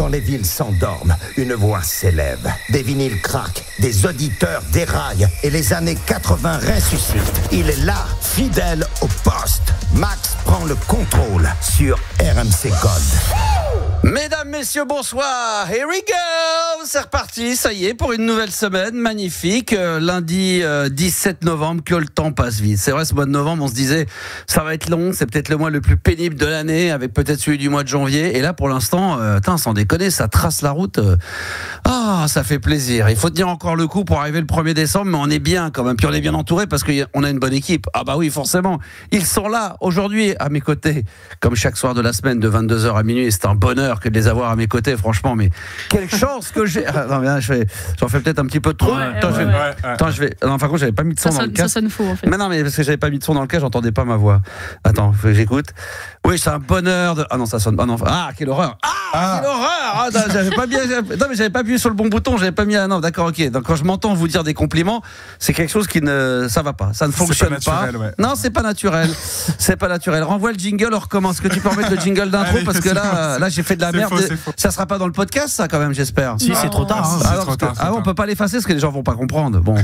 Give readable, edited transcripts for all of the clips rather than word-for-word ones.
Quand les villes s'endorment, une voix s'élève. Des vinyles craquent, des auditeurs déraillent et les années 80 ressuscitent. Il est là, fidèle au poste. Max prend le contrôle sur RMC Gold. Mesdames, messieurs, bonsoir. Here we go. C'est reparti, ça y est, pour une nouvelle semaine magnifique. Lundi 17 novembre, que le temps passe vite. C'est vrai, ce mois de novembre, on se disait, ça va être long, c'est peut-être le mois le plus pénible de l'année, avec peut-être celui du mois de janvier. Et là, pour l'instant, sans déconner, ça trace la route. Ça fait plaisir. Il faut tenir encore le coup pour arriver le 1er décembre, mais on est bien quand même. Puis on est bien entouré parce qu'on a une bonne équipe. Ah bah oui, forcément. Ils sont là aujourd'hui à mes côtés, comme chaque soir de la semaine, de 22h à minuit. Et c'est un bonheur que de les avoir à mes côtés, franchement. Mais quelle chance que j'ai. J'en fais peut-être un petit peu trop. Par contre, j'avais pas mis de son dans le casque. Ça sonne faux, en fait. Mais non, mais parce que j'avais pas mis de son dans le casque, j'entendais pas ma voix. Attends, faut que j'écoute. Oui, c'est un bonheur de. Ah non, ça sonne. Ah non. Ah, quelle horreur. Quelle horreur. J'avais pas bien. Non, mais j'avais pas appuyé sur le bon bouton. J'avais pas mis. Ah non, d'accord, ok. Donc quand je m'entends vous dire des compliments, c'est quelque chose qui ne. Ça va pas. Ça ne fonctionne pas. Ouais. Non, c'est pas naturel. C'est pas naturel. Renvoie le jingle, on recommence. Est-ce que tu peux remettre le jingle d'intro parce que là, j'ai fait de la merde. Ça sera pas dans le podcast, ça quand même, j'espère. Si, c'est trop tard. On peut pas l'effacer parce que les gens vont pas comprendre. Bon,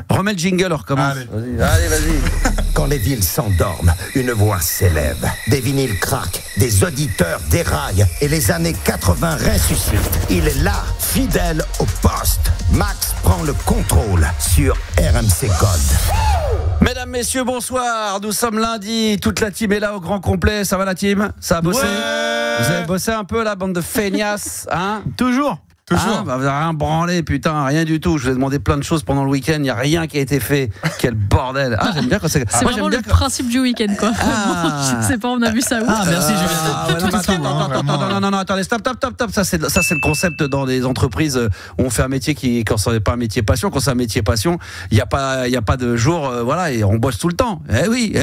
remets le jingle, on recommence. Allez, vas-y. Quand les villes s'endorment, une voix s'élève. Des vinyles craquent, des auditeurs déraillent et les années 80 ressuscitent. Il est là, fidèle au poste. Max prend le contrôle sur RMC Gold. Mesdames, messieurs, bonsoir. Nous sommes lundi. Toute la team est là au grand complet. Ça va la team? Ça a bossé? Vous avez bossé un peu la bande de feignasses, hein? Toujours. Vous n'avez rien branlé, putain, rien du tout. Je vous ai demandé plein de choses pendant le week-end, il n'y a rien qui a été fait. Quel bordel. J'aime bien quand c'est. C'est vraiment le principe du week-end, quoi. Je sais pas, on a vu ça où. Merci, Julien. Non, attendez, stop. Ça, c'est le concept dans les entreprises où on fait un métier quand ce n'est pas un métier passion. Quand c'est un métier passion, il n'y a pas de jour, et on bosse tout le temps. Eh oui.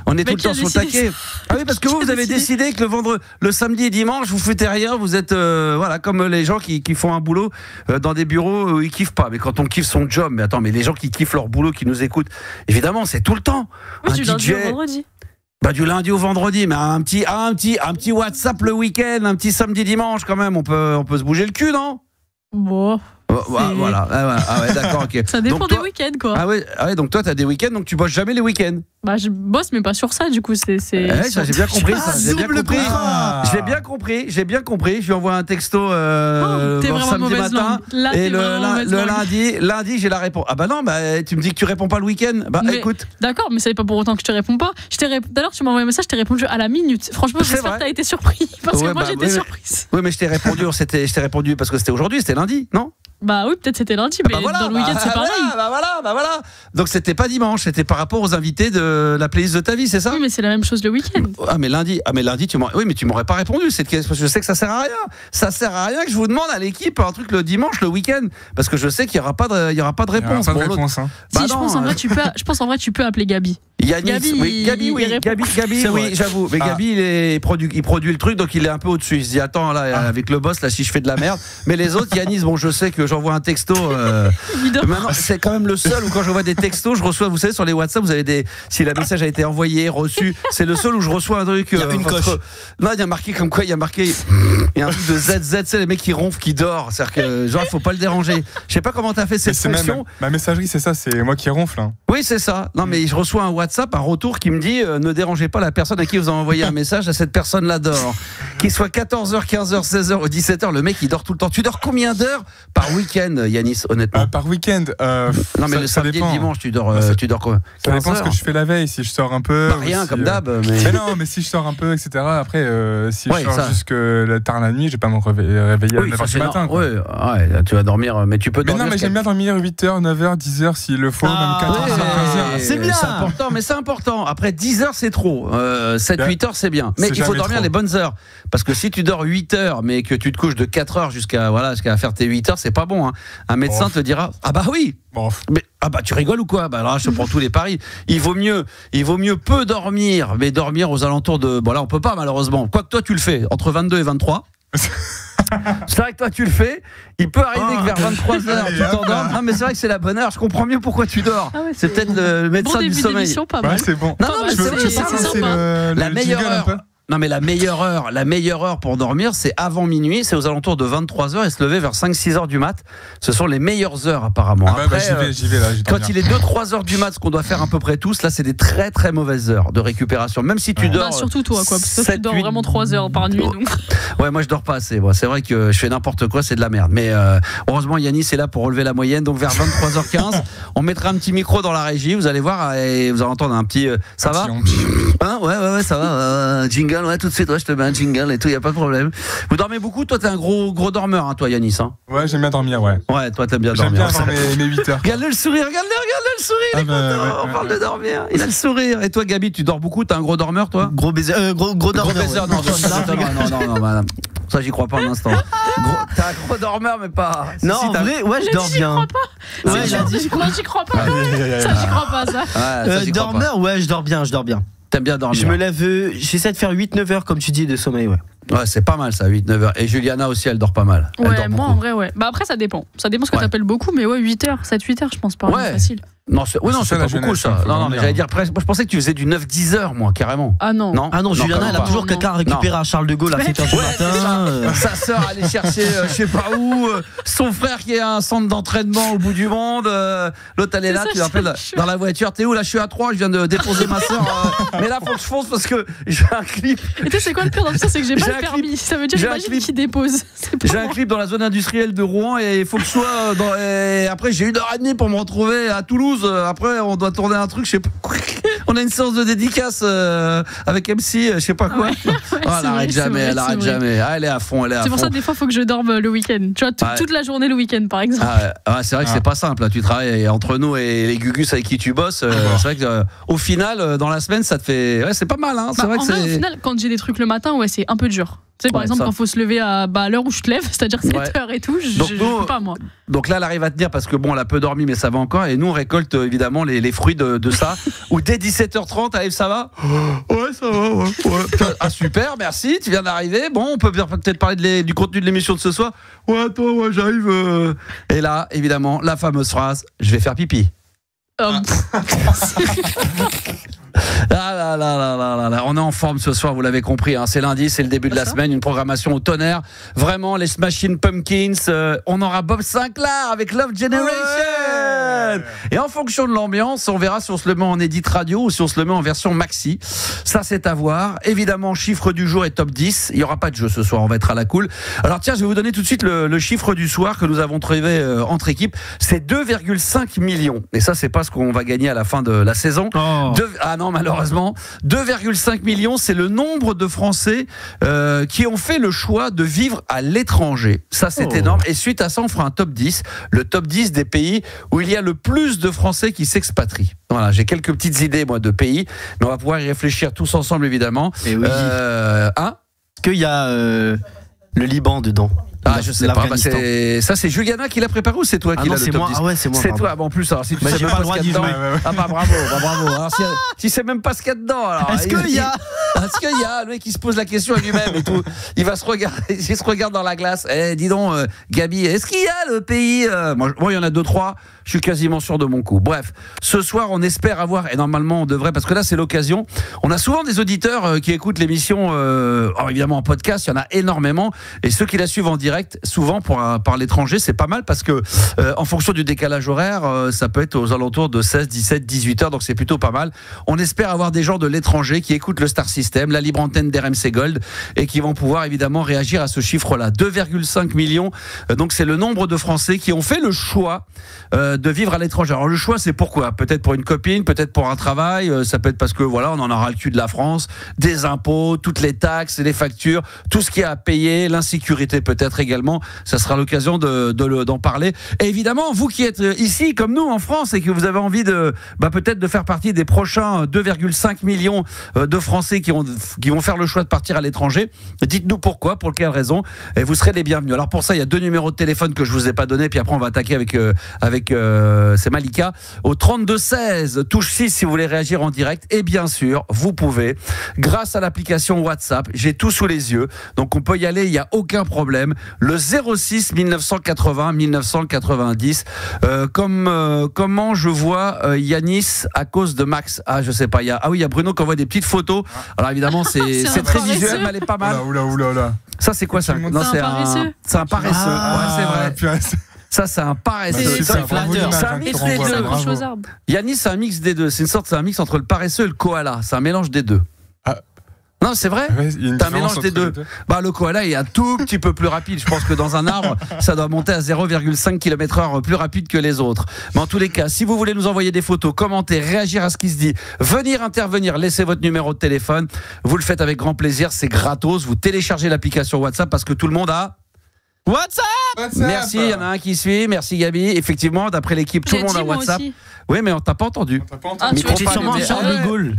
On est tout le temps sur le taquet. Ah oui, parce que vous avez décidé que le samedi et dimanche, vous foutez rien, vous êtes, comme les gens qui font un boulot dans des bureaux où ils kiffent pas. Mais quand on kiffe son job, mais les gens qui kiffent leur boulot, qui nous écoutent, évidemment, c'est tout le temps. Oui, du lundi au vendredi. Du lundi au vendredi, mais un petit WhatsApp le week-end, un petit samedi dimanche quand même, on peut se bouger le cul, non? Bon. Voilà. Ah ouais, d'accord, ok. Ça dépend des week-ends, quoi. Ah ouais, donc toi, t'as des week-ends, donc tu bosses jamais les week-ends. Je bosse, mais pas sur ça, du coup, c'est. J'ai bien compris ça. J'ai bien compris. Je lui envoie un texto samedi matin. Et le lundi, j'ai la réponse. Ah bah non, tu me dis que tu réponds pas le week-end. Écoute. D'accord, mais ça n'est pas pour autant que je te réponds pas. Tout à l'heure, tu m'as envoyé un message, je t'ai répondu à la minute. Franchement, j'espère que t'as été surpris. Parce que moi, j'étais surprise. Oui, mais je t'ai répondu parce que c'était aujourd'hui, c'était lundi, non? Oui, peut-être c'était lundi, mais dans le week-end c'est pareil. Voilà. Donc c'était pas dimanche, c'était par rapport aux invités de la playlist de ta vie, c'est ça? Oui, mais c'est la même chose le week-end. Mais lundi, tu m'aurais pas répondu. Parce que je sais que ça sert à rien. Ça sert à rien que je vous demande à l'équipe un truc le dimanche, le week-end, parce que je sais qu'il y aura pas de réponse. Je pense en vrai tu peux appeler Gabi. Gabi, j'avoue. Mais Gabi, il produit le truc, donc il est un peu au-dessus. Il se dit attends là, avec le boss là, si je fais de la merde. Mais les autres, Yanis, je sais que j'envoie un texto. Maintenant, c'est quand même le seul où quand j'envoie des textos, je reçois. Vous savez, sur les WhatsApp, vous avez si le message a été envoyé, reçu. C'est le seul où je reçois un truc. Il y a une coche. Non, il y a marqué comme quoi. Il y a un truc de ZZ. C'est les mecs qui ronflent, qui dorment. C'est-à-dire que il faut pas le déranger. Je sais pas comment t'as fait cette fonction. Ma messagerie, c'est ça. C'est moi qui ronfle. Hein. Oui, c'est ça. Non, mais je reçois un WhatsApp, un retour qui me dit ne dérangez pas la personne à qui vous avez envoyé un message. À cette personne-là dort. Qu'il soit 14h, 15h, 16h ou 17h, le mec il dort tout le temps. Tu dors combien d'heures par week-end, Yanis, honnêtement? Par week-end. Non, mais le samedi et le dimanche, tu dors quoi? Ça dépend ce que je fais la veille. Si je sors un peu. Rien, comme d'hab. Mais non, mais si je sors un peu, etc. Après, si je sors jusque tard la nuit, je vais pas me réveiller à 9h du matin. Ouais, tu vas dormir, mais tu peux dormir. Mais non, mais j'aime bien dormir 8h, 9h, 10h s'il le faut, même 14h, 15h. C'est bien. C'est important. Après 10h, c'est trop. 7-8h, c'est bien. Mais il faut dormir les bonnes heures. Parce que si tu dors 8 heures, mais que tu te couches de 4 heures jusqu'à faire tes 8 heures, c'est pas bon. Hein. Un médecin te dira ah bah oui. Mais tu rigoles ou quoi? Alors là, je te prends tous les paris. Il vaut mieux peu dormir, mais dormir aux alentours de. Là, on peut pas malheureusement. Quoique toi, tu le fais entre 22 et 23. C'est vrai que toi tu le fais. Il peut arriver que vers 23h tu t'endormes. Non mais c'est vrai que c'est la bonne heure. Je comprends mieux pourquoi tu dors. C'est peut-être le médecin du sommeil. Pas mal. C'est bon. Non mais c'est sympa. La meilleure heure. Non, mais la meilleure heure pour dormir, c'est avant minuit, c'est aux alentours de 23h et se lever vers 5-6h du mat. Ce sont les meilleures heures, apparemment. Après, j'y vais là. Quand il est 2-3 heures du mat, ce qu'on doit faire à peu près tous, là, c'est des très très mauvaises heures de récupération. Même si tu dors. Surtout toi, quoi. Parce que tu dors vraiment 3 heures par nuit. Donc. Ouais, moi, je dors pas assez. Bon, c'est vrai que je fais n'importe quoi, c'est de la merde. Mais heureusement, Yanis est là pour relever la moyenne. Donc, vers 23h15, on mettra un petit micro dans la régie. Vous allez voir et vous allez entendre un petit. Ça va hein, ouais, ça va. Jingle. Ouais, tout de suite, je te mets un jingle et tout, y a pas de problème. Vous dormez beaucoup? Toi, t'es un gros dormeur, hein, toi, Yanis. Hein. Ouais, j'aime bien dormir, ouais. Ouais, toi, t'aimes bien dormir. J'aime bien avoir mes 8 heures. Regarde-le le sourire, regarde-le sourire. On parle de dormir. Il a le sourire. Et toi, Gabi, tu dors beaucoup? T'es un gros dormeur, toi? Gros baiser, gros dormeur. Non, ça, j'y crois pas un instant. T'es un gros dormeur, mais pas. Non, en vrai, ouais, je dors bien. J'y crois pas. Ouais, j'y crois pas. Ça, j'y crois pas, ça. Dormeur, ouais, je dors bien. T'aimes bien dormir? Je me lève, j'essaie de faire 8-9 heures, comme tu dis, de sommeil, ouais. Ouais, c'est pas mal ça, 8-9 heures. Et Juliana aussi, elle dort pas mal. Ouais, moi en vrai, ouais. Bah après, ça dépend. Ça dépend ce que t'appelles beaucoup, mais ouais, 8 heures, 7-8 heures, je pense pas. Ouais. Facile. Non, c'est pas beaucoup ça. Non, mais j'allais dire presque. Moi, je pensais que tu faisais du 9-10 heures, moi, carrément. Ah non. Juliana, elle a toujours quelqu'un à récupérer à Charles de Gaulle à 7h du matin. Sa sœur allait chercher, je sais pas où, son frère qui est à un centre d'entraînement au bout du monde. L'autre, elle est là, tu l'appelles dans la voiture. T'es où? Là, je suis à 3, je viens de déposer ma sœur. Mais là, faut que je fonce parce que j'ai un clip. Et tu sais, c'est quoi le pire dans tout ça? C'est que j'ai pas le permis. Ça veut dire, j'imagine qu'il dépose. J'ai un clip dans la zone industrielle de Rouen et il faut que je sois dans. Et après, j'ai 1h30 pour me retrouver à Toulouse. Après, on doit tourner un truc, je sais pas. On a une séance de dédicace avec MC, je sais pas quoi. Elle arrête jamais. Elle est à fond, C'est pour ça, des fois, il faut que je dorme le week-end. Tu vois, toute la journée le week-end, par exemple. C'est vrai que c'est pas simple. Là. Tu travailles entre nous et les gugus avec qui tu bosses. C'est vrai que au final, dans la semaine, ça te fait. Ouais, c'est pas mal. Hein. C'est vrai que au final, quand j'ai des trucs le matin, ouais, c'est un peu dur. Tu sais, par exemple, quand il faut se lever à l'heure où je te lève, c'est-à-dire 7h et tout, je peux pas, moi. Donc là, elle arrive à tenir parce que bon, elle a peu dormi, mais ça va encore. Et nous, on récolte évidemment les fruits de ça. Ou dès 17h30, Aïe, ça va? Ouais, ça va, ouais. Ah, super, merci, tu viens d'arriver. Bon, on peut peut-être parler du contenu de l'émission de ce soir. Ouais, toi, ouais, j'arrive. Et là, évidemment, la fameuse phrase, je vais faire pipi. Là. On est en forme ce soir, vous l'avez compris, hein. C'est lundi, c'est le début de la semaine, une programmation au tonnerre. Vraiment, les Smashing Pumpkins, on aura Bob Sinclair avec Love Generation. Ouais. Et en fonction de l'ambiance, on verra si on se le met en edit radio ou si on se le met en version maxi. Ça, c'est à voir. Évidemment, chiffre du jour et top 10. Il n'y aura pas de jeu ce soir, on va être à la cool. Alors tiens, je vais vous donner tout de suite le chiffre du soir que nous avons trouvé entre équipes. C'est 2,5 millions. Et ça, c'est pas ce qu'on va gagner à la fin de la saison. Ah non, malheureusement. 2,5 millions, c'est le nombre de Français qui ont fait le choix de vivre à l'étranger. Ça, c'est énorme. Et suite à ça, on fera un top 10. Le top 10 des pays où il y a le plus de Français qui s'expatrient. Voilà, j'ai quelques petites idées, moi, de pays. Mais on va pouvoir y réfléchir tous ensemble, évidemment. Et oui. Est-ce qu'il y a le Liban dedans? Ah, je sais pas. Ça, c'est Juliana qui l'a préparé ou c'est toi qui l'a le top 10? Ah ouais, c'est moi. C'est toi. Bon, en plus, alors si tu sais même pas ce qu'il y a dedans. Ah bah bravo. Alors si c'est même pas ce qu'il y a dedans, alors. Est-ce qu'il y a le mec qui se pose la question à lui-même et tout. Il va se regarder, il se regarde dans la glace. Dis donc, Gabi, est-ce qu'il y a le pays Moi, il y en a 2-3. Je suis quasiment sûr de mon coup. Bref, ce soir, on espère avoir, et normalement, on devrait, parce que là, c'est l'occasion. On a souvent des auditeurs qui écoutent l'émission, évidemment en podcast, il y en a énormément. Et ceux qui la suivent en direct, souvent par l'étranger, c'est pas mal parce que, en fonction du décalage horaire, ça peut être aux alentours de 16, 17, 18 heures, donc c'est plutôt pas mal. On espère avoir des gens de l'étranger qui écoutent le Star System, la libre antenne d'RMC Gold, et qui vont pouvoir évidemment réagir à ce chiffre-là. 2,5 millions. Donc c'est le nombre de Français qui ont fait le choix de vivre à l'étranger. Alors le choix, c'est pourquoi? Peut-être pour une copine, peut-être pour un travail, ça peut être parce que voilà, on en aura le cul de la France, des impôts, toutes les taxes, les factures, tout ce qu'il y a à payer, l'insécurité peut-être également. Ça sera l'occasion d'en parler. Et évidemment, vous qui êtes ici comme nous en France et que vous avez envie de peut-être de faire partie des prochains 2,5 millions de Français qui vont faire le choix de partir à l'étranger, dites-nous pourquoi, pour quelle raison, et vous serez les bienvenus. Alors pour ça, il y a 2 numéros de téléphone que je vous ai pas donnés, puis après on va attaquer avec c'est Malika au 3216 touche 6 si vous voulez réagir en direct. Et bien sûr, vous pouvez grâce à l'application WhatsApp, j'ai tout sous les yeux, donc on peut y aller, il n'y a aucun problème. le 06 1980 1990. Comment je vois Yanis à cause de Max? Ah, je sais pas. Il y a Bruno qui envoie des petites photos. Alors évidemment, c'est très visuel, mais elle est pas mal. Oula. Ça, c'est quoi ça? Non, c'est un paresseux. C'est un paresseux. Ouais, c'est vrai. Ça, c'est un paresseux. C'est un flatteur. C'est un mix des deux. Yanis, c'est un mix des deux. C'est un mix entre le paresseux et le koala. C'est un mélange des deux. Non, c'est vrai. T'as un mélange des deux. Le koala est un tout petit peu plus rapide. Je pense que dans un arbre, ça doit monter à 0,5 km/h plus rapide que les autres. Mais en tous les cas, si vous voulez nous envoyer des photos, commenter, réagir à ce qui se dit, venir intervenir, laissez votre numéro de téléphone. Vous le faites avec grand plaisir. C'est gratos. Vous téléchargez l'application WhatsApp parce que tout le monde a WhatsApp. Merci, il y en a un qui suit. Merci Gabi. Effectivement, d'après l'équipe, tout le monde a WhatsApp. Oui, mais on t'a pas entendu. Tu es sûrement à Charles de Gaulle.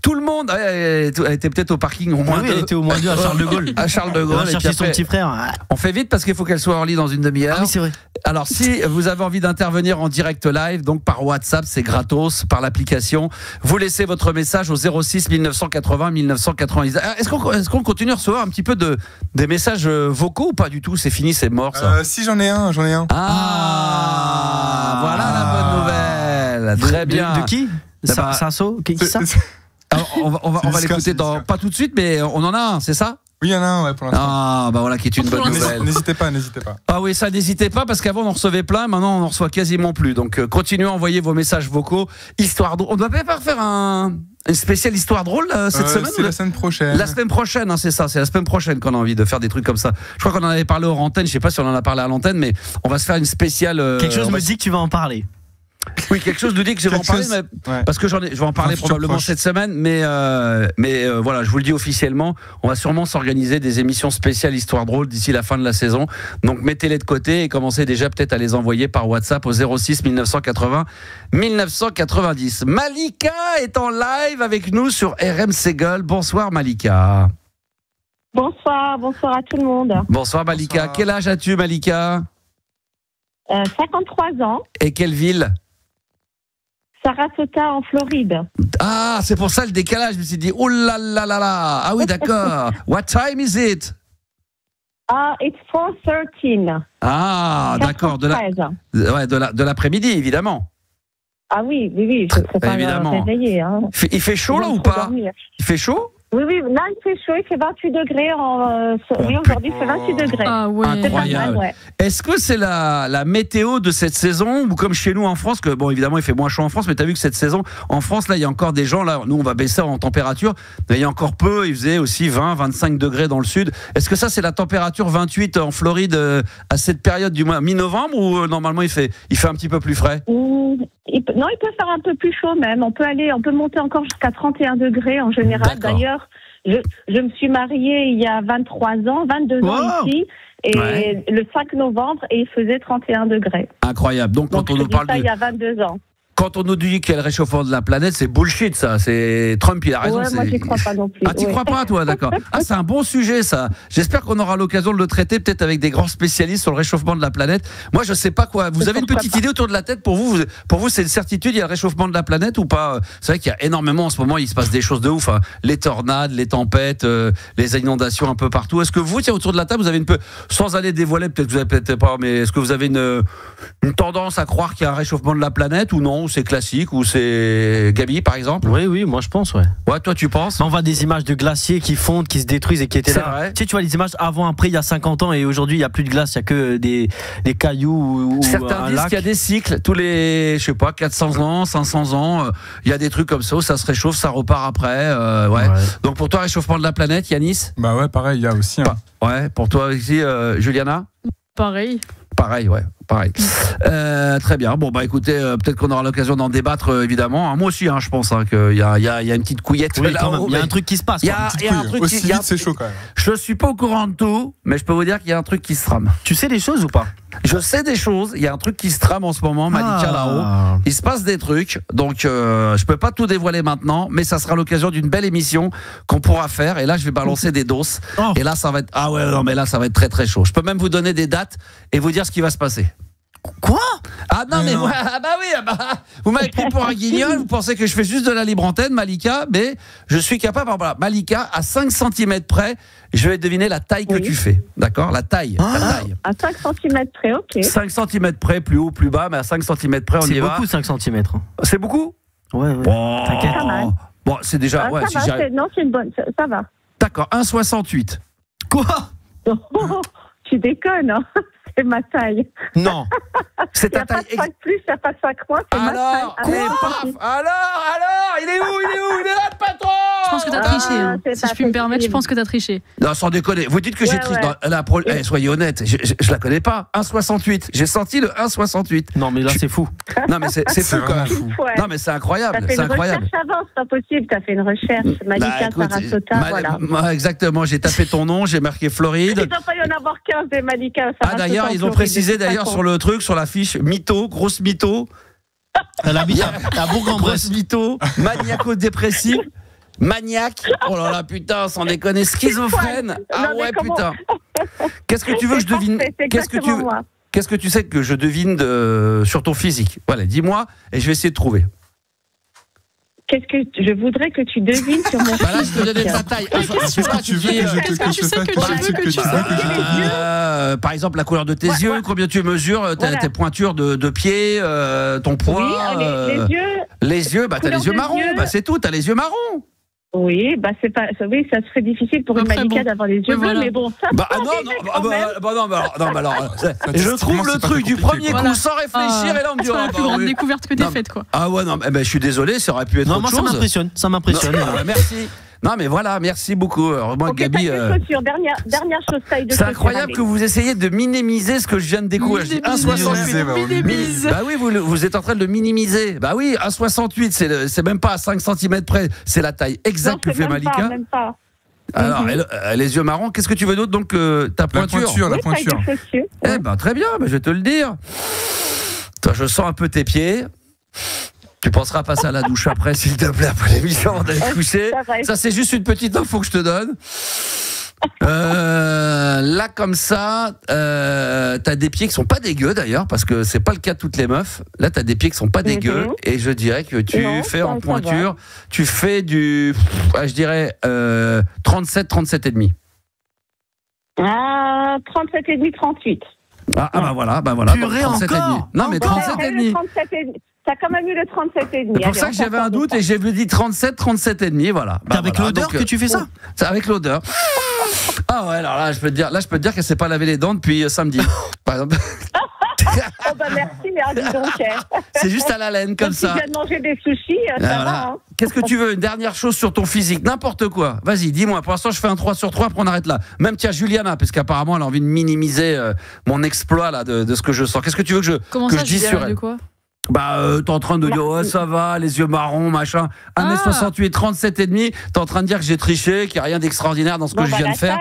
Tout le monde. Elle était peut-être au parking au moins. Oui, elle était au moins deux à Charles de Gaulle. À Charles de Gaulle. On va chercher son petit frère. On fait vite parce qu'il faut qu'elle soit en ligne dans une demi-heure. Ah oui, c'est vrai. Alors, si vous avez envie d'intervenir en direct live, donc par WhatsApp, c'est gratos, par l'application, vous laissez votre message au 06 1980 1990. Est-ce qu'on continue à recevoir un petit peu des messages vocaux ou pas du tout? C'est fini, c'est mort ça. Si, j'en ai un. Voilà la bonne nouvelle. Très bien. De qui? Sasso? Qui ça? Alors, on va l'écouter pas tout de suite, mais on en a un, c'est ça? Oui, il y en a un, pour l'instant. Voilà, qui est une bonne nouvelle. N'hésitez pas. Ah oui, ça, n'hésitez pas, parce qu'avant, on en recevait plein, maintenant, on en reçoit quasiment plus. Donc, continuez à envoyer vos messages vocaux. Histoire drôle. On ne doit pas faire une spéciale histoire drôle cette semaine? C'est la semaine prochaine. La semaine prochaine, c'est ça. C'est la semaine prochaine qu'on a envie de faire des trucs comme ça. Je crois qu'on en avait parlé hors antenne. Je ne sais pas si on en a parlé à l'antenne, mais on va se faire une spéciale. Quelque chose me dit que tu vas en parler. Oui, quelque chose nous dit que je vais en parler, parce que je vais en parler probablement cette semaine, mais voilà, je vous le dis officiellement, on va sûrement s'organiser des émissions spéciales Histoire drôle d'ici la fin de la saison. Donc mettez-les de côté et commencez déjà peut-être à les envoyer par WhatsApp au 06 1980 1990. Malika est en live avec nous sur RMC Gueule. Bonsoir Malika. Bonsoir à tout le monde. Bonsoir Malika. Bonsoir. Quel âge as-tu Malika? 53 ans. Et quelle ville? Sarasota en Floride. Ah, c'est pour ça le décalage. Je me suis dit, oh là là là là. Ah oui, d'accord. What time is it? It's 4:13. Ah, d'accord. De l'après-midi, évidemment. Ah oui. Je ne serais pas réveillée. Hein. Il fait chaud là ou pas? Il fait chaud? Oui, là il fait chaud, il fait 28 degrés. Aujourd'hui c'est 28 degrés. Ah ouais. Incroyable. Mal, ouais. Est-ce que c'est la météo de cette saison, ou comme chez nous en France, que bon évidemment il fait moins chaud en France, mais tu as vu que cette saison en France, là il y a encore des gens, là nous on va baisser en température, mais il y a encore peu, il faisait aussi 20-25 degrés dans le sud. Est-ce que ça c'est la température 28 en Floride à cette période du mois mi-novembre, ou normalement il fait un petit peu plus frais? Il peut faire un peu plus chaud même. On peut monter encore jusqu'à 31 degrés en général. D'ailleurs, je me suis mariée il y a 22 ans ici, et le 5 novembre, et il faisait 31 degrés. Incroyable. Donc quand on nous parle il y a 22 ans. Quand on nous dit qu'il y a le réchauffement de la planète, c'est bullshit ça. C'est Trump, il a raison. Ouais, moi j'y crois pas non plus. Ah, t'y crois pas toi, d'accord. Ah, c'est un bon sujet ça. J'espère qu'on aura l'occasion de le traiter peut-être avec des grands spécialistes sur le réchauffement de la planète. Moi je sais pas quoi. Vous avez une petite idée autour de la tête pour vous? Pour vous c'est une certitude, il y a le réchauffement de la planète ou pas? C'est vrai qu'il y a énormément en ce moment, il se passe des choses de ouf. Hein. Les tornades, les tempêtes, les inondations un peu partout. Est-ce que vous, tiens, autour de la table, vous avez sans aller dévoiler, peut-être vous avez peut-être pas, mais est-ce que vous avez une tendance à croire qu'il y a un réchauffement de la planète, ou non, ou c'est classique, ou c'est Gabi par exemple? Oui, moi je pense, ouais. Ouais, toi tu penses? On voit des images de glaciers qui fondent, qui se détruisent et qui étaient là. Vrai. Tu vois les images avant, après, il y a 50 ans, et aujourd'hui il n'y a plus de glace, il n'y a que des cailloux ou certains disent qu'il y a des cycles tous les, je sais pas, 400 ans, 500 ans, il y a des trucs comme ça où ça se réchauffe, ça repart après. Ouais. Donc pour toi, réchauffement de la planète, Yanis? Bah ouais, pareil, il y a aussi. Ouais, pour toi aussi, Juliana? Pareil, ouais. Pareil. Très bien. Bon, bah écoutez, peut-être qu'on aura l'occasion d'en débattre, évidemment. Moi aussi, je pense qu'il y a une petite couillette là-haut. Il y a un truc qui se passe. Il y a un truc aussi vite, c'est chaud quand même. Je suis pas au courant de tout, mais je peux vous dire qu'il y a un truc qui se trame. Tu sais des choses ou pas? Je sais des choses. Il y a un truc qui se trame en ce moment, Malika, là-haut. Il se passe des trucs. Donc, je peux pas tout dévoiler maintenant, mais ça sera l'occasion d'une belle émission qu'on pourra faire. Et là, je vais balancer des doses. Et là, ça va être... là, ça va être très, très chaud. Je peux même vous donner des dates et vous dire ce qui va se passer. Quoi? Ah non, mais moi, vous m'avez pris pour un guignol, vous pensez que je fais juste de la libre antenne, Malika, mais je suis capable. Voilà, Malika, à 5 cm près, je vais deviner la taille que tu fais. D'accord? La taille. À 5 cm près, ok. 5 cm près, plus haut, plus bas, mais à 5 cm près, on y va. C'est beaucoup 5 cm. C'est beaucoup? Ouais. Bon, T'inquiète. bon, c'est déjà. Ouais, ça va, non, c'est une bonne. Ça va. D'accord, 1,68. Quoi? Oh, tu déconnes, hein. C'est ma taille. Non. C'est ta taille. Il n'y a pas de 5 plus, il n'y a pas de 5 moins, c'est ma taille. Alors, il est où? Il est là, le patron! Je pense que t'as triché. Si je puis me permettre, je pense que t'as triché. Non, sans déconner. Vous dites que j'ai triché. Soyez honnête, je la connais pas. 1,68. J'ai senti le 1,68. Non, mais là, c'est fou. Non, mais c'est fou quand même. Non, mais c'est incroyable. T'as fait une recherche avant, c'est pas possible. T'as fait une recherche. Malika Sarasota, voilà. Exactement. J'ai tapé ton nom, j'ai marqué Floride. Il ne doit pas y en avoir 15 des Malika Sarasota. Ah, d'ailleurs, ils ont précisé sur le truc, sur la fiche, mytho, grosse mytho. Elle habite à Bourg-en-Bresse. Grosse mytho, maniaco-dépressif. Maniaque, oh là là, putain, sans déconner, schizophrène. Ah ouais, putain. Qu'est-ce que tu veux que je devine? Qu'est-ce que tu sais que je devine sur ton physique? Voilà, dis-moi et je vais essayer de trouver. Qu'est-ce que je voudrais que tu devines sur mon Là, je te donne ta taille. Qu'est-ce que tu veux que je fasse? Par exemple, la couleur de tes yeux, combien tu mesures, tes pointures de pied, ton poids. Oui, les yeux, t'as les yeux marrons, c'est tout, t'as les yeux marrons. Oui, ça serait difficile pour une Malika d'avoir les yeux bleus, mais bon, ça. Je trouve le truc du premier coup sans réfléchir et là on me dit. C'est la plus grande découverte que t'aies faite, quoi. Ah ouais, non, je suis désolé, ça aurait pu être autre chose. Non, moi ça m'impressionne. Merci. Non mais voilà, merci beaucoup. Gabi, dernière chose, taille de c'est incroyable que vous essayiez de minimiser ce que je viens de découvrir. 1,68. Bah oui, vous êtes en train de le minimiser. Bah oui, 1,68, c'est même pas à 5 cm près, c'est la taille exacte que fait Malika. Même pas. Alors, les yeux marrons, qu'est-ce que tu veux d'autre? Donc ta pointure. La pointure. Eh ben très bien, je vais te le dire. Toi, je sens un peu tes pieds. Tu penseras passer à la douche après, s'il te plaît, après l'émission, on d'aller coucher. Ça, c'est juste une petite info que je te donne. Là, comme ça, t'as des pieds qui sont pas dégueux d'ailleurs, parce que c'est pas le cas de toutes les meufs. Là, t'as des pieds qui sont pas dégueux, et je dirais que tu fais en pointure, tu fais du, je dirais 37 et demi. 37 et demi, 38. Bah voilà. Purée, 37 et demi. Non, mais 37 et demi. T'as quand même eu le 37 et demi. C'est pour ça que j'avais un doute et j'ai dit 37 et demi, voilà. C'est avec l'odeur que tu fais ça? C'est avec l'odeur. Ah ouais, alors là, je peux te dire qu'elle s'est pas lavé les dents depuis samedi, par exemple. Oh bah merci, mais dis donc. C'est juste à la laine comme ça. Si tu viens de manger des sushis, ça va. Hein. Qu'est-ce que tu veux? Une dernière chose sur ton physique, n'importe quoi. Vas-y, dis-moi. Pour l'instant, je fais un 3 sur 3, après on arrête là. Même tiens, Juliana, parce qu'apparemment, elle a envie de minimiser mon exploit là de ce que je sens. Qu'est-ce que tu veux que je dise sur elle? De quoi? T'es en train de dire ouais ça va, les yeux marrons, machin. 1m68, 37 et demi. T'es en train de dire que j'ai triché, qu'il n'y a rien d'extraordinaire dans ce que je viens de faire.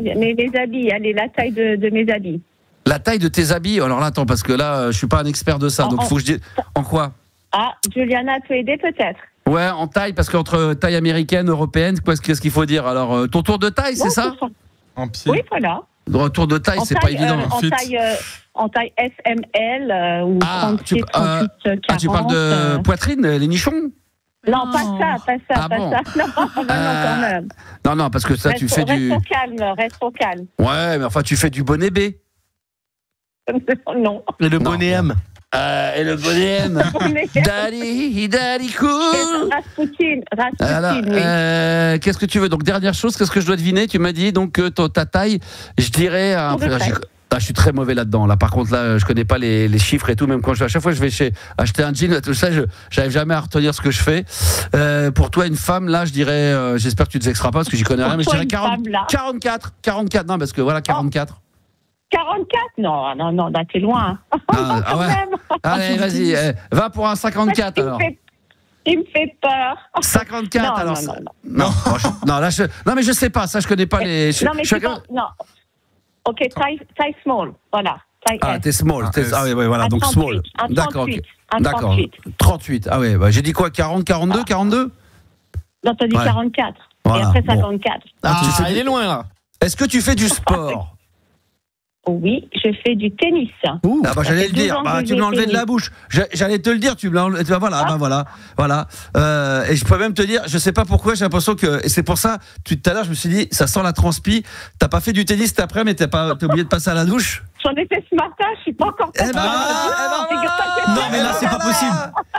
Mais mes habits, allez, la taille de mes habits. La taille de tes habits? Alors là, attends, parce que là, je suis pas un expert de ça, donc faut que je dise. En quoi? Ah, Juliana peut aider peut-être. Ouais, en taille, parce qu'entre taille américaine, européenne, qu'est-ce qu'il faut dire? Alors, ton tour de taille, c'est ça? En pied. Oui, voilà. Tour de taille, c'est pas évident. En taille SML ou 37, 38, 40. Tu parles de poitrine, les nichons? Non, pas ça. Bon. Non, quand même. Non, parce que ça, tu fais du... Reste au calme. Ouais, mais enfin, tu fais du bonnet B. Non. Et le bonnet M. Et le bonnet M. Daddy cool. Rasputin, oui. Qu'est-ce que tu veux? Donc, dernière chose, qu'est-ce que je dois deviner? Tu m'as dit, donc, ta taille, je dirais... je suis très mauvais là-dedans. Là, par contre, là, je connais pas les chiffres et tout. Même quand à chaque fois, je vais acheter un jean, tout ça, j'arrive jamais à retenir ce que je fais. Pour toi, une femme, là, je dirais, j'espère que tu ne vexeras pas parce que j'y connais rien, mais je dirais 44. Non, parce que voilà, 44. 44? Non, là, t'es loin. Ah ouais. Allez, vas-y, va pour un 54 alors. Il me fait peur. 54 non, alors. Non, Non, mais je sais pas. Ça, je connais pas les. Non. Ok, taille small, voilà. T'es small. Ah oui, voilà, donc 38, small. D'accord, ok. D'accord. 38. Ah ouais, j'ai dit quoi? 42? Non, t'as dit 44. Voilà, et après 54. Il est loin là. Est-ce que tu fais du sport? Oui, je fais du tennis. Ah bah, j'allais le dire. Bah, tu me l'as enlevé de la bouche. J'allais te le dire. Tu me l'as enlevé. Voilà. Et je peux même te dire, je sais pas pourquoi, j'ai l'impression que. Et c'est pour ça, tout à l'heure, je me suis dit, ça sent la transpi. T'as pas fait du tennis cet après, mais t'as oublié de passer à la douche. J'en ai fait ce matin, je suis pas encore. Non, mais là, c'est pas possible.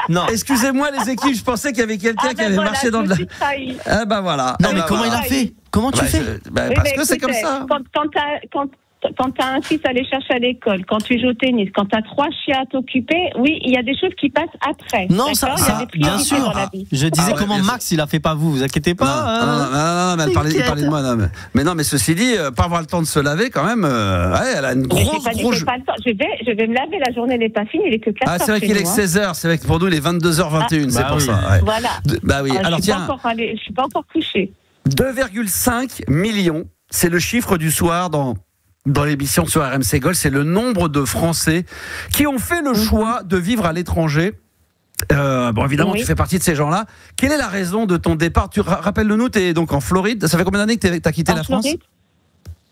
Non. Excusez-moi, les équipes, je pensais qu'il y avait quelqu'un qui avait marché dans de la. Ah bah voilà. Non, mais comment il a fait? Comment tu fais? Parce que c'est comme ça. Quand tu as un fils à aller chercher à l'école, quand tu joues au tennis, quand tu as 3 chiens à t'occuper, oui, il y a des choses qui passent après. Non, ça bien sûr. Je disais comment Max, il a fait pas vous inquiétez pas. Non, mais elle parlait de moi. Non, mais non, mais ceci dit, pas avoir le temps de se laver quand même, elle a une grosse. Je vais me laver, la journée n'est pas finie, il est que 4 heures. Ah, c'est vrai qu'il est que 16h, c'est vrai que pour nous, il est 22h21, c'est pour ça. Ouais. Voilà. Bah oui, alors tiens. Je suis pas encore couchée. 2,5 millions, c'est le chiffre du soir dans l'émission sur RMC Gold, c'est le nombre de Français qui ont fait le choix de vivre à l'étranger. Bon, évidemment, tu fais partie de ces gens-là. Quelle est la raison de ton départ? Rappelle-le-nous, tu es donc en Floride. Ça fait combien d'années que tu as quitté la France?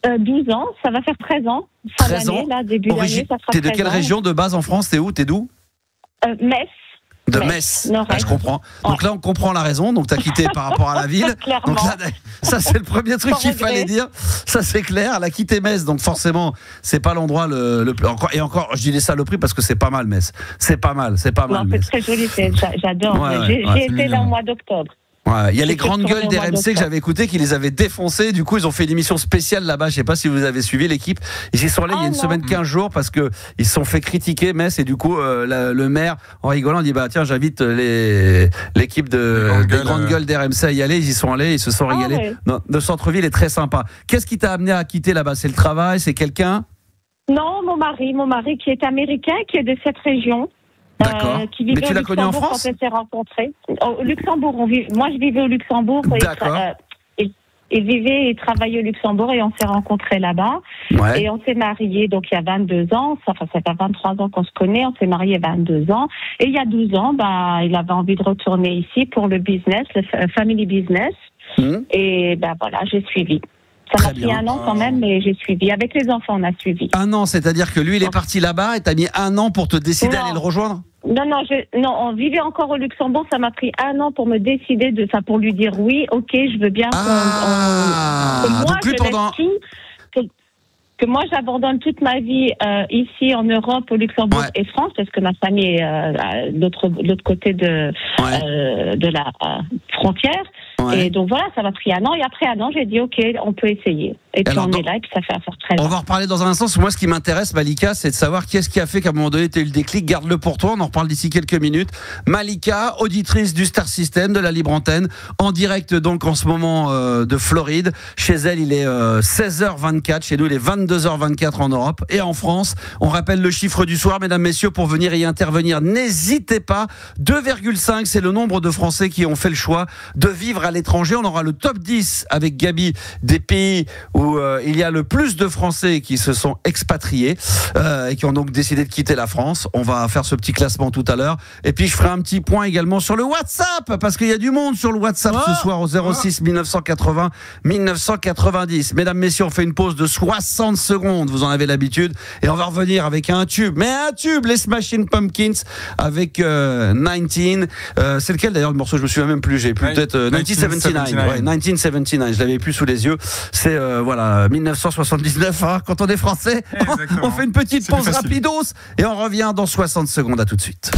12 ans, ça va faire 13 ans. 13 ans. Là, début d'année, ça fera 13 ans. T'es de quelle région de base en France? T'es où? T'es d'où? Metz. De Metz. Je comprends. Donc là, on comprend la raison. Donc, tu as quitté par rapport à la ville. Donc là, ça, c'est le premier truc qu'il fallait dire. Ça, c'est clair. Elle a quitté Metz. Donc, forcément, c'est pas l'endroit le plus. Et encore, je dis les saloperies parce que c'est pas mal, Metz. C'est pas mal. C'est très joli. J'adore. J'ai été là au mois d'octobre. Ouais, il y a les grandes gueules d'RMC que j'avais écoutées qui les avaient défoncées. Du coup, ils ont fait une émission spéciale là-bas. Je sais pas si vous avez suivi l'équipe. Ils y sont allés il y a une semaine, 15 jours parce que ils se sont fait critiquer Metz et du coup, le maire, en rigolant, dit bah tiens, j'invite l'équipe des grandes gueules d'RMC à y aller. Ils y sont allés, ils se sont régalés. Ouais. Non, le centre-ville est très sympa. Qu'est-ce qui t'a amené à quitter là-bas? C'est le travail? C'est quelqu'un? Non, mon mari qui est américain, qui est de cette région. D'accord. Mais tu l'as connu en France? Quand on s'est rencontrés. Au Luxembourg, moi je vivais au Luxembourg. D'accord. Il vivait et travaillait au Luxembourg et on s'est rencontrés là-bas. Ouais. Et on s'est mariés donc il y a 22 ans. Enfin, ça fait 23 ans qu'on se connaît. On s'est mariés il y a 22 ans. Et il y a 12 ans, il avait envie de retourner ici pour le business, le family business. Et voilà, j'ai suivi. Ça m'a pris 1 an quand même, mais j'ai suivi. Avec les enfants, on a suivi. 1 an, c'est-à-dire que lui, il est parti là-bas et t'as mis 1 an pour te décider d'aller le rejoindre? Non, on vivait encore au Luxembourg. Ça m'a pris 1 an pour me décider de ça, pour lui dire oui, ok, je veux bien. Que moi, j'abandonne toute ma vie ici en Europe, au Luxembourg et France, parce que ma famille est de l'autre côté de la frontière. Ouais. Et donc voilà, ça m'a pris 1 an. Et après 1 an, j'ai dit ok, on peut essayer. Et puis on est là, et puis ça fait affaire 13 ans. On va en reparler dans un instant. Moi, ce qui m'intéresse, Malika, c'est de savoir qu'est-ce qui a fait qu'à un moment donné, tu as eu le déclic. Garde-le pour toi. On en reparle d'ici quelques minutes. Malika, auditrice du Star System, de la Libre Antenne, en direct donc en ce moment de Floride. Chez elle, il est 16h24. Chez nous, il est 22h24 en Europe et en France. On rappelle le chiffre du soir, mesdames, messieurs, pour venir y intervenir. N'hésitez pas. 2,5, c'est le nombre de Français qui ont fait le choix de vivre à l'étranger. On aura le top 10 avec Gabi des pays où il y a le plus de Français qui se sont expatriés et qui ont donc décidé de quitter la France. On va faire ce petit classement tout à l'heure. Et puis je ferai un petit point également sur le WhatsApp parce qu'il y a du monde sur le WhatsApp ce soir au 06 1980 1990. Mesdames, messieurs, on fait une pause de 60 secondes. Vous en avez l'habitude. Et on va revenir avec un tube. Mais un tube, les Smashing Pumpkins avec 19. C'est lequel d'ailleurs le morceau? Je me souviens même plus. J'ai plus peut-être 1979. Ouais, 1979. Je l'avais plus sous les yeux. C'est voilà 1979. Hein, quand on est français, on fait une petite pause rapidos et on revient dans 60 secondes. À tout de suite.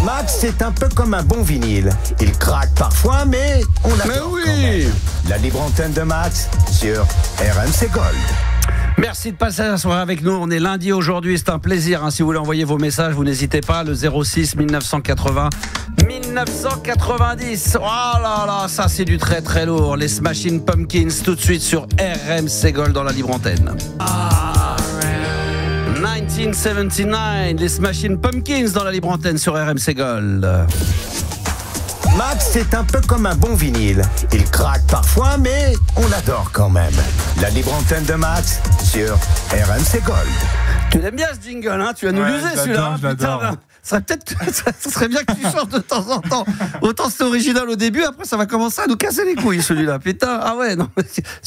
Max, c'est un peu comme un bon vinyle. Il craque parfois, mais on l'adore quand même. La Libre Antenne de Max sur RMC Gold. Merci de passer la soirée avec nous. On est lundi aujourd'hui, c'est un plaisir. Hein. Si vous voulez envoyer vos messages, vous n'hésitez pas. Le 06 1980 1990. Oh là là, ça c'est du très très lourd. Les Smashing Pumpkins tout de suite sur RMC Gold dans la Libre Antenne. 1979, les Smashing Pumpkins dans la Libre Antenne sur RMC Gold. Max, c'est un peu comme un bon vinyle. Il craque parfois, mais on l'adore quand même. La Libre Antenne de Max sur RMC Gold. Tu l'aimes bien ce jingle, hein? Tu vas nous l'user celui-là. Putain, ça serait bien que tu changes de temps en temps. Autant c'est original au début, après ça va commencer à nous casser les couilles celui-là. Putain, ah ouais, non,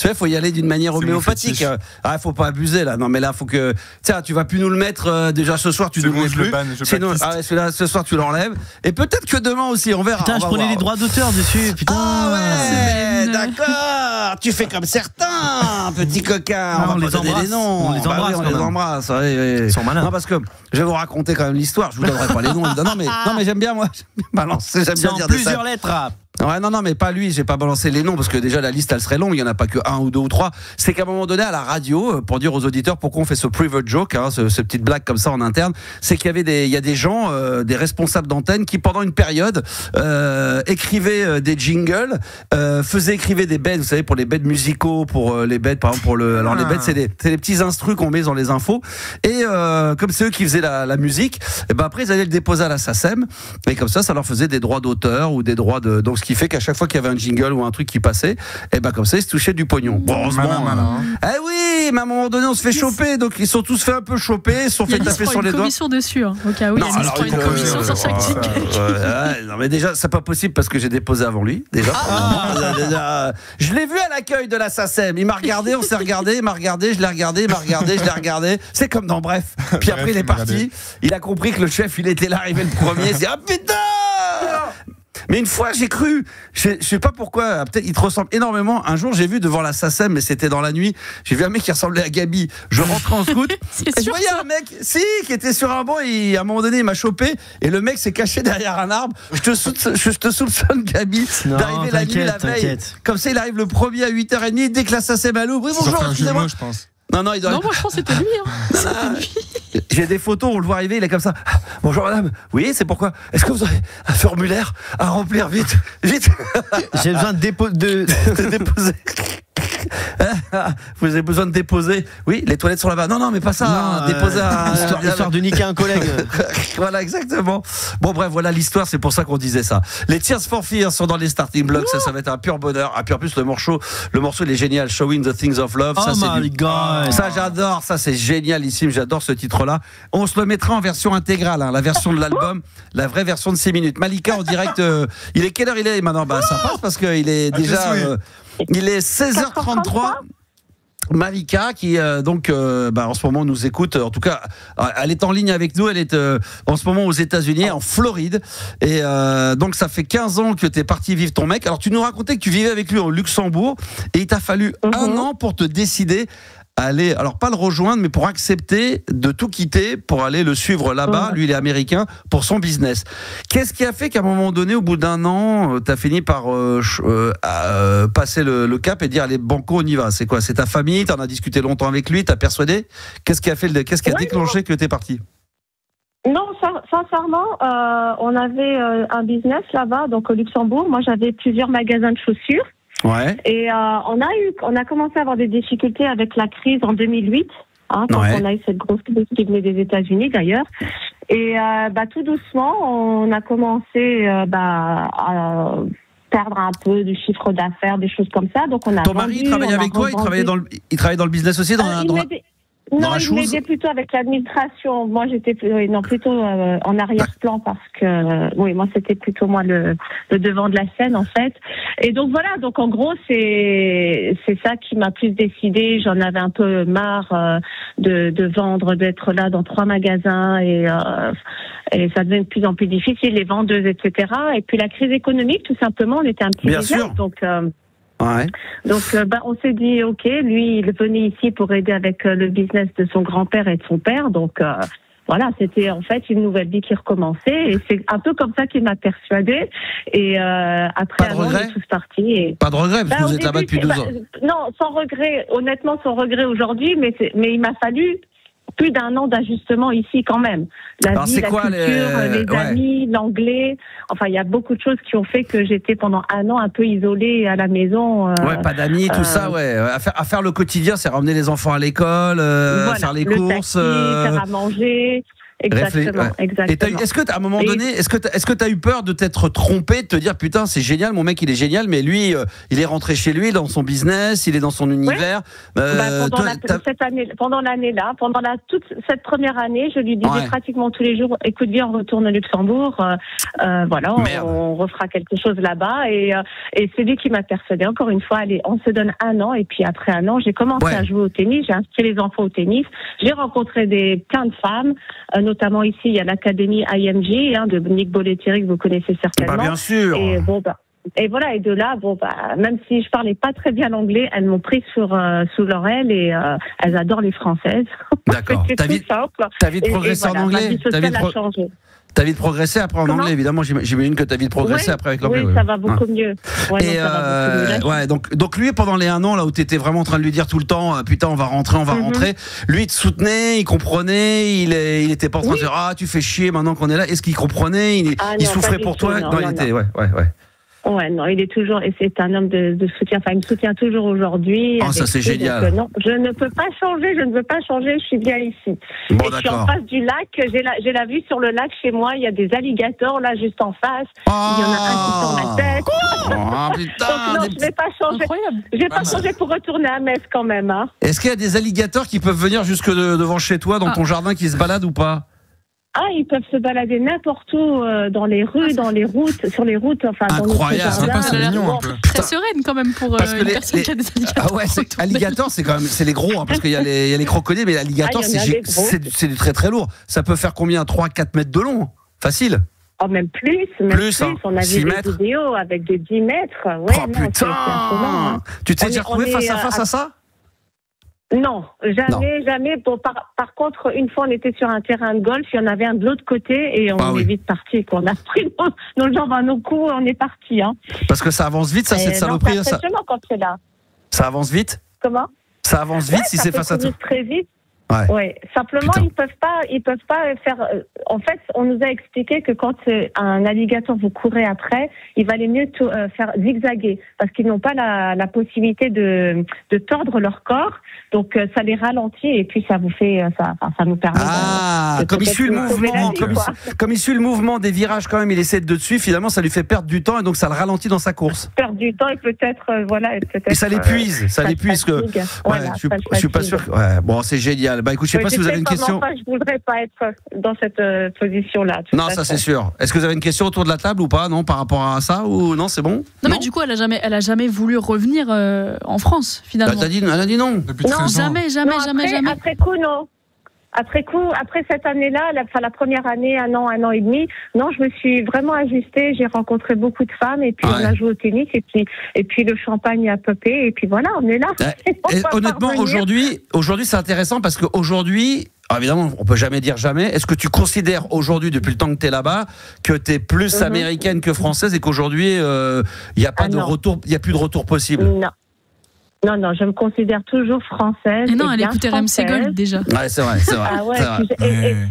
il faut y aller d'une manière homéopathique. Ah, faut pas abuser là. Non, mais là, faut que, tiens, tu vas plus nous le mettre déjà ce soir, tu ne le mets plus. Sinon, celui-là, ce soir, tu l'enlèves. Et peut-être que demain aussi, on verra. Putain, je prenais les droits d'auteur dessus. Putain. Ah ouais, d'accord. Tu fais comme certains, petit coquin. On les embrasse. On les embrasse. On les embrasse. Ils sont malins. Non, parce que je vais vous raconter quand même l'histoire. Je vous donnerai pas les noms. Non, mais j'aime bien, moi. Balancer, j'aime bien dire plusieurs lettres. Ouais, non, mais pas lui, j'ai pas balancé les noms parce que déjà la liste elle serait longue, il y en a pas que 1 ou 2 ou 3. C'est qu'à un moment donné à la radio, pour dire aux auditeurs pourquoi on fait ce private joke, ce petite blague comme ça en interne, c'est qu'il y a des gens, des responsables d'antenne qui pendant une période écrivaient des jingles, écrivaient des beds, vous savez, pour les beds musicaux, pour les beds, par exemple alors les beds c'est les petits instrus qu'on met dans les infos, et comme c'est eux qui faisaient la musique, et ben après ils allaient le déposer à la SACEM, et comme ça leur faisait des droits d'auteur ou des droits de, donc ce qui fait qu'à chaque fois qu'il y avait un jingle ou un truc qui passait, et ben comme ça ils se touchaient du pognon. Bon, heureusement, eh oui, mais à un moment donné on se fait choper, donc ils sont tous fait un peu choper, ils se sont fait taper sur les doigts. Il y a une commission dessus, hein. Au cas où, il y a une commission sur chaque jingle. Non mais déjà c'est pas possible parce que j'ai déposé avant lui. Déjà, je l'ai vu à l'accueil de la SACEM. Il m'a regardé, on s'est regardé, il m'a regardé, je l'ai regardé, il m'a regardé, je l'ai regardé. C'est comme dans Bref. Puis après il est parti. Il a compris que le chef il était là, arrivé le premier. Il s'est dit ah putain. Mais une fois, j'ai cru, je sais pas pourquoi, peut-être il te ressemble énormément. Un jour, j'ai vu devant la SACEM, mais c'était dans la nuit, j'ai vu un mec qui ressemblait à Gabi. Je rentrais en scout, et je voyais un mec, qui était sur un banc, et à un moment donné, il m'a chopé, et le mec s'est caché derrière un arbre. Je te soupçonne, Gabi, d'arriver la nuit, la veille. Comme ça, il arrive le premier à 8h30, dès que la SACEM a l'ouvre. Oui, bonjour, excusez-moi. Je pense. Non, moi je pense que c'était lui. J'ai des photos, on le voit arriver, il est comme ça. Bonjour madame, oui, c'est pourquoi? Est-ce que vous avez un formulaire à remplir? Vite. J'ai besoin de déposer. Vous avez besoin de déposer? Oui, les toilettes sont là-bas. Non, mais pas ça. Déposer histoire de niquer un collègue. Voilà, exactement. Bon, bref, voilà l'histoire. C'est pour ça qu'on disait ça. Les Tears for Fears sont dans les starting blocks. Ça va être un pur bonheur. Puis en plus, le morceau, il est génial. Showing the Things of Love. Ça, ça, j'adore. Ça, c'est génialissime. J'adore ce titre-là. On se le mettra en version intégrale, la version de l'album, la vraie version de 6 minutes. Malika en direct. Il est quelle heure il est maintenant? Ça passe parce qu'il est déjà. Il est 16h33. Malika qui en ce moment nous écoute, en tout cas elle est en ligne avec nous, elle est en ce moment aux États-Unis, en Floride, et donc ça fait 15 ans que tu es parti vivre ton mec. Alors tu nous racontais que tu vivais avec lui au Luxembourg et il t'a fallu un an pour te décider à aller, alors pas le rejoindre, mais pour accepter de tout quitter pour aller le suivre là-bas. Lui il est américain, pour son business. Qu'est-ce qui a fait qu'à un moment donné, au bout d'un an, tu as fini par passer le cap et dire allez banco, on y va? C'est quoi? C'est ta famille? Tu en as discuté longtemps avec lui? T'as persuadé? Qu'est-ce qui a déclenché que tu es parti? Non, sincèrement, on avait un business là-bas, donc au Luxembourg. Moi j'avais plusieurs magasins de chaussures. Ouais. Et on a commencé à avoir des difficultés avec la crise en 2008, quand on a eu cette grosse crise qui venait des États-Unis d'ailleurs. Et tout doucement, on a commencé à perdre un peu du chiffre d'affaires, des choses comme ça. Donc on a. Ton mari travaillait avec toi? Il travaillait dans le business aussi Non, il m'aidait plutôt avec l'administration. Moi, j'étais plutôt en arrière-plan parce que, moi, c'était plutôt moi le devant de la scène, en fait. Et donc, voilà. Donc, en gros, c'est ça qui m'a plus décidé. J'en avais un peu marre de vendre, d'être là dans 3 magasins et ça devenait de plus en plus difficile, les vendeuses, etc. Et puis, la crise économique, tout simplement, on était un petit désert. Donc, Donc, on s'est dit, ok, lui, il venait ici pour aider avec le business de son grand-père et de son père. Donc, voilà, c'était en fait une nouvelle vie qui recommençait. Et c'est un peu comme ça qu'il m'a persuadée. Et après, on est tous partis. Et... Pas de regret, parce que vous êtes là-bas depuis 12 ans. Non, sans regret. Honnêtement, sans regret aujourd'hui. Mais il m'a fallu plus d'un an d'ajustement ici quand même. La vie, la culture, les amis, l'anglais. Enfin, il y a beaucoup de choses qui ont fait que j'étais pendant un an un peu isolée à la maison. Pas d'amis, tout ça, À faire le quotidien, c'est ramener les enfants à l'école, faire les courses. Taxi, faire à manger. Exactement. Est-ce que à un moment donné, est-ce que tu as eu peur de t'être trompé, de te dire putain c'est génial, mon mec il est génial, mais lui il est rentré chez lui dans son business, il est dans son univers. Pendant toute cette première année, je lui disais pratiquement tous les jours, écoute bien, on retourne au Luxembourg, voilà, on refera quelque chose là-bas, et c'est lui qui m'a persuadé. Encore une fois, allez, on se donne 1 an, et puis après 1 an, j'ai commencé à jouer au tennis, j'ai inscrit les enfants au tennis, j'ai rencontré plein de femmes. Notamment ici, il y a l'académie IMG de Nick Bollettieri que vous connaissez certainement. Bien sûr. Et voilà, et de là, même si je parlais pas très bien l'anglais, elles m'ont pris sous leur aile, et elles adorent les Françaises. D'accord. T'as vite progressé en anglais. T'as vite progressé après en anglais, évidemment. J'imagine que t'as vite progressé après avec l'anglais. Oui, ça va beaucoup mieux. Donc lui, pendant les 1 an là où t'étais vraiment en train de lui dire tout le temps, putain, on va rentrer. Lui, il te soutenait, il comprenait, il était pas en train de dire tu fais chier maintenant qu'on est là. Est-ce qu'il comprenait, il souffrait pour toi? Non, il était, Ouais, non, il est toujours, et c'est un homme de soutien. Enfin, il me soutient toujours aujourd'hui. Oh, ça c'est génial. Donc, non, je ne peux pas changer, je suis bien ici. Bon, je suis en face du lac, j'ai la vue sur le lac chez moi, il y a des alligators là juste en face. Il y en a un qui sort la tête. Putain, donc non, je vais pas changer. Incroyable. Je vais pas changer pour retourner à Metz quand même. Est-ce qu'il y a des alligators qui peuvent venir jusque devant chez toi, dans ton jardin, qui se baladent ou pas? Ils peuvent se balader n'importe où, dans les rues, dans les routes, sur les routes, enfin. Incroyable, c'est mignon un peu. Très sereine quand même pour une personne qui a des alligators. Alligators, c'est les gros, parce qu'il y a les crocodiles, mais l'alligator, c'est du très très lourd. Ça peut faire combien? 3-4 mètres de long? Facile. Oh, même plus. On a vu des vidéos avec des 10 mètres. Ouais, putain! Tu t'es déjà retrouvé face à face à ça? Non, jamais. Bon, par contre, une fois, on était sur un terrain de golf, il y en avait un de l'autre côté, et on est vite parti. On a pris nos jambes à nos coups, et on est parti. Parce que ça avance vite, cette saloperie. C'est impressionnant quand c'est là. Ça avance vite? Comment? Ça avance vite si c'est face à toi. Très vite. Ouais. Simplement, ils peuvent pas faire. En fait, on nous a expliqué que quand un alligator vous courez après, il valait mieux faire zigzaguer, parce qu'ils n'ont pas la possibilité de tordre leur corps. Donc, ça les ralentit, et puis ça vous fait, ça nous permet. Comme il suit le mouvement, comme il suit le mouvement des virages, quand même, il essaie de dessus. Finalement, ça lui fait perdre du temps, et donc ça le ralentit dans sa course. Perdre du temps, et peut-être, Et ça l'épuise, je suis pas sûr. Bon, c'est génial. Écoute, je sais pas si vous avez une question. Je voudrais pas être dans cette position-là. Non, ça c'est sûr. Est-ce que vous avez une question autour de la table ou pas? Non, par rapport à ça, ou non, c'est bon? Non, mais du coup, elle a jamais voulu revenir en France, finalement. Elle a dit non. Non, jamais. Après coup, non. Après cette année-là, la première année, 1 an et demi, non, je me suis vraiment ajustée. J'ai rencontré beaucoup de femmes, et puis on a joué au tennis, et puis le champagne a popé, et puis voilà, on est là. Honnêtement, aujourd'hui, c'est intéressant, parce qu'aujourd'hui, évidemment, on peut jamais dire jamais. Est-ce que tu considères aujourd'hui, depuis le temps que tu es là-bas, que tu es plus américaine que française, et qu'aujourd'hui, il y a pas de retour, il y a plus de retour possible? Non, je me considère toujours française. Et non, elle écoutait RMC Gold déjà. Ouais, c'est vrai.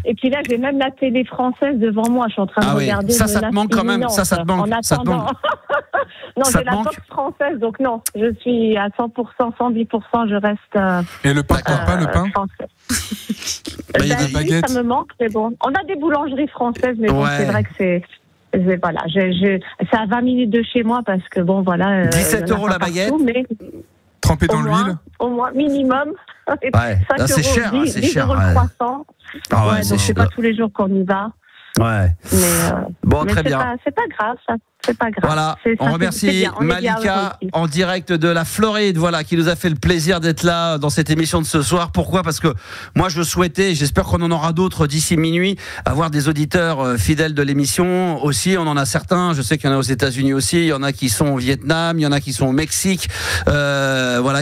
Et puis là, j'ai même la télé française devant moi. Je suis en train de regarder. Ça te manque quand même. Ça te manque. En attendant. Non, j'ai la boxe française, donc non. Je suis à 100%, 110%. Je reste. Et le pain, le pain. La baguette. Ça me manque, mais bon. On a des boulangeries françaises, mais bon, c'est vrai que c'est. Voilà, c'est à 20 minutes de chez moi, parce que bon, voilà. 17 € la baguette. Trempé dans l'huile. Au moins, minimum. C'est cher. 10 € le croissant. Donc c'est pas tous les jours qu'on y va. Ouais. Mais très bien. C'est pas grave, ça. C'est pas grave. Voilà, on remercie Malika en direct de la Floride, qui nous a fait le plaisir d'être là dans cette émission de ce soir. Pourquoi? Parce que moi je souhaitais, j'espère qu'on en aura d'autres d'ici minuit, avoir des auditeurs fidèles de l'émission aussi. On en a certains, je sais qu'il y en a aux États-Unis aussi, il y en a qui sont au Vietnam, il y en a qui sont au Mexique,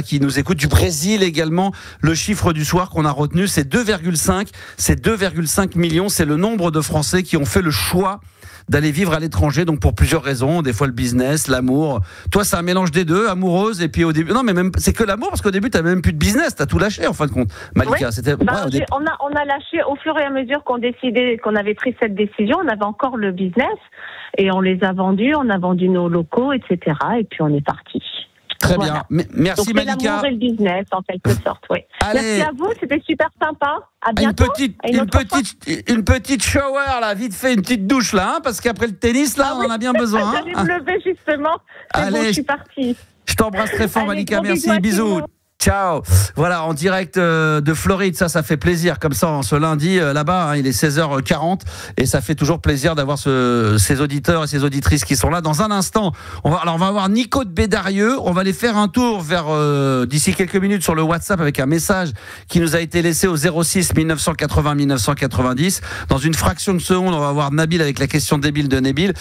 qui nous écoutent, du Brésil également. Le chiffre du soir qu'on a retenu, c'est 2,5 millions, c'est le nombre de Français qui ont fait le choix d'aller vivre à l'étranger, donc pour plusieurs raisons, des fois le business, l'amour. Toi, c'est un mélange des deux, amoureuse, et puis au début, non, mais même c'est que l'amour, parce qu'au début, t'avais même plus de business, t'as tout lâché en fin de compte. Malika, c'était. On a lâché au fur et à mesure qu'on avait pris cette décision. On avait encore le business, et on les a vendus, on a vendu nos locaux, etc. Et puis on est parti. Très bien. Merci donc, Malika. L'amour et le business, en quelque sorte, oui. Merci à vous, c'était super sympa. À bientôt. Une petite shower, là, vite fait, une petite douche, là, hein, parce qu'après le tennis, là, on en a bien besoin. J'allais me lever, justement. C'est bon, je suis partie. Je t'embrasse très fort, Malika. Merci, bisous. Ciao. Voilà, en direct de Floride, ça fait plaisir. Comme ça, ce lundi, là-bas, hein, il est 16h40 et ça fait toujours plaisir d'avoir ces auditeurs et ces auditrices qui sont là. Dans un instant, on va avoir Nico de Bédarieux. On va aller faire un tour vers d'ici quelques minutes sur le WhatsApp avec un message qui nous a été laissé au 06 1980 1990. Dans une fraction de seconde, on va voir Nabil avec la question débile de Nabil.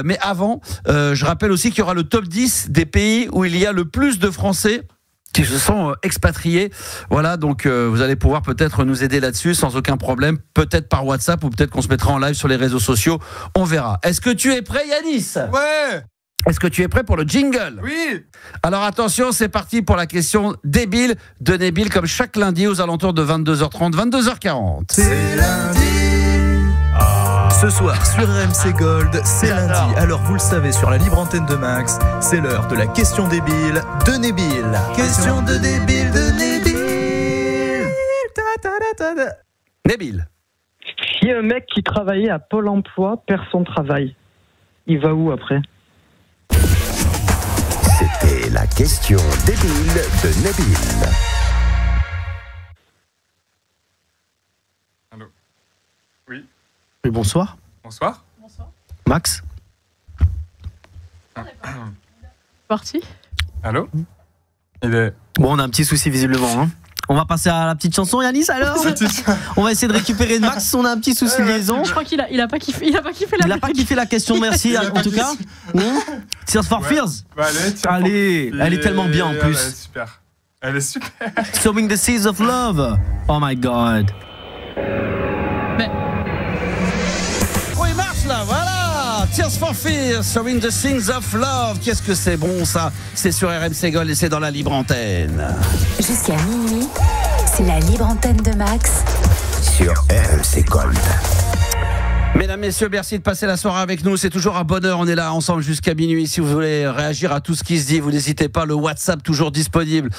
Mais avant, je rappelle aussi qu'il y aura le top 10 des pays où il y a le plus de Français qui se sont expatriés. Voilà, donc vous allez pouvoir peut-être nous aider là-dessus sans aucun problème, peut-être par WhatsApp ou peut-être qu'on se mettra en live sur les réseaux sociaux, on verra. Est-ce que tu es prêt, Yanis ? Ouais. Est-ce que tu es prêt pour le jingle ? Oui. Alors attention, c'est parti pour la question débile de Nabil, comme chaque lundi aux alentours de 22h30, 22h40. C'est lundi. Ce soir sur RMC Gold, c'est lundi. Alors vous le savez, sur la libre antenne de Max, c'est l'heure de la question débile de Nabil. Question de débile de Nabil. Nabil. Si un mec qui travaillait à Pôle emploi perd son travail, il va où après ? C'était la question débile de Nabil. Allô ? Oui. Oui, bonsoir. Bonsoir. Max. Parti. Allô ? Bon, on a un petit souci visiblement. Hein. On va passer à la petite chanson, Yanis, alors. On va essayer de récupérer Max. On a un petit souci de liaison. Je crois qu'il a pas kiffé. Il a pas kiffé la question. Merci en tout cas. Tears for Fears. Bah, allez, elle est tellement bien en plus. Elle est super. Sowing the Seeds of Love. Oh my God. Oh, il marche là, voilà. Tears for Fears, Sowing the Seeds of Love. Qu'est-ce que c'est bon ça. C'est sur RMC Gold et c'est dans la libre antenne. Jusqu'à minuit, c'est la libre antenne de Max sur RMC Gold. Mesdames, messieurs, merci de passer la soirée avec nous. C'est toujours un bonheur. On est là ensemble jusqu'à minuit. Si vous voulez réagir à tout ce qui se dit, vous n'hésitez pas. Le WhatsApp toujours disponible.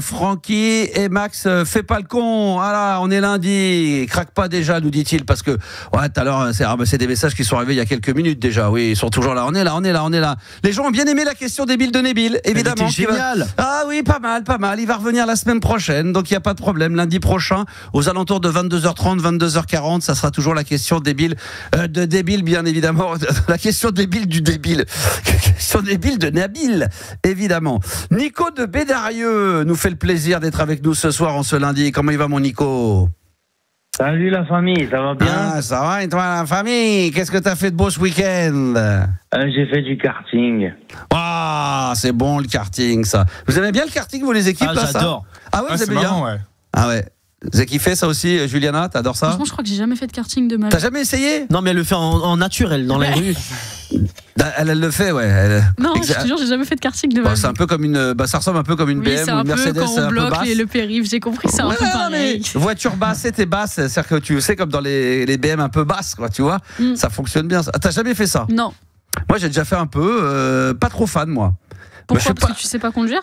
Francky et Max, fais pas le con. Ah là, on est lundi. Craque pas déjà, nous dit-il, parce que ouais, tout à l'heure, c'est des messages qui sont arrivés il y a quelques minutes déjà. Oui, ils sont toujours là. On est là. Les gens ont bien aimé la question débile de Nabil, évidemment. Génial. Ah oui, pas mal. Il va revenir la semaine prochaine, donc il y a pas de problème. Lundi prochain, aux alentours de 22h30, 22h40, ça sera toujours la question débile. De débile, bien évidemment. La question débile du débile. Question débile de Nabil, évidemment. Nico de Bédarieux nous fait le plaisir d'être avec nous ce soir en ce lundi. Comment il va, mon Nico ? Salut la famille, ça va bien ? Ah, ça va, et toi, la famille ? Qu'est-ce que t'as fait de beau ce week-end ? J'ai fait du karting. Ah, c'est bon le karting, ça. Vous aimez bien le karting, vous, les équipes, là, j'adore. Ça ? Ah ouais, vous aimez bien ? marrant, ouais. Ah ouais. Vous avez kiffé ça aussi, Juliana? T'adores ça? Franchement, je crois que j'ai jamais fait de karting de ma vie. T'as jamais essayé? Non, mais elle le fait en naturel, dans la rue. Elle le fait, ouais. Non, je te jure, j'ai jamais fait de karting de ma vie. C'est un peu comme une, ça ressemble un peu comme une BM ou une Mercedes, c'est un peu quand on bloque le périph', j'ai compris, c'est un peu pareil. Voiture basse, c'était basse, c'est-à-dire que tu sais, comme dans les BM un peu basses, quoi, tu vois, ça fonctionne bien. T'as jamais fait ça? Non. Moi, j'ai déjà fait un peu, pas trop fan, moi. Pourquoi? Parce que tu sais pas conduire?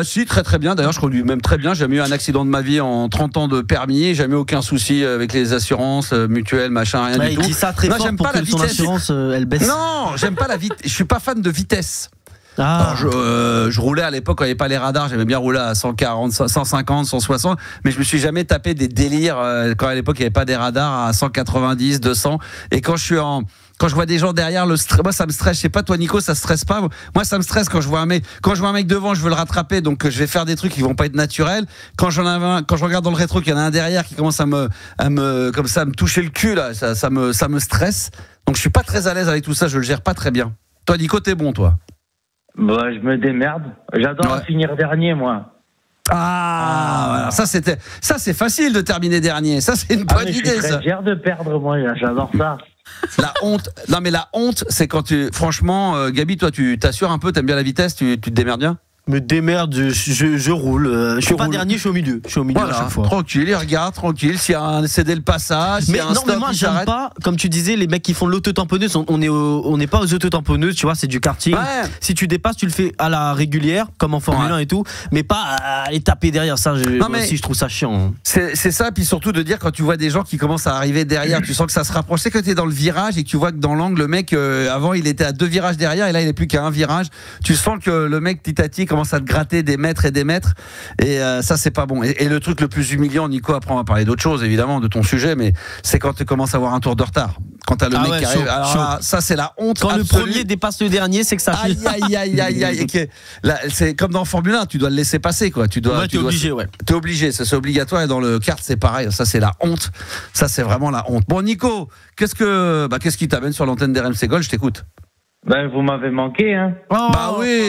Si, très bien. D'ailleurs, je conduis même très bien. J'ai jamais eu un accident de ma vie en 30 ans de permis. J'ai jamais eu aucun souci avec les assurances, mutuelles, machin, rien du tout. Il dit ça très fort pour que son assurance, elle baisse. Non, j'aime pas la vitesse. Je suis pas fan de vitesse. Alors, je roulais à l'époque quand il n'y avait pas les radars, j'aimais bien rouler à 140, 150, 160, mais je me suis jamais tapé des délires quand à l'époque il n'y avait pas des radars à 190, 200. Et quand je vois des gens derrière, moi ça me stresse. Je sais pas, toi Nico, ça stresse pas? Moi ça me stresse quand je vois un mec devant, je veux le rattraper, donc je vais faire des trucs qui vont pas être naturels. Quand je regarde dans le rétro qu'il y en a un derrière qui commence à me toucher le cul là, ça me stresse. Donc je suis pas très à l'aise avec tout ça, je le gère pas très bien. Toi Nico, t'es bon toi? Bah, je me démerde. J'adore finir dernier, moi. Voilà. Ça c'est facile de terminer dernier. Ça c'est une bonne idée. Je suis très fier de perdre, moi. J'adore ça. La honte. Non mais la honte, c'est quand franchement, Gabi, toi, tu t'assures un peu. T'aimes bien la vitesse. Tu te démerdes bien? Me démerde, je roule. Je suis pas dernier, je suis au milieu. Je suis au milieu à chaque fois. Tranquille, il regarde, tranquille. S'il y a un cédé le passage, s'il y a un stop, mais moi j'aime pas, comme tu disais, les mecs qui font l'auto-tamponneuse. On n'est pas aux auto-tamponneuses, tu vois, c'est du karting. Ouais. Si tu dépasses, tu le fais à la régulière, comme en Formule 1 et tout, mais pas à aller taper derrière. Ça, aussi, je trouve ça chiant. C'est ça, puis surtout de dire quand tu vois des gens qui commencent à arriver derrière, tu sens que ça se rapproche. C'est que tu es dans le virage et que tu vois que dans l'angle, le mec, avant il était à 2 virages derrière et là il est plus qu'à 1 virage. Tu sens que le mec petit à petit commence à te gratter des mètres et des mètres et ça c'est pas bon. Et le truc le plus humiliant, Nico, après on va parler d'autre chose évidemment de ton sujet, mais c'est quand tu commences à avoir un tour de retard. Quand t'as le mec qui arrive, alors là, ça c'est la honte. Quand absolue. Le premier dépasse le dernier, c'est que ça. Aïe. Là, c'est comme dans Formule 1, tu dois le laisser passer quoi. T'es obligé, T'es obligé, c'est obligatoire. Et dans le kart c'est pareil. Ça c'est la honte. Ça c'est vraiment la honte. Bon Nico, qu'est-ce qui t'amène sur l'antenne d'RMC Gold? Je t'écoute. Vous m'avez manqué, hein. Bah oui.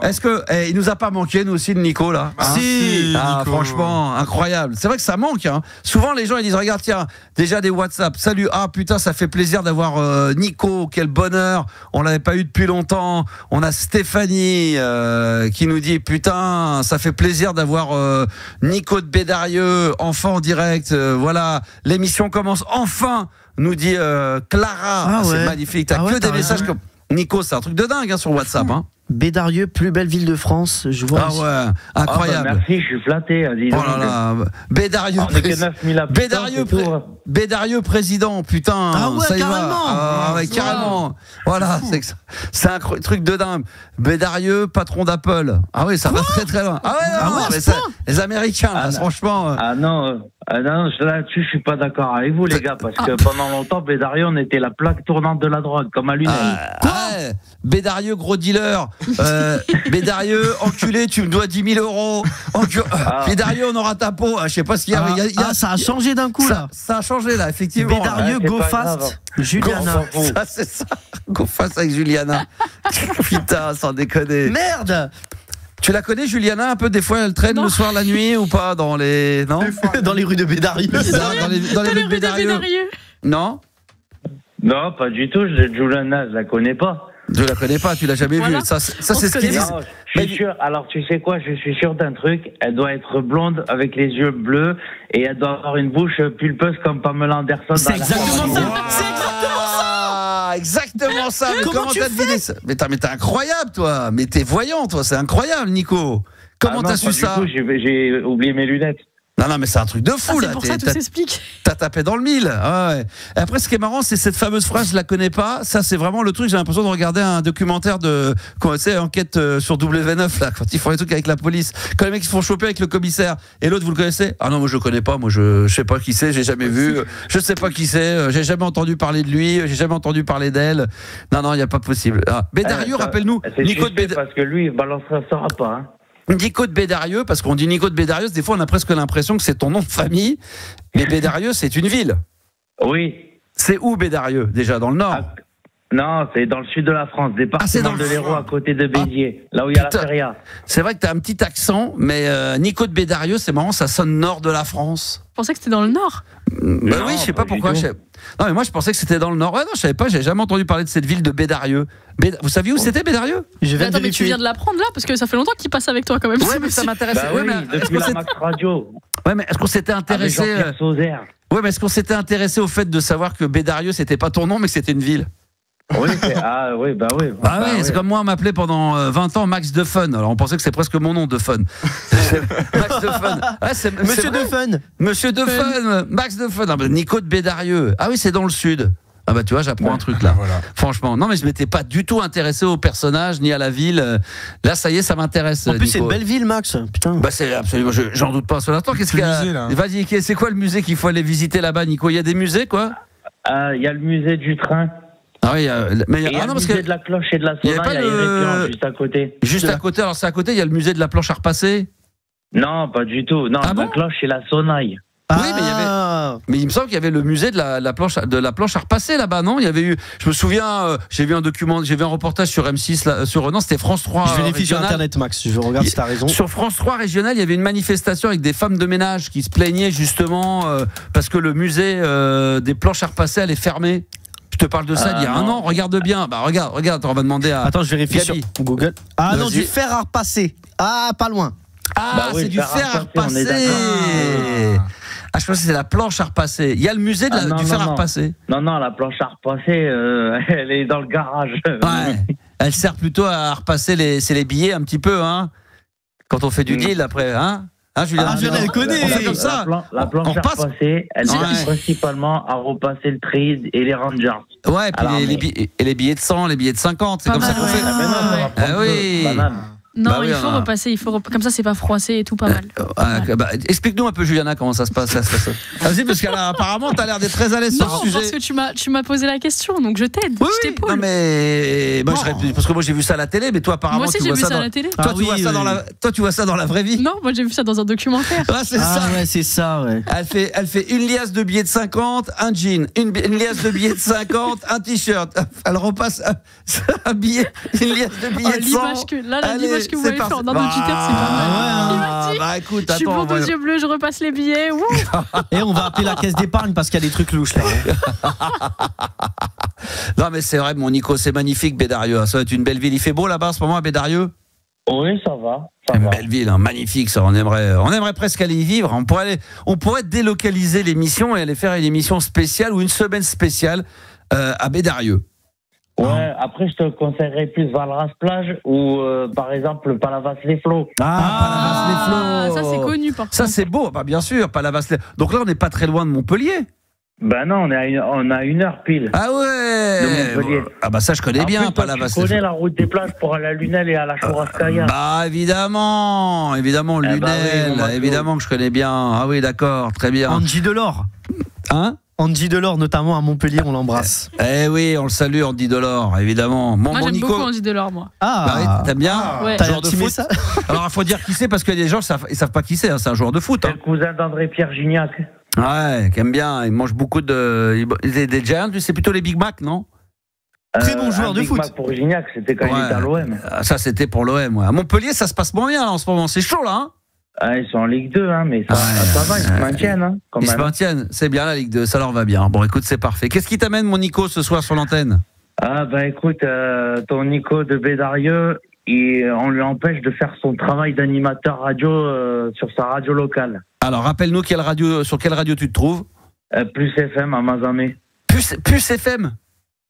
Est-ce que il nous a pas manqué nous aussi de Nico là? Si. Nico. Franchement, incroyable. C'est vrai que ça manque. Hein. Souvent les gens ils disent regarde tiens déjà des WhatsApp. Salut putain ça fait plaisir d'avoir Nico. Quel bonheur. On l'avait pas eu depuis longtemps. On a Stéphanie qui nous dit putain ça fait plaisir d'avoir Nico de Bédarieux enfin en direct. Voilà l'émission commence enfin. Nous dit Clara, c'est magnifique. T'as que des messages comme Nico, c'est un truc de dingue sur WhatsApp. Hein. Bédarieux, plus belle ville de France. Je vois. Ouais, incroyable. Merci, je suis flatté. Oh là là, Bédarieux. Bédarieux président, putain. Ça y va. Carrément. Voilà, c'est un truc de dingue. Bédarieux, patron d'Apple. Ah oui, ça va très très loin. Les Américains, là, franchement. Là-dessus, je suis pas d'accord avec vous, les gars, parce que pendant longtemps, Bédarieux, on était la plaque tournante de la drogue, comme à Lunel. Bédarieux, gros dealer. Bédarieux, enculé, tu me dois 10 000 €. Bédarieux, on aura ta peau. Je sais pas ce qu'il y a. Ça a changé d'un coup, là. Ça a changé, là, effectivement. Bédarieux, go fast. Juliana. Ça, c'est ça. Go fast avec Juliana. Putain, sans déconner. Merde. Tu la connais, Juliana, un peu? Des fois, elle traîne le soir, la nuit ou pas dans les... Non dans les rues de Bédarieux. Dans les rues de Bédarieux. Non? Non, pas du tout. Juliana, je la connais pas. Je la connais pas, tu l'as jamais vue. Ça c'est ce qu'ils disent. Je suis sûr. Alors, tu sais quoi? Je suis sûr d'un truc. Elle doit être blonde avec les yeux bleus et elle doit avoir une bouche pulpeuse comme Pamela Anderson. C'est exactement ça. C'est exactement ça. Exactement ça. Mais comment t'as deviné ça? Mais t'es incroyable, toi. Mais t'es voyant, toi. C'est incroyable, Nico. Comment t'as su ça? J'ai oublié mes lunettes. Non, mais c'est un truc de fou, là. C'est pour ça, tout s'explique. T'as tapé dans le mille. Ouais. Et après, ce qui est marrant, c'est cette fameuse phrase, je la connais pas. Ça, c'est vraiment le truc. J'ai l'impression de regarder un documentaire de, enquête sur W9, là, quand ils font les trucs avec la police. Quand les mecs se font choper avec le commissaire. Et l'autre, vous le connaissez? Ah non, moi, je le connais pas. Moi, je sais pas qui c'est. J'ai jamais vu. Je sais pas qui c'est. J'ai jamais entendu parler de lui. J'ai jamais entendu parler d'elle. Non, il n'y a pas possible. Bédarieux, rappelle-nous. Nico de Bédarieux. Parce que lui, il balancera pas, hein. Nico de Bédarieux, parce qu'on dit Nico de Bédarieux, des fois on a presque l'impression que c'est ton nom de famille, mais Bédarieux c'est une ville. Oui. C'est où Bédarieux? Déjà dans le nord? Non, c'est dans le sud de la France, département de l'Hérault, à côté de Béziers, là où il y a la feria. C'est vrai que tu as un petit accent, mais Nico de Bédarieux, c'est marrant, ça sonne nord de la France. Je pensais que c'était dans le nord. Oui, je sais pas pourquoi. Non, mais moi je pensais que c'était dans le nord. Ouais, non, je savais pas, j'ai jamais entendu parler de cette ville de Bédarieux. Vous saviez où c'était Bédarieux? Mais tu viens de l'apprendre là, parce que ça fait longtemps qu'il passe avec toi quand même. Ouais, mais ça m'intéresse. Depuis la Max Radio. Ouais, mais est-ce qu'on s'était intéressé Ouais, mais est-ce qu'on s'était intéressé au fait de savoir que Bédarieux c'était pas ton nom, mais que c'était une ville? Oui, c'est comme moi, on m'appelait pendant 20 ans Max de Fun. Alors on pensait que c'est presque mon nom, de Fun. Max de Fun. Monsieur de Fun. Monsieur de Fun. Max de Fun. Nico de Bédarieux. Ah oui, c'est dans le sud. Ah bah tu vois, j'apprends un truc là. Voilà. Franchement, non mais je m'étais pas du tout intéressé au personnage ni à la ville. Là, ça y est, ça m'intéresse. En plus, c'est une belle ville, Max. Putain. Bah c'est absolument. J'en doute pas un seul instant. Qu'est-ce qu'il y a? Vas-y, c'est quoi le musée qu'il faut aller visiter là-bas, Nico? Il y a des musées, quoi? Il y a le musée du train. Ah oui, mais il y a le musée de la cloche et de la sauna, il y a Irrépion juste à côté. Juste à côté, alors c'est à côté, il y a le musée de la planche à repasser? Non, pas du tout. Non, la cloche et la saunaille. Oui, mais il me semble qu'il y avait le musée de la planche à repasser là-bas, non? Il y avait eu, je me souviens, j'ai vu un reportage sur M6 non, c'était France 3. Je vérifie sur internet, Max, je regarde si t'as raison. Sur France 3 régional, il y avait une manifestation avec des femmes de ménage qui se plaignaient justement parce que le musée des planches à repasser allait fermer. Je te parle de ça d'il y a un an, regarde bien. Bah regarde, on va demander à... Attends, je vérifie sur Google. Ah non, du fer à repasser. Ah, pas loin. Ah, c'est du fer à repasser. Ah, je pense que c'est la planche à repasser. Il y a le musée du fer à repasser. Non, la planche à repasser, elle est dans le garage. Ouais. Elle sert plutôt à repasser les billets un petit peu, hein. Quand on fait du deal après, hein. Julien, Julien, elle connaît. On fait comme ça. La planche à repasser, elle sert principalement à repasser le trade et les Rangers. Ouais, et puis les billets de 100, les billets de 50, c'est comme ça qu'on fait. Ah oui. Non, il faut repasser, comme ça c'est pas froissé et tout, pas mal. Explique-nous un peu, Juliana, comment ça se passe. Vas-y, parce qu'apparemment t'as l'air d'être très à l'aise sur ce sujet. Non, parce que tu m'as posé la question, donc je t'aide. Oui, je t'épaule. Non mais parce que moi j'ai vu ça à la télé, mais toi apparemment moi aussi, tu vois ça à la télé. Toi tu vois ça dans la vraie vie. Non, moi j'ai vu ça dans un documentaire. C'est ça. Ouais, c'est ça, ouais. Elle fait une liasse de billets de 50, un jean, une liasse de billets de 50, un t-shirt. Elle repasse un billet, une liasse de billets de 100. L'image que vous avez fait en un auditeur, c'est pas mal. Bah écoute, je suis blonde aux yeux bleus, je repasse les billets. Et on va appeler la caisse d'épargne parce qu'il y a des trucs louches là. Non mais c'est vrai, mon Nico, c'est magnifique Bédarieux. Ça va être une belle ville. Il fait beau là-bas en ce moment à Bédarieux? Oui, ça va. Une belle ville, hein, magnifique ça. On aimerait presque aller y vivre. On pourrait délocaliser l'émission et aller faire une émission spéciale ou une semaine spéciale à Bédarieux. Ouais, après je te conseillerais plus Valras-Plage ou par exemple Palavas-les-Flots. Palavas-les-Flots. Ça c'est connu par contre. Ça c'est beau, bien sûr, Palavas-les-Flots. Donc là on n'est pas très loin de Montpellier. Ben non, on a 1 heure pile. Ah ouais. De Montpellier. Ah bah ça je connais bien, Palavas-les-Flots. Tu connais la route des plages pour aller à Lunel et à la Chourascaïa. Bah évidemment, Lunel, évidemment que je connais bien. Ah oui, d'accord, très bien. Andy Delors. Hein? Andy Delors, notamment à Montpellier, on l'embrasse. Eh oui, on le salue, Andy Delors, évidemment. Moi, j'aime beaucoup Andy Delors, moi. Ah, t'aimes bien? Ouais. T'as joueur de foot ça. Alors, il faut dire qui c'est, parce que les gens ils savent pas qui c'est, hein. C'est un joueur de foot. C'est le cousin d'André-Pierre Gignac. Ouais, qui aime bien. Il mange beaucoup des Giants, c'est plutôt les Big Mac, non? Très bon joueur de foot. Big Mac pour Gignac, c'était quand il était à l'OM. Ça, c'était pour l'OM, ouais. À Montpellier, ça se passe moins bien, là, en ce moment. C'est chaud, là, hein? Ah, ils sont en Ligue 2, hein, mais ça va, ils se maintiennent. Hein, ils se maintiennent, c'est bien la Ligue 2, ça leur va bien. Bon, écoute, c'est parfait. Qu'est-ce qui t'amène, mon Nico, ce soir sur l'antenne? Ah, bah écoute, ton Nico de Bédarieux, on lui empêche de faire son travail d'animateur radio sur sa radio locale. Alors, rappelle-nous sur quelle radio tu te trouves? Plus FM à Mazamet. Plus FM?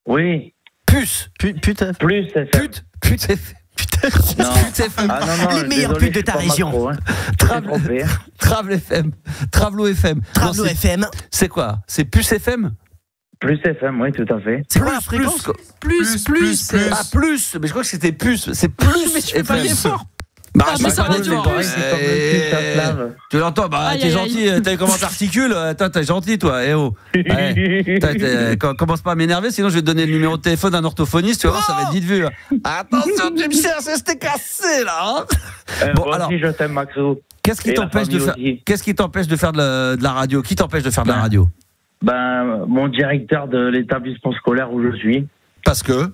Oui. Plus FM. Plus FM. Putain, non, les meilleurs putes de ta région. Trop, hein. Travel FM. Travelo FM. Travelo FM. C'est quoi? C'est Plus FM? Plus FM, oui, tout à fait. C'est quoi la fréquence? Plus. Ah, plus. Mais je crois que c'était plus. C'est plus. Mais tu fais pas l'effort. Bah, mais ça radio plus. Tu l'entends? Bah, t'es gentil. T'as vu comment t'articules? Toi, t'es gentil, toi. Eh oh. Commence pas à m'énerver, sinon je vais te donner le numéro de téléphone d'un orthophoniste. Tu vas voir, ça va être vite vu. Là. Attention, tu me cherches, c'était cassé là. Bon, alors, je t'aime, Maxo. Qu'est-ce qui t'empêche de faire de la radio? Qui t'empêche de faire de la radio? Ben, mon directeur de l'établissement scolaire où je suis. Parce que?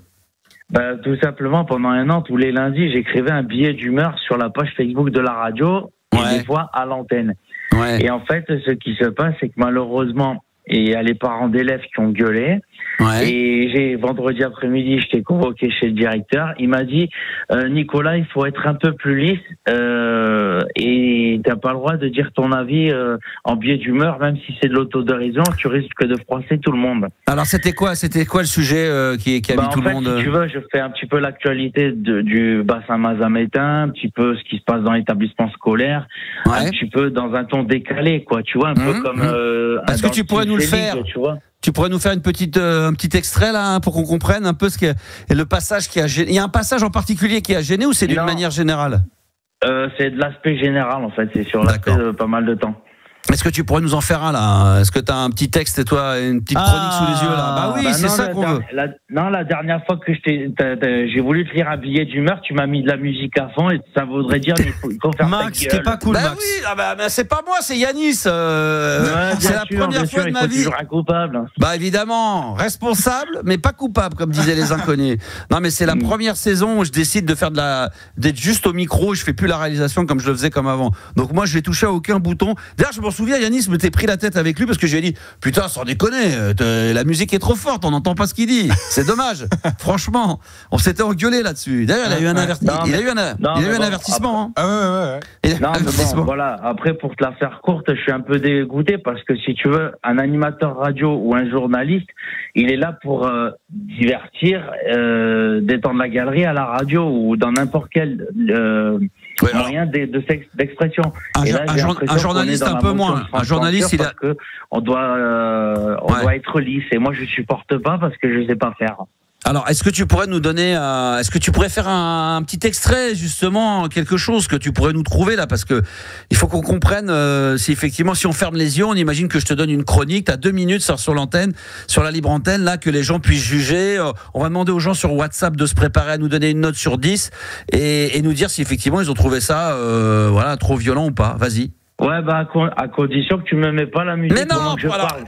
Ben, tout simplement, pendant 1 an, tous les lundis, j'écrivais un billet d'humeur sur la page Facebook de la radio et des fois à l'antenne. Ouais. Et en fait, ce qui se passe, c'est que malheureusement, il y a les parents d'élèves qui ont gueulé. Ouais. Et vendredi après-midi, je t'ai convoqué chez le directeur. Il m'a dit, Nicolas, il faut être un peu plus lisse et t'as pas le droit de dire ton avis en biais d'humeur, même si c'est de l'autodérision, tu risques de froisser tout le monde. Alors c'était quoi le sujet qui a mis tout le monde? Si tu veux, je fais un petit peu l'actualité du bassin mazamétain, un petit peu ce qui se passe dans l'établissement scolaire, un petit peu dans un ton décalé, quoi. Tu vois, un peu comme. Est-ce que tu pourrais nous le faire? Tu vois. Tu pourrais nous faire un petit extrait là, pour qu'on comprenne un peu ce que le passage qui a gêné. Il y a un passage en particulier qui a gêné ou c'est d'une manière générale? C'est de l'aspect général en fait, c'est sur l'aspect de pas mal de temps. Est-ce que tu pourrais nous en faire un là? Est-ce que tu as un petit texte et toi une petite chronique sous les yeux là? Bah oui, c'est ça qu'on veut. La dernière fois que j'ai voulu te lire un billet d'humeur, tu m'as mis de la musique à fond et ça voudrait dire qu'il faut faire Max, t'es pas cool, Max. Oui, c'est pas moi, c'est Yanis. C'est la première fois de ma vie. Toujours coupable. Bah évidemment, responsable, mais pas coupable, comme disaient les inconnus. Non, mais c'est la première saison où je décide de faire d'être juste au micro. Je fais plus la réalisation comme je le faisais comme avant. Donc moi, je vais toucher à aucun bouton. D'ailleurs, je m'en m'en souviens, Yanis me t'es pris la tête avec lui parce que j'ai dit putain, sans déconner, la musique est trop forte, on n'entend pas ce qu'il dit. C'est dommage. Franchement, on s'était engueulé là-dessus. D'ailleurs, il a eu un avertissement. Il a eu un avertissement. Voilà. Après, pour te la faire courte, je suis un peu dégoûté parce que si tu veux, un animateur radio ou un journaliste, il est là pour divertir, détendre la galerie à la radio ou dans n'importe quel moyen d'expression. Un journaliste un peu moins. Un journaliste, il a. On doit être lisse. Et moi, je supporte pas parce que je sais pas faire. Alors, est-ce que tu pourrais nous donner, est-ce que tu pourrais faire un petit extrait, justement, quelque chose que tu pourrais nous trouver là, parce que il faut qu'on comprenne si effectivement, si on ferme les yeux, on imagine que je te donne une chronique, t'as 2 minutes sur l'antenne, sur la libre antenne, là, que les gens puissent juger. On va demander aux gens sur WhatsApp de se préparer à nous donner une note sur 10 et nous dire si effectivement ils ont trouvé ça, voilà, trop violent ou pas. Vas-y. Ouais, à condition que tu me mets pas la musique. Mais non,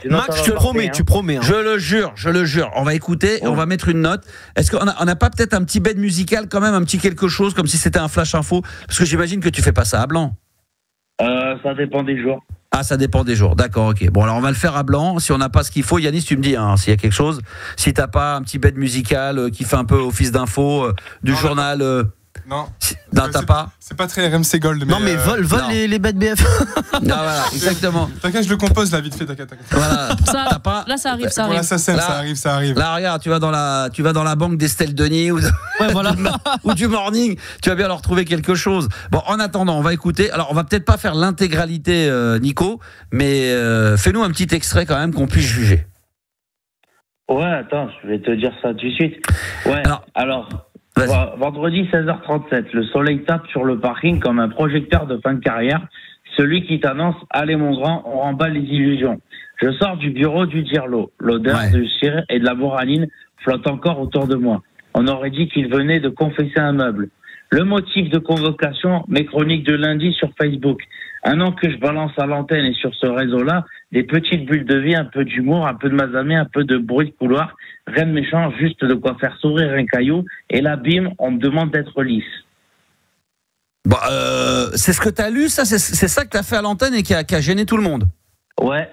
Max, je te promets, tu promets. Hein. Je le jure. On va écouter et on va mettre une note. Est-ce qu'on n'a pas peut-être un petit bed musical quand même, un petit quelque chose, comme si c'était un flash info? Parce que j'imagine que tu fais pas ça à blanc. Ça dépend des jours. Ah, ça dépend des jours. D'accord, ok. Bon, alors on va le faire à blanc. Si on n'a pas ce qu'il faut, Yanis, tu me dis s'il y a quelque chose. Si t'as pas un petit bed musical qui fait un peu office d'info du journal. Non. Non, t'as pas. C'est pas très RMC Gold. Non, mais vole les bêtes BF. Non, voilà, exactement. T'inquiète, je le compose là, vite fait, t'inquiète. Voilà. Ça, pas... Là, ça arrive. Voilà, ça arrive. Là, regarde, tu vas dans la banque d'Estelle Denis ou du Morning, tu vas bien leur trouver quelque chose. Bon, en attendant, on va écouter. Alors, on va peut-être pas faire l'intégralité, Nico, mais fais-nous un petit extrait quand même qu'on puisse juger. Ouais, attends, je vais te dire ça tout de suite. Ouais, alors vendredi 16h37, le soleil tape sur le parking comme un projecteur de fin de carrière. Celui qui t'annonce « Allez mon grand, on remballe les illusions ». Je sors du bureau du Dirlo. L'odeur du cire et de la bourraline flotte encore autour de moi. On aurait dit qu'il venait de confesser un meuble. Le motif de convocation, mes chroniques de lundi sur Facebook. Un an que je balance à l'antenne et sur ce réseau-là, des petites bulles de vie, un peu d'humour, un peu de mazamé, un peu de bruit de couloir. Rien de méchant, juste de quoi faire sourire un caillou. Et là, bim, on me demande d'être lisse. Bon, c'est ce que t'as lu, ça, c'est ça que t'as fait à l'antenne et qui a gêné tout le monde. Ouais.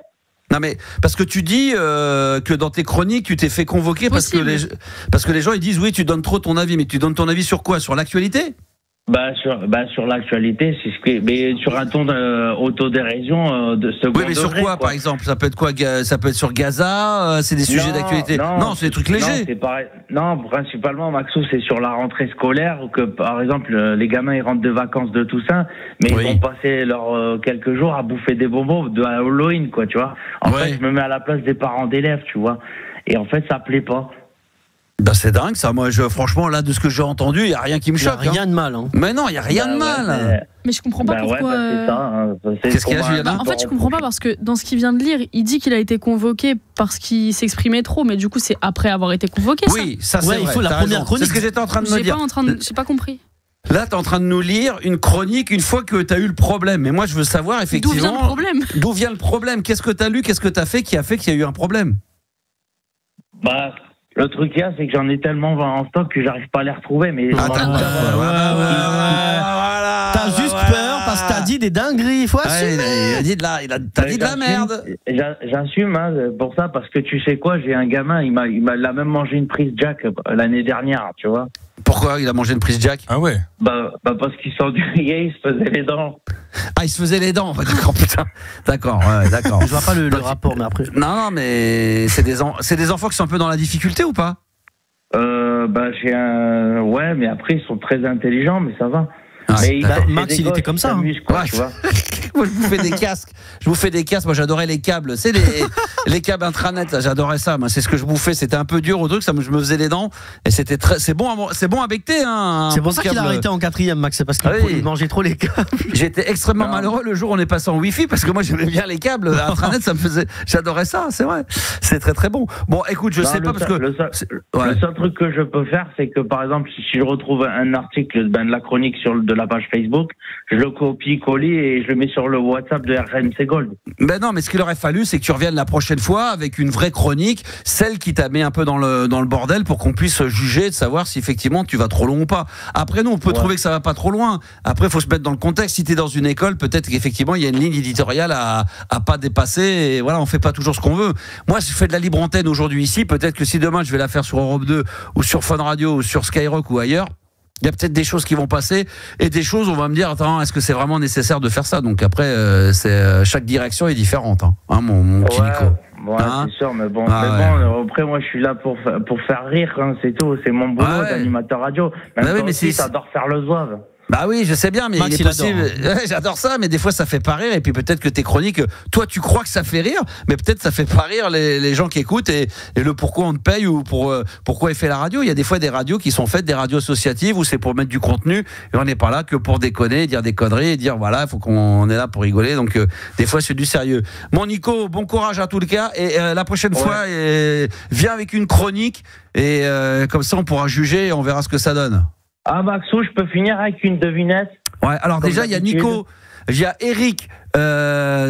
Non mais parce que tu dis que dans tes chroniques tu t'es fait convoquer parce que les gens ils disent oui tu donnes trop ton avis, mais tu donnes ton avis sur quoi? Sur l'actualité? Sur l'actualité, c'est ce que, mais sur un ton d'autodérision de second degré. Oui, mais sur quoi, par exemple? Ça peut être quoi? Ça peut être sur Gaza, c'est des sujets d'actualité. Non, c'est des trucs légers. Non, c'est pareil. Non, principalement, Maxou, c'est sur la rentrée scolaire, que par exemple, les gamins ils rentrent de vacances de Toussaint, mais ils vont passer quelques jours à bouffer des bonbons de Halloween, quoi, tu vois. En fait, je me mets à la place des parents d'élèves, tu vois. Et en fait, ça plaît pas. Ben c'est dingue ça, moi franchement là de ce que j'ai entendu, il y a rien qui me choque. Il y a rien de mal. Mais non, il y a rien de mal. Mais je comprends pas pourquoi. C'est ça. Qu'est-ce qu'il y a, Juliana? En fait, je comprends pas parce que dans ce qu'il vient de lire, il dit qu'il a été convoqué parce qu'il s'exprimait trop, mais du coup c'est après avoir été convoqué. Oui, ça c'est vrai. Il faut la première chronique. C'est ce que j'étais en train de me dire. J'ai pas compris. Là, t'es en train de nous lire une chronique une fois que t'as eu le problème. Mais moi, je veux savoir effectivement. D'où vient le problème? D'où vient le problème? Qu'est-ce que t'as lu? Qu'est-ce que t'as fait qui a fait qu'il y a eu un problème? Le truc qu'il y a, c'est que j'en ai tellement en stock que j'arrive pas à les retrouver. Mais t'as juste peur parce que t'as dit des dingueries. Il faut assumer. T'as dit de la merde. J'assume pour ça parce que tu sais quoi, j'ai un gamin, il a même mangé une prise Jack l'année dernière, tu vois. Pourquoi il a mangé une prise Jack? Ah ouais. Parce qu'il s'ennuyait, il se faisait les dents. Ah, il se faisait les dents. D'accord, putain. D'accord, ouais, d'accord. Je vois pas le rapport, mais après. Non, mais c'est des enfants qui sont un peu dans la difficulté ou pas? J'ai un. Ouais, mais après ils sont très intelligents, mais ça va. Max, il était comme ça. Quoi, tu vois. Moi, je vous fais des casques. Moi, j'adorais les câbles. C'est les câbles intranet. J'adorais ça. Moi, c'est ce que je bouffais. C'était un peu dur au truc. Ça, je me faisais les dents. Et c'était c'est bon à becter. C'est pour ça qu'il a arrêté en 4e, Max. C'est parce qu'il mangeait trop les câbles. J'étais extrêmement malheureux le jour où on est passé en Wi-Fi parce que moi, j'aimais bien les câbles intranet. J'adorais ça. C'est vrai. C'est très très bon. Bon, écoute, je sais pas parce que le seul truc que je peux faire, c'est que par exemple, si je retrouve un article de la chronique de la page Facebook, je le copie-colle et je le mets sur le WhatsApp de RMC Gold. Ben non, mais ce qu'il aurait fallu, c'est que tu reviennes la prochaine fois avec une vraie chronique, celle qui t'a mis un peu dans le bordel pour qu'on puisse juger de savoir si effectivement tu vas trop loin ou pas. Après, nous, on peut trouver que ça va pas trop loin. Après, il faut se mettre dans le contexte. Si tu es dans une école, peut-être qu'effectivement, il y a une ligne éditoriale à pas dépasser. Et voilà, on fait pas toujours ce qu'on veut. Moi, je fais de la libre antenne aujourd'hui ici. Peut-être que si demain, je vais la faire sur Europe 2 ou sur Fun Radio ou sur Skyrock ou ailleurs, il y a peut-être des choses qui vont passer et des choses où on va me dire attends, est-ce que c'est vraiment nécessaire de faire ça? Donc après chaque direction est différente mon petit Nico. C'est sûr, mais bon, après moi je suis là pour faire rire, c'est tout, c'est mon boulot d'animateur radio. Même mais si t'adores faire le zouave. Bah oui, je sais bien, mais Max, il est possible. J'adore ça, mais des fois ça fait pas rire. Et puis peut-être que tes chroniques, toi tu crois que ça fait rire, mais peut-être ça fait pas rire les gens qui écoutent et le pourquoi on te paye ou pourquoi il fait la radio. Il y a des fois des radios qui sont faites, des radios associatives où c'est pour mettre du contenu et on n'est pas là que pour déconner, dire des conneries et dire voilà, faut qu'on est là pour rigoler. Donc des fois c'est du sérieux. Mon Nico, bon courage à tout le cas et la prochaine fois viens avec une chronique et comme ça on pourra juger et on verra ce que ça donne. Ah Maxou, je peux finir avec une devinette? Ouais, alors déjà il y a Nico, il y a Eric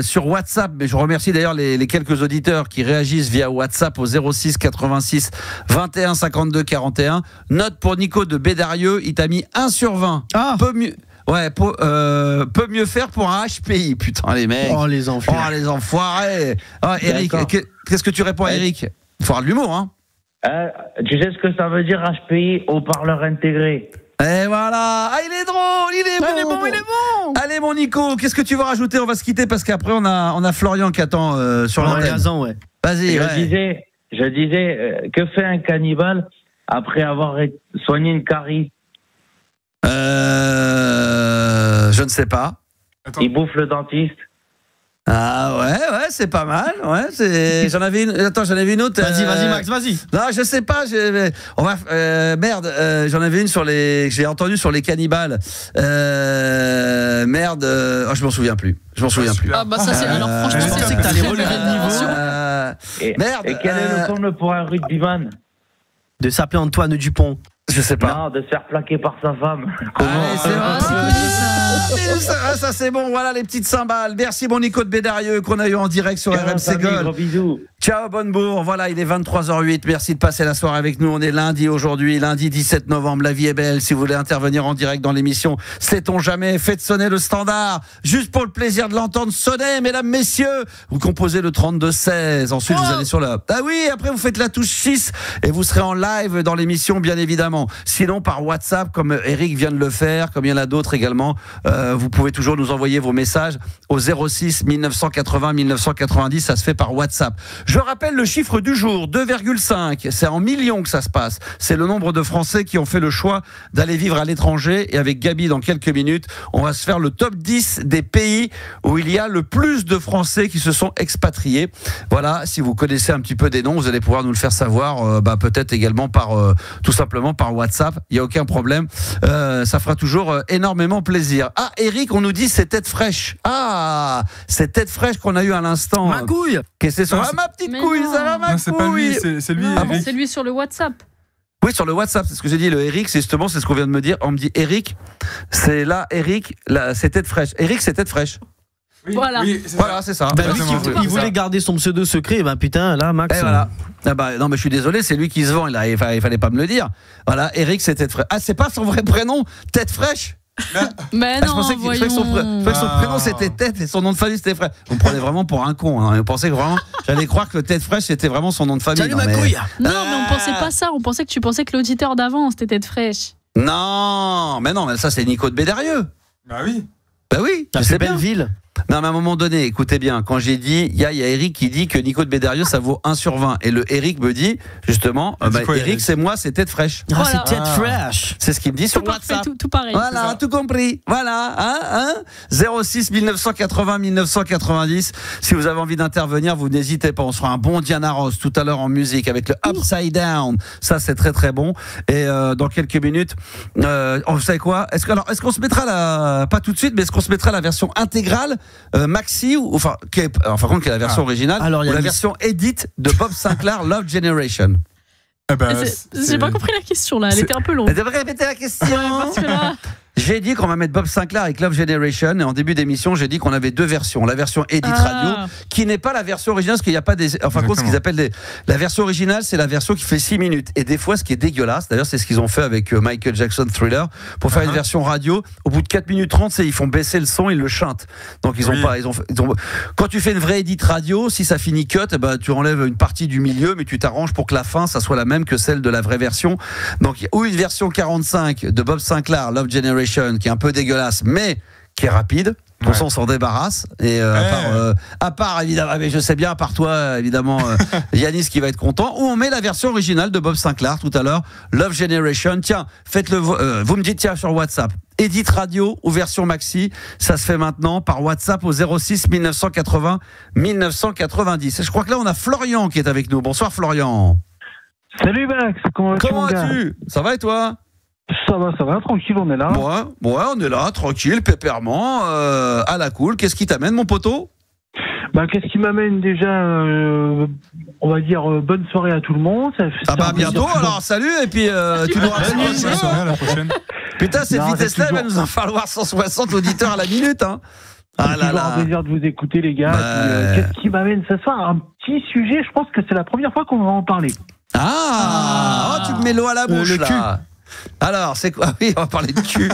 sur WhatsApp, mais je remercie d'ailleurs les quelques auditeurs qui réagissent via WhatsApp au 06 86 21 52 41. Note pour Nico de Bédarieux, il t'a mis 1 sur 20. Ah. Peut mieux faire pour un HPI. Putain les mecs. Oh les enfoirés. Oh les enfoirés. Ah, Eric, qu'est-ce que tu réponds à Eric? Il faut avoir de l'humour, hein. Tu sais ce que ça veut dire HPI, haut-parleur intégré? Et voilà. Ah, il est drôle, il est bon. Allez, mon Nico, qu'est-ce que tu veux rajouter? On va se quitter parce qu'après on a Florian qui attend sur l'antenne. Vas-y. Je disais, que fait un cannibale après avoir soigné une carie? Je ne sais pas. Attends. Il bouffe le dentiste. Ah ouais, c'est pas mal. Ouais, j'en avais une autre. Vas-y, Max, vas-y. Non, je sais pas. J'en avais une j'ai entendu sur les cannibales. Je m'en souviens plus. Ah bah ça c'est alors franchement je pensais que t'allais relever le niveau. Et quel est le comble pour un rugbyman? De s'appeler Antoine Dupont. Je sais pas. Non, de se faire plaquer par sa femme. Ça c'est bon, voilà les petites cymbales. Merci mon Nico de Bédarieux qu'on a eu en direct sur RMC Gold. Gros bisous. Ciao Bonnebourg, voilà il est 23h08. Merci de passer la soirée avec nous. On est lundi aujourd'hui, lundi 17 novembre. La vie est belle. Si vous voulez intervenir en direct dans l'émission, sait-on jamais, faites sonner le standard. Juste pour le plaisir de l'entendre sonner, mesdames, messieurs. Vous composez le 32-16. Ensuite vous allez sur Ah oui, après vous faites la touche 6 et vous serez en live dans l'émission bien évidemment. Sinon par WhatsApp comme Eric vient de le faire, comme il y en a d'autres également. Vous pouvez toujours nous envoyer vos messages au 06 1980 1990, ça se fait par WhatsApp. Je rappelle le chiffre du jour, 2,5, c'est en millions que ça se passe. C'est le nombre de Français qui ont fait le choix d'aller vivre à l'étranger et avec Gabi dans quelques minutes, on va se faire le top 10 des pays où il y a le plus de Français qui se sont expatriés. Voilà, si vous connaissez un petit peu des noms, vous allez pouvoir nous le faire savoir, peut-être également tout simplement par WhatsApp, il n'y a aucun problème, ça fera toujours énormément plaisir. Ah, Eric, on nous dit c'est tête fraîche. Ah, c'est tête fraîche qu'on a eu à l'instant. Ma couille. Qu'est-ce que c'est ça? Ma petite couille, ça va ma couille. C'est pas lui, c'est lui. Ah bon, c'est lui sur le WhatsApp. Oui, sur le WhatsApp, c'est ce que j'ai dit. Le Eric, c'est ce qu'on vient de me dire. On me dit Eric, c'est là, Eric, là, c'est tête fraîche. Eric, c'est tête fraîche. Oui, voilà, c'est ça. Il voulait garder son pseudo secret, putain, là, Max. Et voilà. Non, mais je suis désolé, c'est lui qui se vend. Il fallait pas me le dire. Voilà, Eric, c'est tête fraîche. Ah, c'est pas son vrai prénom, tête fraîche. Mais non, je pensais que son prénom c'était Tête et son nom de famille c'était Fraîche. Vous me prenez vraiment pour un con. Vous pensez que vraiment, j'allais croire que Tête Fraîche c'était vraiment son nom de famille. Salut ma couille. Non, mais on pensait pas ça. On pensait que tu pensais que l'auditeur d'avant c'était Tête Fraîche. Non, mais ça c'est Nico de Bédarieux. Bah oui. C'est Belleville. Non, mais à un moment donné, écoutez bien, quand j'ai dit, il y a Eric qui dit que Nico de Bédarieux ça vaut 1 sur 20. Et le Eric me dit, justement, Eric, c'est moi, c'est tête fraîche. Ah, voilà. C'est tête fraîche. C'est ce qu'il me dit sur WhatsApp. Tout pareil. Voilà, tout compris. Voilà, 06 1980 1990. Si vous avez envie d'intervenir, vous n'hésitez pas. On sera un bon Diana Ross tout à l'heure en musique avec le Upside Down. Ça, c'est très très bon. Et dans quelques minutes, vous savez quoi? Est-ce qu'on se mettra pas tout de suite, mais est-ce qu'on se mettra la version intégrale? Maxi ou qui est la version originale ou la version edit de Bob Sinclair Love Generation. J'ai pas compris la question là, elle était un peu longue. Elle devrait répéter la question. Parce que là... J'ai dit qu'on va mettre Bob Sinclair avec Love Generation et en début d'émission, j'ai dit qu'on avait 2 versions. La version Edit Radio, qui n'est pas la version originale, parce qu'il n'y a pas des. Enfin, ce qu'ils appellent la version originale, c'est la version qui fait 6 minutes. Et des fois, ce qui est dégueulasse, d'ailleurs, c'est ce qu'ils ont fait avec Michael Jackson Thriller, pour faire une version radio, au bout de 4 minutes 30, ils font baisser le son, ils le chantent. Donc, ils ont pas. Quand tu fais une vraie Edit Radio, si ça finit cut, tu enlèves une partie du milieu, mais tu t'arranges pour que la fin, ça soit la même que celle de la vraie version. Donc, ou une version 45 de Bob Sinclair, Love Generation, qui est un peu dégueulasse, mais qui est rapide. De toute façon, on s'en débarrasse. Et à part évidemment, mais je sais bien, à part toi, évidemment, Yanis qui va être content. Ou on met la version originale de Bob Sinclair tout à l'heure, Love Generation. Tiens, faites-le. Vous me dites tiens sur WhatsApp. Edit Radio ou version maxi, ça se fait maintenant par WhatsApp au 06 1980 1990. Et je crois que là, on a Florian qui est avec nous. Bonsoir Florian. Salut Max, comment vas-tu ? Ça va et toi ? Ça va, tranquille, on est là. Ouais, on est là, tranquille, pépèrement, à la cool. Qu'est-ce qui t'amène, mon poteau ? Qu'est-ce qui m'amène déjà, on va dire, bonne soirée à tout le monde. Bientôt, alors salut, et puis tu nous rappelles. Bonne soirée, à la prochaine. Putain, cette vitesse-là, il va nous en falloir 160 auditeurs à la minute, hein. Ah là là. C'est un plaisir de vous écouter, les gars. Qu'est-ce qui m'amène ce soir ? Un petit sujet, je pense que c'est la première fois qu'on va en parler. Tu me mets l'eau à la bouche, là. Cul. Alors, c'est quoi ? Oui, on va parler de cul.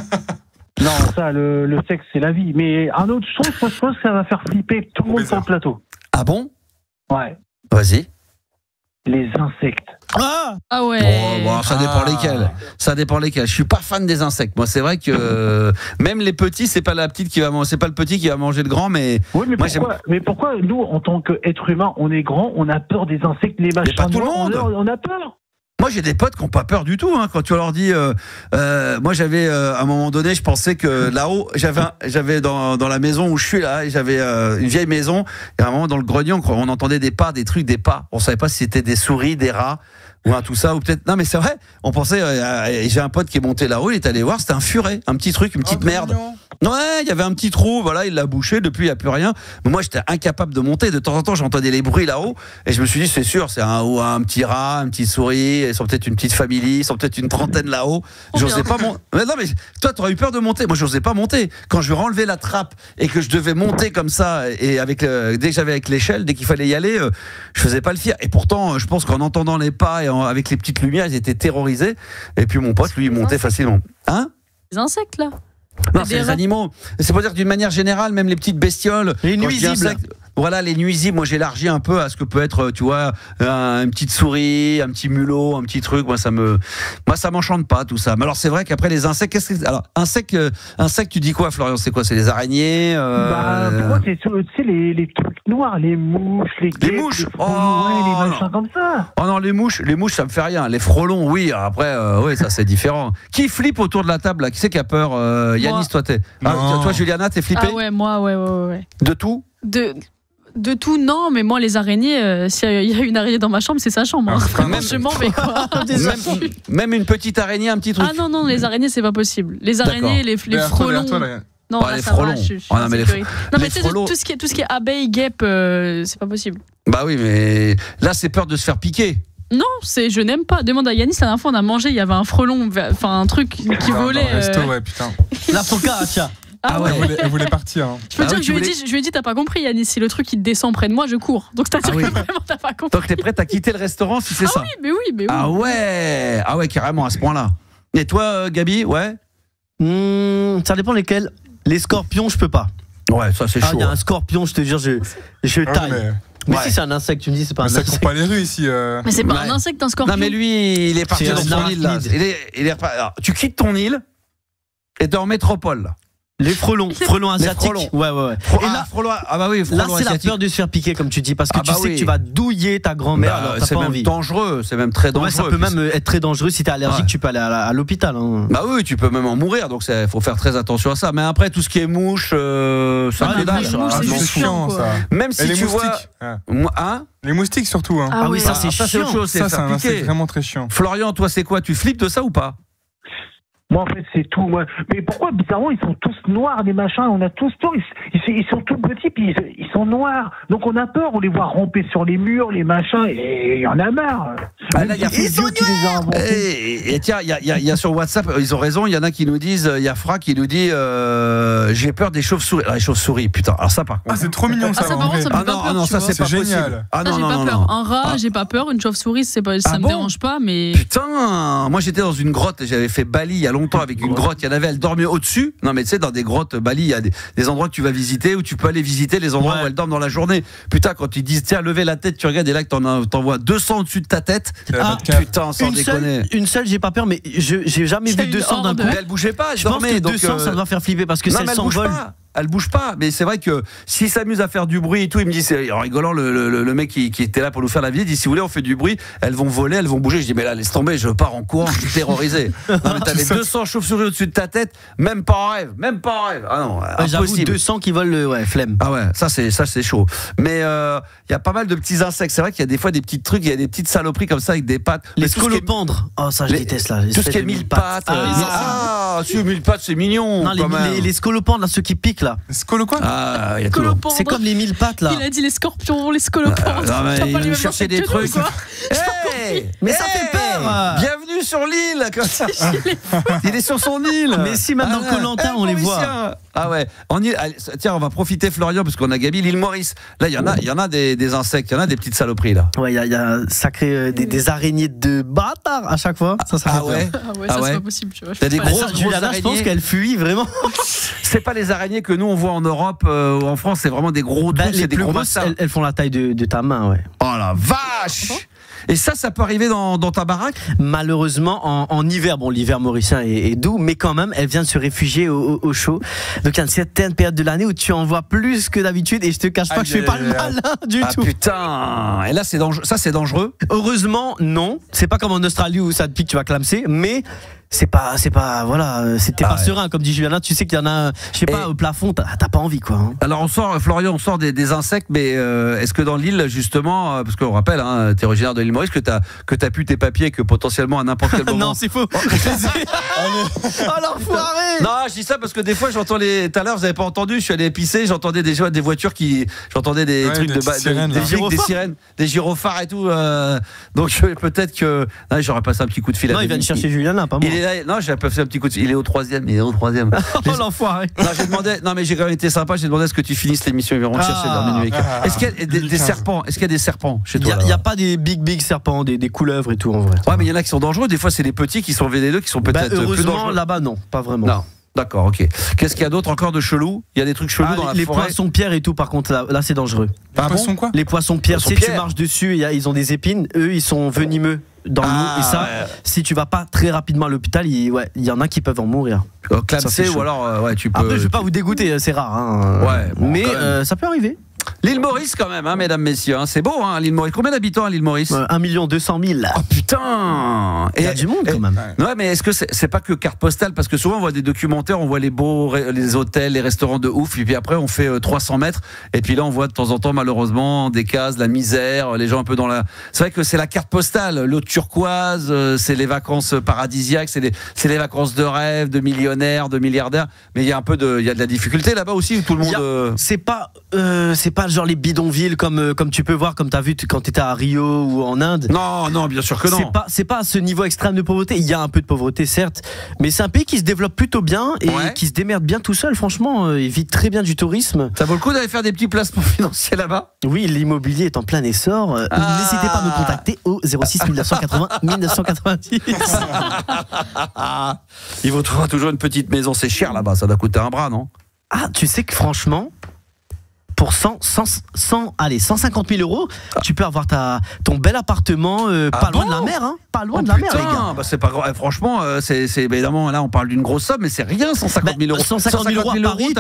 Non, ça, le sexe, c'est la vie. Mais un autre chose, je pense que ça va faire flipper tout le monde sur le plateau. Ah bon ? Ouais. Vas-y. Les insectes. Ah ouais. Ça dépend lesquels. Ça dépend lesquels. Je suis pas fan des insectes. Moi, c'est vrai que même les petits, c'est pas la petite qui va manger, c'est pas le petit qui va manger le grand, mais. Oui, mais pourquoi nous, en tant qu'être humain, on est grand, on a peur des insectes, les machins. Pas tout le monde. On a peur. Moi, j'ai des potes qui n'ont pas peur du tout. Quand tu leur dis, moi, j'avais à un moment donné, je pensais que là-haut, j'avais dans la maison où je suis là, j'avais une vieille maison. Et à un moment, dans le grenier, on entendait des pas. On savait pas si c'était des souris, des rats ou tout ça, ou peut-être. Non, mais c'est vrai. On pensait. J'ai un pote qui est monté là-haut, il est allé voir, c'était un furet, un petit truc, une petite merde. Mignon. Ouais, il y avait un petit trou, voilà, il l'a bouché, depuis il n'y a plus rien. Mais moi, j'étais incapable de monter. De temps en temps, j'entendais les bruits là-haut, et je me suis dit, c'est sûr, c'est un petit rat, une petite souris, ils sont peut-être une petite famille, ils sont peut-être une trentaine là-haut. J'osais pas monter. Non, mais toi, t'aurais eu peur de monter. Moi, j'osais pas monter. Quand je renlevais la trappe et que je devais monter comme ça, et dès que j'avais avec l'échelle, dès qu'il fallait y aller, je faisais pas le fier. Et pourtant, je pense qu'en entendant les pas et avec les petites lumières, ils étaient terrorisés. Et puis mon pote, lui, il montait facilement. Hein ? Les insectes, là. Non, c'est les animaux. C'est pour dire que d'une manière générale, même les petites bestioles, les nuisibles. Voilà, les nuisibles. Moi, j'élargis un peu à ce que peut être, tu vois, une petite souris, un petit mulot, un petit truc. Moi, ça m'enchante pas tout ça. Mais alors, c'est vrai qu'aprais les insectes, alors insectes, tu dis quoi, Florian ? C'est quoi ? C'est les araignées pour moi, c'est les trucs noirs, les mouches, les guêpes, mouches. Les machins comme ça. Oh non, les mouches, ça me fait rien. Les frelons, oui. Après, oui, ça c'est différent. Qui flippe autour de la table là ? Qui c'est qui a peur ? Yanis, toi, toi, Juliana, t'es flippée ? Ah ouais, moi, ouais. De tout ? De tout, non, mais moi, les araignées, s'il y a une araignée dans ma chambre, c'est sa chambre. Je m'en vais, quoi. Même une petite araignée, un petit truc. Ah non, les araignées, c'est pas possible. Les araignées, les frelons. Non, les frelons. Non, mais tout ce qui est abeilles, guêpes, c'est pas possible. Bah oui, mais là, c'est peur de se faire piquer. Non, je n'aime pas. Demande à Yanis, la dernière fois, on a mangé, il y avait un frelon, enfin un truc qui volait. Ouais, putain. La focaccia. Ah ouais. Elle voulait partir. Je peux dire que je lui ai dit, t'as pas compris, Yanis, si le truc il descend près de moi, je cours. Donc c'est-à-dire que vraiment t'as pas compris. Donc t'es prête à quitter le restaurant si c'est ça ? Oui, mais oui. Ah ouais, carrément à ce point-là. Et toi, Gabi, ouais ? Ça dépend lesquels. Les scorpions, je peux pas. Ouais, ça c'est chaud. Il y a un scorpion, je te jure, je taille. Mais si c'est un insecte, tu me dis c'est pas un insecte. Ça court pas les rues ici. Mais c'est pas un insecte, un scorpion. Non mais lui, il est parti dans son île là. Alors, tu quittes ton île et t'es en métropole là. Les frelons asiatiques. Ouais. Et là, là c'est la peur de se faire piquer, comme tu dis, parce que tu sais que tu vas douiller ta grand-mère. Alors t'as pas envie. C'est même très dangereux. Ouais, ça peut même être très dangereux si t'es allergique. Tu peux aller à l'hôpital. Hein. Bah oui, tu peux même en mourir. Donc faut faire très attention à ça. Mais après, tout ce qui est mouche, ça me dédaille. C'est chiant ça. Même si tu vois, les moustiques surtout. Ah oui, ça c'est chiant. C'est autre chose. Ça c'est vraiment très chiant. Florian, toi, c'est quoi ? Tu flippes de ça ou pas ? Moi, en fait, c'est tout. Moi. Mais pourquoi, bizarrement, ils sont tous noirs, des machins, on a tous peur. Ils sont tout petits, puis ils sont noirs. Donc, on a peur, on les voit ramper sur les murs, les machins, et il y en a marre. Ils sont noirs. Et tiens, il y a sur WhatsApp, ils ont raison, il y en a qui nous disent, il y a Fra qui nous dit, j'ai peur des chauves-souris. Les chauves-souris, putain. Alors ça, par contre. Ah, c'est trop mignon, ça. Non, ça, c'est pas génial. Ah non, j'ai pas peur. Un rat, j'ai pas peur. Une chauve-souris, ça me dérange pas, mais. Putain, moi, j'étais dans une grotte, j'avais fait Bali il y a longtemps avec une grotte, il y en avait, elle dormait au-dessus. Non mais tu sais, dans des grottes Bali, il y a des endroits que tu vas visiter, où tu peux aller visiter les endroits où elles dorment dans la journée. Putain, quand ils disent tiens, levez la tête, tu regardes et là que t'en vois 200 au-dessus de ta tête. Putain, sans déconner. Une seule, j'ai pas peur, mais j'ai jamais vu 200 d'un coup. Mais elle bougeait pas, elle je dormait. pense que 200 ça doit faire flipper parce que si elle s'envole. Elle bouge pas, mais c'est vrai que s'il s'amuse à faire du bruit et tout, il me dit, en rigolant, le mec qui était là pour nous faire la visite, il dit si vous voulez, on fait du bruit, elles vont voler, elles vont bouger. Je dis mais là, laisse tomber, je pars en courant, je suis terrorisé. Non, mais t'avais 200 chauves-souris au-dessus de ta tête, même pas en rêve. Ah non, j'avoue, 200 qui volent, flemme. Ah ouais, ça c'est chaud. Mais il y a pas mal de petits insectes. C'est vrai qu'il y a des fois des petits trucs, il y a des petites saloperies comme ça avec des pattes. Les scolopendres. Oh, ça je déteste là. Tout ce qui est 1000 pattes. Si 1000 pattes, c'est mignon. Non, les scolopendres là, ceux qui piquent là. Scolo quoi? Ah, il y a tout. C'est comme les 1000 pattes là. Il a dit les scorpions, les scolopendres. Il cherchait des trucs. Mais ça fait peur. Bienvenue sur l'île. Il est sur son île. Mais si maintenant Koh-Lanta on les voit. Ah ouais. Tiens, on va profiter Florian parce qu'on a Gabi, l'île Maurice. Là, il y en a des insectes, il y en a des petites saloperies là. Ouais, il y a sacré des araignées de bâtard à chaque fois. Ça ça c'est pas possible, tu vois. T'as des grosses araignées. Je pense qu'elle fuit vraiment. C'est pas les araignées que nous on voit en Europe ou en France, c'est vraiment des gros trucs, c'est des gros grosses, elles font la taille de ta main, ouais. Oh la vache. Et ça peut arriver dans ta baraque? Malheureusement, en hiver, bon, l'hiver mauricien est doux, mais quand même, elle vient de se réfugier au chaud. Donc, il y a une certaine période de l'année où tu en vois plus que d'habitude, et je te cache pas que je fais pas le malin du tout. Putain! Et là, c'est dangereux. Ça, c'est dangereux? Heureusement, non. C'est pas comme en Australie où ça te pique, tu vas clamser, mais c'est pas, voilà, c'était pas serein, comme dit Julien. Tu sais qu'il y en a, je sais pas, au plafond, t'as pas envie, quoi. Hein. Alors, Florian, on sort des insectes, mais est-ce que dans l'île, justement, parce qu'on rappelle, hein, t'es originaire de l'île Maurice, que t'as pu tes papiers, que potentiellement à n'importe quel moment. Non, c'est faux. Oh l'enfoiré! Non, je dis ça parce que des fois, tout à l'heure, vous avez pas entendu, je suis allé pisser, j'entendais des voitures j'entendais des trucs des sirènes, des gyrophares et tout. Donc, peut-être que, j'aurais passé un petit coup de fil. Non, il vient de chercher Julien, là, pas moi. Non, j'ai passé un petit coup de fil. Il est au 3e. Oh l'enfoiré. Non, mais j'ai quand même été sympa. J'ai demandé à ce que tu finisses l'émission. Ils vont chercher leur minuit. Est-ce qu'il y a des serpents? Est-ce qu'il y a des serpents chez toi? Il n'y a pas des big serpents, des couleuvres et tout en vrai. Ouais, mais il y en a qui sont dangereux. Des fois, c'est les petits qui sont vénéneux, qui sont peut-être plus dangereux. Heureusement, là-bas, non, pas vraiment. Non. D'accord, ok. Qu'est-ce qu'il y a d'autre encore de chelou? Il y a des trucs chelous dans la forêt. Les poissons-pierres et tout, par contre, là c'est dangereux. Quoi? Les poissons-pierres, si tu marches dessus, ils ont des épines, eux, ils sont venimeux dans l'eau. Et ça, si tu vas pas très rapidement à l'hôpital, il y en a qui peuvent en mourir. Clamser ou alors, tu peux. Après, je vais pas vous dégoûter, c'est rare. Hein. Ouais, bon, mais ça peut arriver. L'île Maurice quand même, hein, mesdames, messieurs, hein, c'est beau, hein, l'île Maurice. Combien d'habitants à l'île Maurice? 1 200 000. Oh putain! Il y a du monde quand même. Ouais, mais est-ce que c'est pas que carte postale? Parce que souvent on voit des documentaires, on voit les hôtels, les restaurants de ouf, et puis après on fait 300 mètres, et puis là on voit de temps en temps malheureusement des cases, la misère, les gens un peu dans la. C'est vrai que c'est la carte postale, l'eau turquoise, c'est les vacances paradisiaques, c'est les vacances de rêve, de millionnaires, de milliardaires, mais il y a de la difficulté là-bas aussi, où tout le monde. C'est pas genre les bidonvilles comme tu peux voir, comme tu as vu quand tu étais à Rio ou en Inde. Non, bien sûr que non. C'est pas à ce niveau extrême de pauvreté. Il y a un peu de pauvreté, certes, mais c'est un pays qui se développe plutôt bien et qui se démerde bien tout seul. Franchement, il vit très bien du tourisme. Ça vaut le coup d'aller faire des petits placements financiers là-bas? Oui, l'immobilier est en plein essor. N'hésitez pas à me contacter au 06 1980 1990. Il vous trouvera toujours une petite maison. C'est cher là-bas, ça doit coûter un bras, non? Ah, tu sais que franchement, pour 150 000 euros, tu peux avoir ton bel appartement pas loin de la mer, hein. Pas loin de la mer, les gars. Bah c'est pas grave. Franchement, c'est évidemment, là on parle d'une grosse somme, mais c'est rien, 150 000 euros. 150 000 euros à Paris,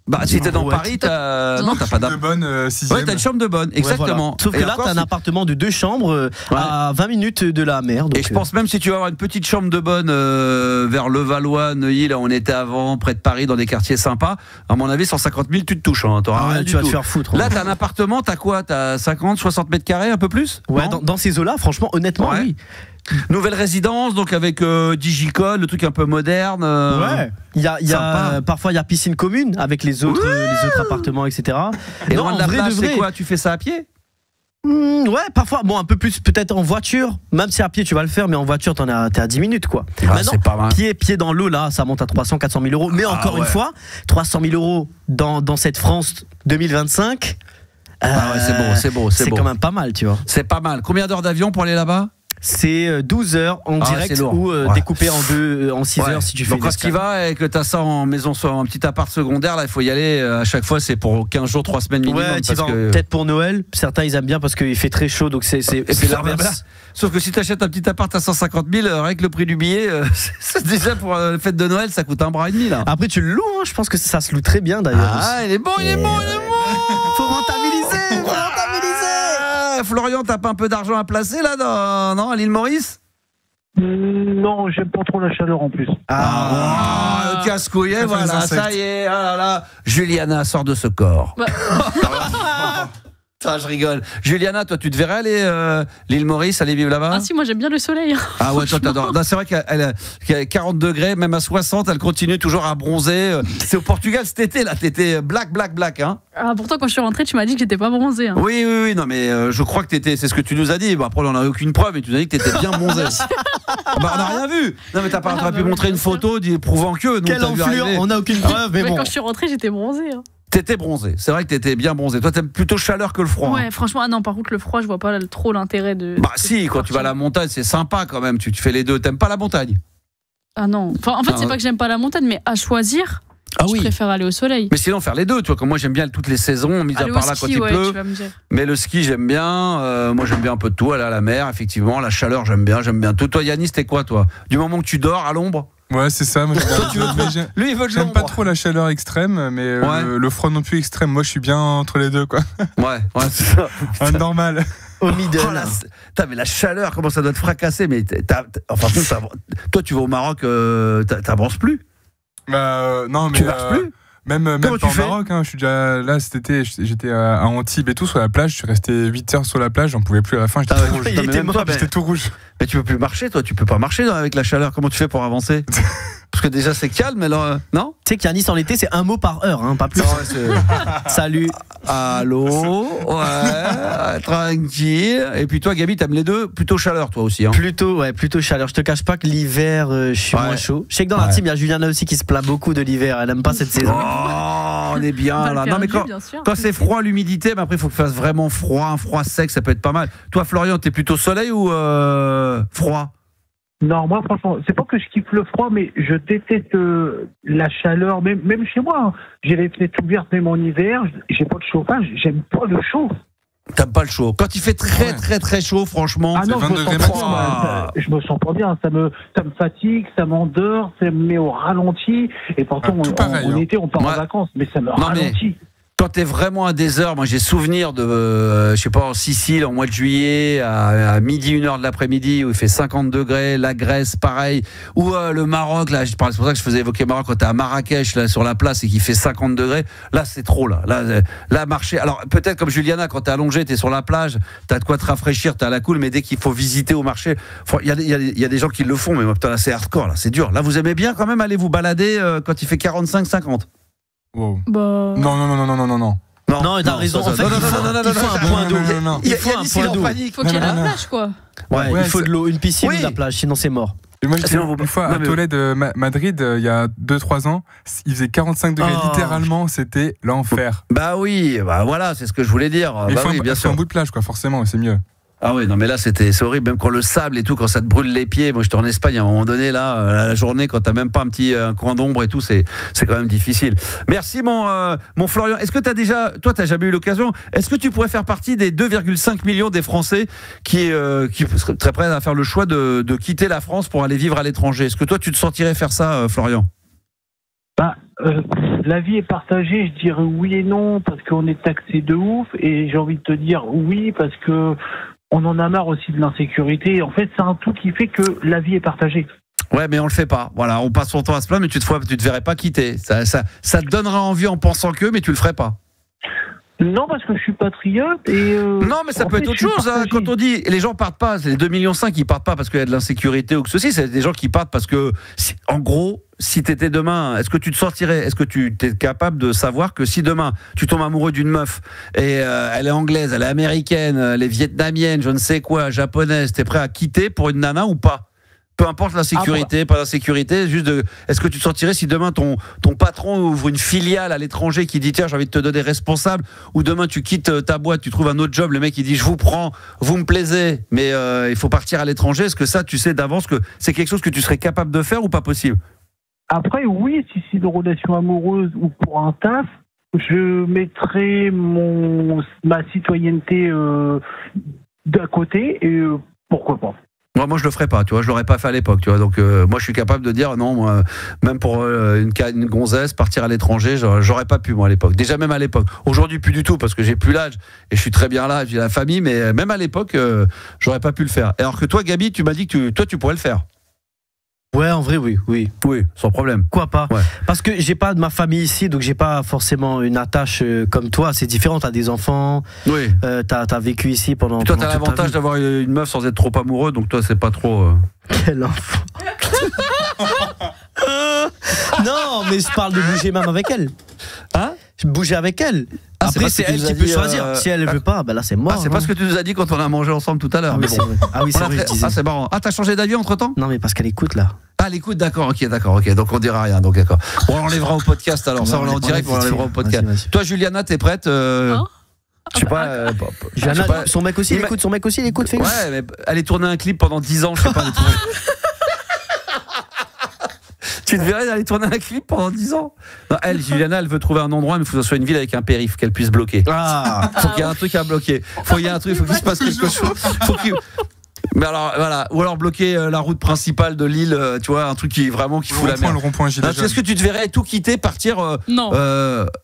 Bah, si t'es dans Paris, t'as pas de bonne 6e. Ouais, t'as une chambre de bonne, exactement. Voilà. Sauf que là, t'as un appartement de 2 chambres à 20 minutes de la mer. Donc et je pense même si tu vas avoir une petite chambre de bonne vers Levallois, Neuilly, là où on était avant, près de Paris, dans des quartiers sympas, à mon avis, 150 000, tu te touches. Hein, tu vas te faire foutre. Là, t'as un appartement, t'as quoi? T'as 50, 60 mètres carrés, un peu plus? Ouais, dans ces eaux-là, franchement, honnêtement, oui. Nouvelle résidence, donc avec Digicode, le truc un peu moderne. Ouais. Parfois il y a piscine commune avec les autres appartements, etc. Et loin de la plage, c'est quoi? Tu fais ça à pied? Ouais, parfois, bon, un peu plus peut-être en voiture. Même si à pied tu vas le faire, mais en voiture t'es à 10 minutes quoi. Maintenant, c'est pas mal. Pied dans l'eau là, ça monte à 300-400 000 euros. Mais encore une fois, 300 000 euros dans cette France 2025. C'est beau. C'est quand même pas mal, tu vois. C'est pas mal. Combien d'heures d'avion pour aller là-bas? C'est 12 heures en direct ou découpé en 6 heures si tu fais. Donc quand tu y vas et que tu as ça en maison, soit en petit appart secondaire, là il faut y aller à chaque fois, c'est pour 15 jours, 3 semaines minimum. Ouais, peut-être pour Noël, certains ils aiment bien parce qu'il fait très chaud, donc c'est l'inverse. Sauf que si tu achètes un petit appart à 150 000, rien que le prix du billet, c'est déjà pour la fête de Noël, ça coûte 1,5 bras là. Après tu le loues, je pense que ça se loue très bien d'ailleurs. Ah, il est bon. Faut rentabiliser. Florian, t'as pas un peu d'argent à placer là à l'île Maurice? Non, j'aime pas trop la chaleur en plus. Casse-couille, voilà, ça y est, Juliana sort de ce corps. Ça, je rigole. Juliana, toi, tu te verrais aller l'île Maurice, aller vivre là-bas? Ah si, moi j'aime bien le soleil. Ah ouais, toi t'adores. C'est vrai qu'elle a 40 degrés, même à 60, elle continue toujours à bronzer. C'est au Portugal cet été, là, t'étais black, hein. Ah, pourtant, quand je suis rentrée, tu m'as dit que j'étais pas bronzée. Hein. Oui, non, mais je crois que t'étais, c'est ce que tu nous as dit. Bon, après, on n'a aucune preuve, mais tu nous as dit que t'étais bien bronzée. On n'a rien vu. Non, mais t'as pas pu montrer une photo prouvant que. Quelle enflure, on n'a aucune preuve, mais bon. Quand je suis rentrée, j'étais bronzée. Hein. T'étais bronzé, c'est vrai que t'étais bien bronzé. Toi, t'aimes plutôt chaleur que le froid. Ouais, franchement, non, par contre, le froid, je vois pas trop l'intérêt de. Bah, si, quand tu vas à la montagne, c'est sympa quand même. Tu fais les deux. T'aimes pas la montagne? Ah non. Enfin, en fait, c'est pas que j'aime pas la montagne, mais à choisir, je préfère aller au soleil. Mais sinon, faire les deux, tu vois. Comme moi, j'aime bien toutes les saisons, mis à part là quand il pleut. Mais le ski, j'aime bien. Moi, j'aime bien un peu de tout. Aller à la mer, effectivement. La chaleur, j'aime bien tout. Toi, Yannis, t'es quoi, toi? Du moment que tu dors à l'ombre? Ouais, c'est ça. Moi, lui, il veut de j'aime pas trop la chaleur extrême, mais le froid non plus extrême. Moi, je suis bien entre les deux, quoi. Ouais, c'est ça. Normal. Au middle. Mais la chaleur, comment ça doit te fracasser? Mais enfin, toi, tu vas au Maroc, t'avances plus? Non, mais. Tu marches plus? Même pas au Maroc, je suis déjà là cet été, j'étais à Antibes et tout sur la plage, je suis resté 8 heures sur la plage, j'en pouvais plus à la fin, j'étais tout rouge. J'étais tout rouge. Mais tu peux plus marcher, toi, tu peux pas marcher avec la chaleur, comment tu fais pour avancer? Parce que déjà c'est calme, mais là, non? Tu sais qu'Yanis en été c'est 1 mot par heure, pas plus. Salut. Allô. Ouais, tranquille. Et puis toi, Gabi, t'aimes les deux? Plutôt chaleur, toi aussi. Plutôt chaleur. Je te cache pas que l'hiver, je suis moins chaud. Je sais que dans la team, il y a Juliana aussi qui se plaint beaucoup de l'hiver. Elle aime pas cette saison. Oh, on est bien là. Non, mais quand c'est froid, l'humidité, mais après il faut que fasse vraiment froid, un froid sec, ça peut être pas mal. Toi, Florian, t'es plutôt soleil ou froid? Non, moi franchement, c'est pas que je kiffe le froid, mais je déteste la chaleur, même chez moi. J'ai les fenêtres ouvertes même en hiver, j'ai pas de chauffage, j'aime pas le chaud. T'aimes pas le chaud? Quand il fait très chaud, franchement, non, je me sens pas bien, ça me fatigue, ça m'endort, ça me met au ralenti, et pourtant en été on part en vacances, mais ça me ralentit. Quand t'es vraiment à des heures, moi j'ai souvenir de, je sais pas, en Sicile, en mois de juillet, à midi, 1h de l'après-midi, où il fait 50 degrés, la Grèce, pareil, ou le Maroc, là, c'est pour ça que je faisais évoquer Maroc, quand t'es à Marrakech, là, sur la place, et qu'il fait 50 degrés, là, c'est trop, là, marcher, alors, peut-être comme Juliana, quand t'es allongé, t'es sur la plage, t'as de quoi te rafraîchir, t'as la cool, mais dès qu'il faut visiter au marché, il y a des gens qui le font, mais moi, putain, là, c'est hardcore, là, c'est dur. Là, vous aimez bien quand même aller vous balader quand il fait 45-50? Wow. Bah... Non, t'as raison. En fait, il faut un point d'eau. Il faut un point d'eau. Il faut qu'il y ait la plage, quoi. Ouais, il faut de l'eau, une piscine ou de la plage, sinon c'est mort. Et moi, j'étais une fois à Tolède, Madrid, il y a 2-3 ans, il faisait 45 degrés, littéralement, c'était l'enfer. Bah oui, bah voilà, c'est ce que je voulais dire. Il faut un bout de plage, quoi, forcément, c'est mieux. Ah oui, non mais là c'est horrible, même quand le sable et tout, quand ça te brûle les pieds. Moi j'étais en Espagne à un moment donné, là, la journée, quand t'as même pas un coin d'ombre et tout, c'est quand même difficile. Merci mon Florian. Est-ce que t'as jamais eu l'occasion, est-ce que tu pourrais faire partie des 2,5 millions des Français qui seraient très prêts à faire le choix de quitter la France pour aller vivre à l'étranger? Est-ce que toi tu te sentirais faire ça, Florian? La vie est partagée, je dirais oui et non, parce qu'on est taxé de ouf, et j'ai envie de te dire oui, parce que on en a marre aussi de l'insécurité. En fait, c'est un tout qui fait que la vie est partagée. Ouais, mais on le fait pas. Voilà, on passe son temps à se plaindre, mais tu te verrais pas quitter. Ça te donnera envie en pensant que, mais tu le ferais pas. Non, parce que je suis patriote et. Non, mais ça peut être autre chose. Hein, quand on dit les gens partent pas, c'est les 2,5 millions qui partent pas parce qu'il y a de l'insécurité ou que ceci. C'est des gens qui partent parce que, en gros, si t'étais demain, est-ce que tu te sortirais? Est-ce que tu es capable de savoir que si demain tu tombes amoureux d'une meuf et elle est anglaise, elle est américaine, elle est vietnamienne, je ne sais quoi, japonaise, t'es prêt à quitter pour une nana ou pas? Peu importe la sécurité, pas la sécurité, juste est-ce que tu te sortirais si demain ton patron ouvre une filiale à l'étranger qui dit tiens j'ai envie de te donner responsable, ou demain tu quittes ta boîte, tu trouves un autre job, le mec il dit je vous prends, vous me plaisez, mais il faut partir à l'étranger, est-ce que ça tu sais d'avance que c'est quelque chose que tu serais capable de faire ou pas possible? Après oui, si c'est une relation amoureuse ou pour un taf, je mettrais ma citoyenneté d'à côté et pourquoi pas. Moi je le ferais pas, tu vois, je l'aurais pas fait à l'époque, tu vois. Donc moi je suis capable de dire non, moi, même pour une gonzesse partir à l'étranger, j'aurais pas pu moi à l'époque. Déjà même à l'époque. Aujourd'hui plus du tout parce que j'ai plus l'âge et je suis très bien là, j'ai la famille, mais même à l'époque j'aurais pas pu le faire. Alors que toi Gabi, tu m'as dit que toi tu pourrais le faire. Ouais, en vrai, oui, sans problème. Quoi pas? Ouais. Parce que j'ai pas de ma famille ici, donc j'ai pas forcément une attache comme toi. C'est différent. T'as des enfants. Oui. T'as vécu ici pendant. Toi, t'as l'avantage d'avoir une meuf sans être trop amoureux, donc toi, c'est pas trop. Quel enfant. Non, mais je parle de bouger même avec elle. Hein? Bouger avec elle. Après, c'est elle qui peut choisir. Si elle veut pas, ben là, c'est mort. C'est pas ce que tu nous as dit quand on a mangé ensemble tout à l'heure. Ah oui, c'est vrai, je disais. Ah, c'est marrant. Ah, t'as changé d'avis entre-temps? Non, mais parce qu'elle écoute, là. Ah, elle écoute, d'accord, ok. Donc on dira rien, donc d'accord. On l'enlèvera au podcast alors. Ça, on l'a en direct, on l'enlèvera au podcast. Vas-y. Toi, Juliana, t'es prête? Je sais pas. Juliana, son mec aussi, il écoute. Ouais, mais elle est tournée un clip pendant 10 ans, je sais pas. Tu te verrais aller tourner un clip pendant 10 ans? Non, Juliana, elle veut trouver un endroit, mais il faut que ce soit une ville avec un périph' qu'elle puisse bloquer. Faut qu'il y ait un truc à bloquer. Faut qu'il se passe quelque chose. Mais alors voilà, ou alors bloquer la route principale de l'île, tu vois, un truc qui vraiment qui fout la merde. Le rond-point Gilet jaune. Est-ce que tu te verrais tout quitter, partir? Non.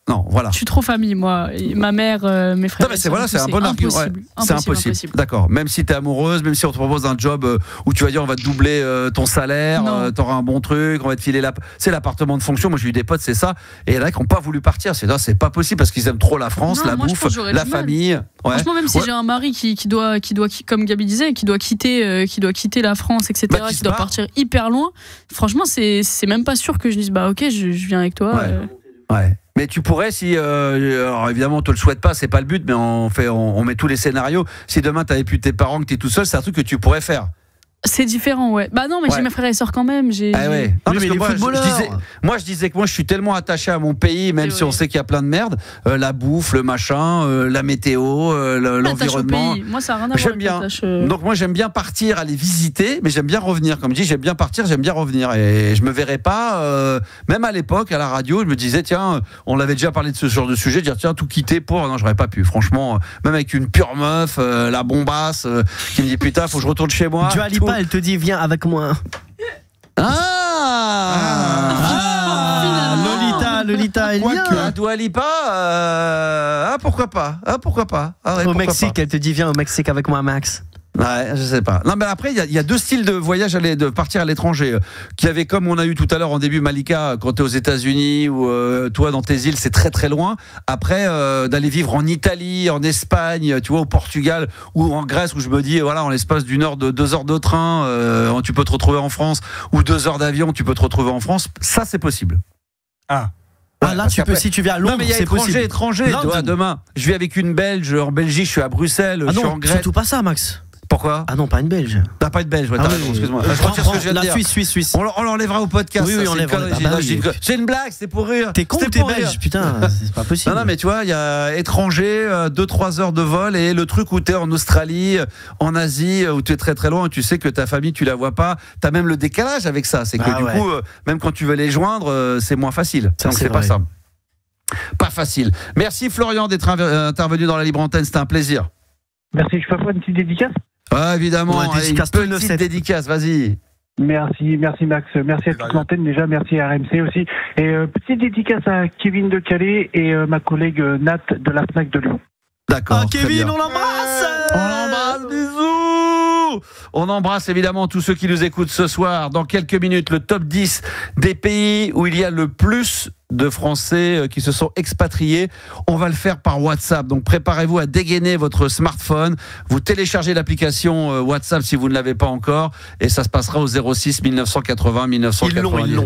Non, voilà. Je suis trop famille, moi. Ma mère, mes frères. Non, mais c'est un bon argument. Ouais, c'est impossible. D'accord. Même si t'es amoureuse, même si on te propose un job où tu vas dire on va te doubler ton salaire, t'auras un bon truc, on va te filer c'est l'appartement de fonction. Moi j'ai eu des potes, c'est ça. Et il y en a qui n'ont pas voulu partir. C'est pas possible parce qu'ils aiment trop la France, la bouffe, la famille. Ouais. Franchement, même si j'ai un mari qui doit, comme Gabi disait, qui doit quitter la France, etc., qui doit partir hyper loin, franchement, c'est même pas sûr que je dise bah ok, je viens avec toi. Ouais. Mais tu pourrais, si alors évidemment on te le souhaite pas, c'est pas le but, mais on met tous les scénarios. Si demain t'avais plus tes parents, que t'es tout seul, c'est un truc que tu pourrais faire. C'est différent, ouais. Bah non, mais j'ai mes frères et sœurs quand même. Ouais. Non, parce que moi, je disais que moi, je suis tellement attaché à mon pays, même si on sait qu'il y a plein de merde. La bouffe, le machin, la météo, l'environnement. Moi, ça a rien à voir. J'aime bien. Donc moi, j'aime bien partir, aller visiter, mais j'aime bien revenir. Comme je dis, j'aime bien partir, j'aime bien revenir. Et je me verrais pas, même à l'époque, à la radio, je me disais, tiens, on avait déjà parlé de ce genre de sujet, dire, tiens, tout quitter pour. Non, j'aurais pas pu. Franchement, même avec une pure meuf, la bombasse, qui me dit, putain, faut que je retourne chez moi. Elle te dit viens avec moi. Lolita, elle vient. Dua Lipa, pourquoi pas? Au Mexique, elle te dit viens au Mexique avec moi, Max. Ouais, je sais pas. Non, mais après, il y a deux styles de voyage, de partir à l'étranger. Qui avait, comme on a eu tout à l'heure en début, Malika, quand tu es aux États-Unis ou toi dans tes îles, c'est très très loin. Après, d'aller vivre en Italie, en Espagne, tu vois, au Portugal ou en Grèce, où je me dis, voilà, en l'espace d'une heure, de 2 heures de train, tu peux te retrouver en France, ou 2 heures d'avion, tu peux te retrouver en France. Ça, c'est possible. Là, tu peux, si tu viens à Londres, c'est possible. étranger. Demain, je vis avec une Belge en Belgique, je suis à Bruxelles, je suis en Grèce. Surtout pas ça, Max. Pourquoi? Ah non, pas une Belge. T'as pas une Belge, ouais, excuse-moi. Je retire ce que je viens de dire. Suisse. On l'enlèvera au podcast. Oui, on l'enlèvera. C'est une blague, c'est pour rire. T'es con ou t'es belge? Putain, c'est pas possible. Non, mais tu vois, il y a étranger, 2-3 heures de vol, et le truc où t'es en Australie, en Asie, où tu es très très loin, tu sais que ta famille, tu la vois pas. T'as même le décalage avec ça. C'est que du coup, même quand tu veux les joindre, c'est moins facile. Donc c'est pas ça. Pas facile. Merci Florian d'être intervenu dans la Libre Antenne, c'était un plaisir. Merci, je peux faire une petite dédicace? Évidemment, une petite dédicace, vas-y. Merci Max, merci à toute l'antenne déjà, merci à RMC aussi. Et petite dédicace à Kevin de Calais et ma collègue Nat de la FNAC de Lyon. D'accord. Kevin, on l'embrasse. On l'embrasse, bisous. On embrasse évidemment tous ceux qui nous écoutent ce soir. Dans quelques minutes, le top 10 des pays où il y a le plus de Français qui se sont expatriés. On va le faire par WhatsApp. Donc préparez-vous à dégainer votre smartphone. Vous téléchargez l'application WhatsApp si vous ne l'avez pas encore. Et ça se passera au 06 1980 1990. Ils l'ont.